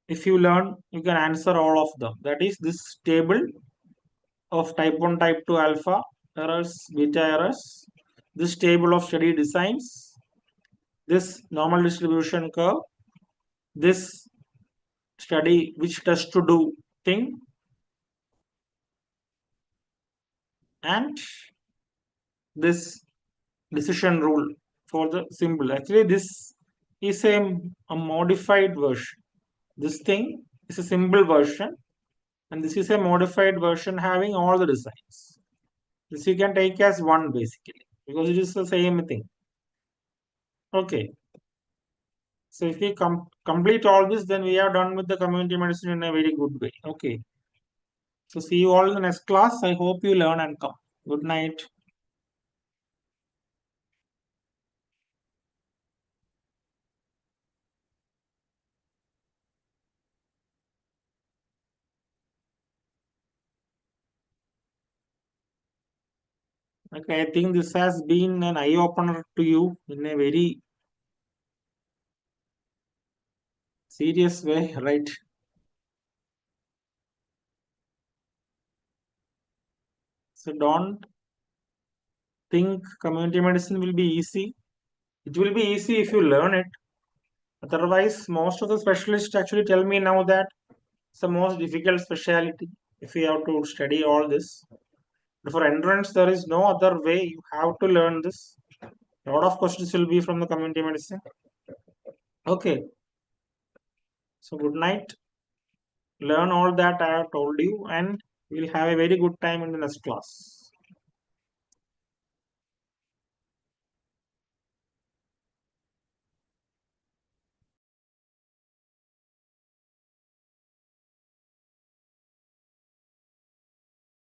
if you learn, you can answer all of them. That is this table of type 1, type 2 alpha errors, beta errors, this table of study designs, this normal distribution curve, this study which test to do thing, and this decision rule for the symbol. Actually, this is a modified version. This thing is a simple version, and this is a modified version having all the designs. This you can take as one basically because it is the same thing. Okay. So if we complete all this, then we are done with the community medicine in a very good way. Okay. So see you all in the next class. I hope you learn and come. Good night. Okay, I think this has been an eye opener to you in a very serious way, right? So don't think community medicine will be easy. It will be easy if you learn it. Otherwise, most of the specialists actually tell me now that it's the most difficult specialty if you have to study all this. But for entrance, there is no other way. You have to learn this. A lot of questions will be from the community medicine. Okay. So good night. Learn all that I have told you, and we'll have a very good time in the next class.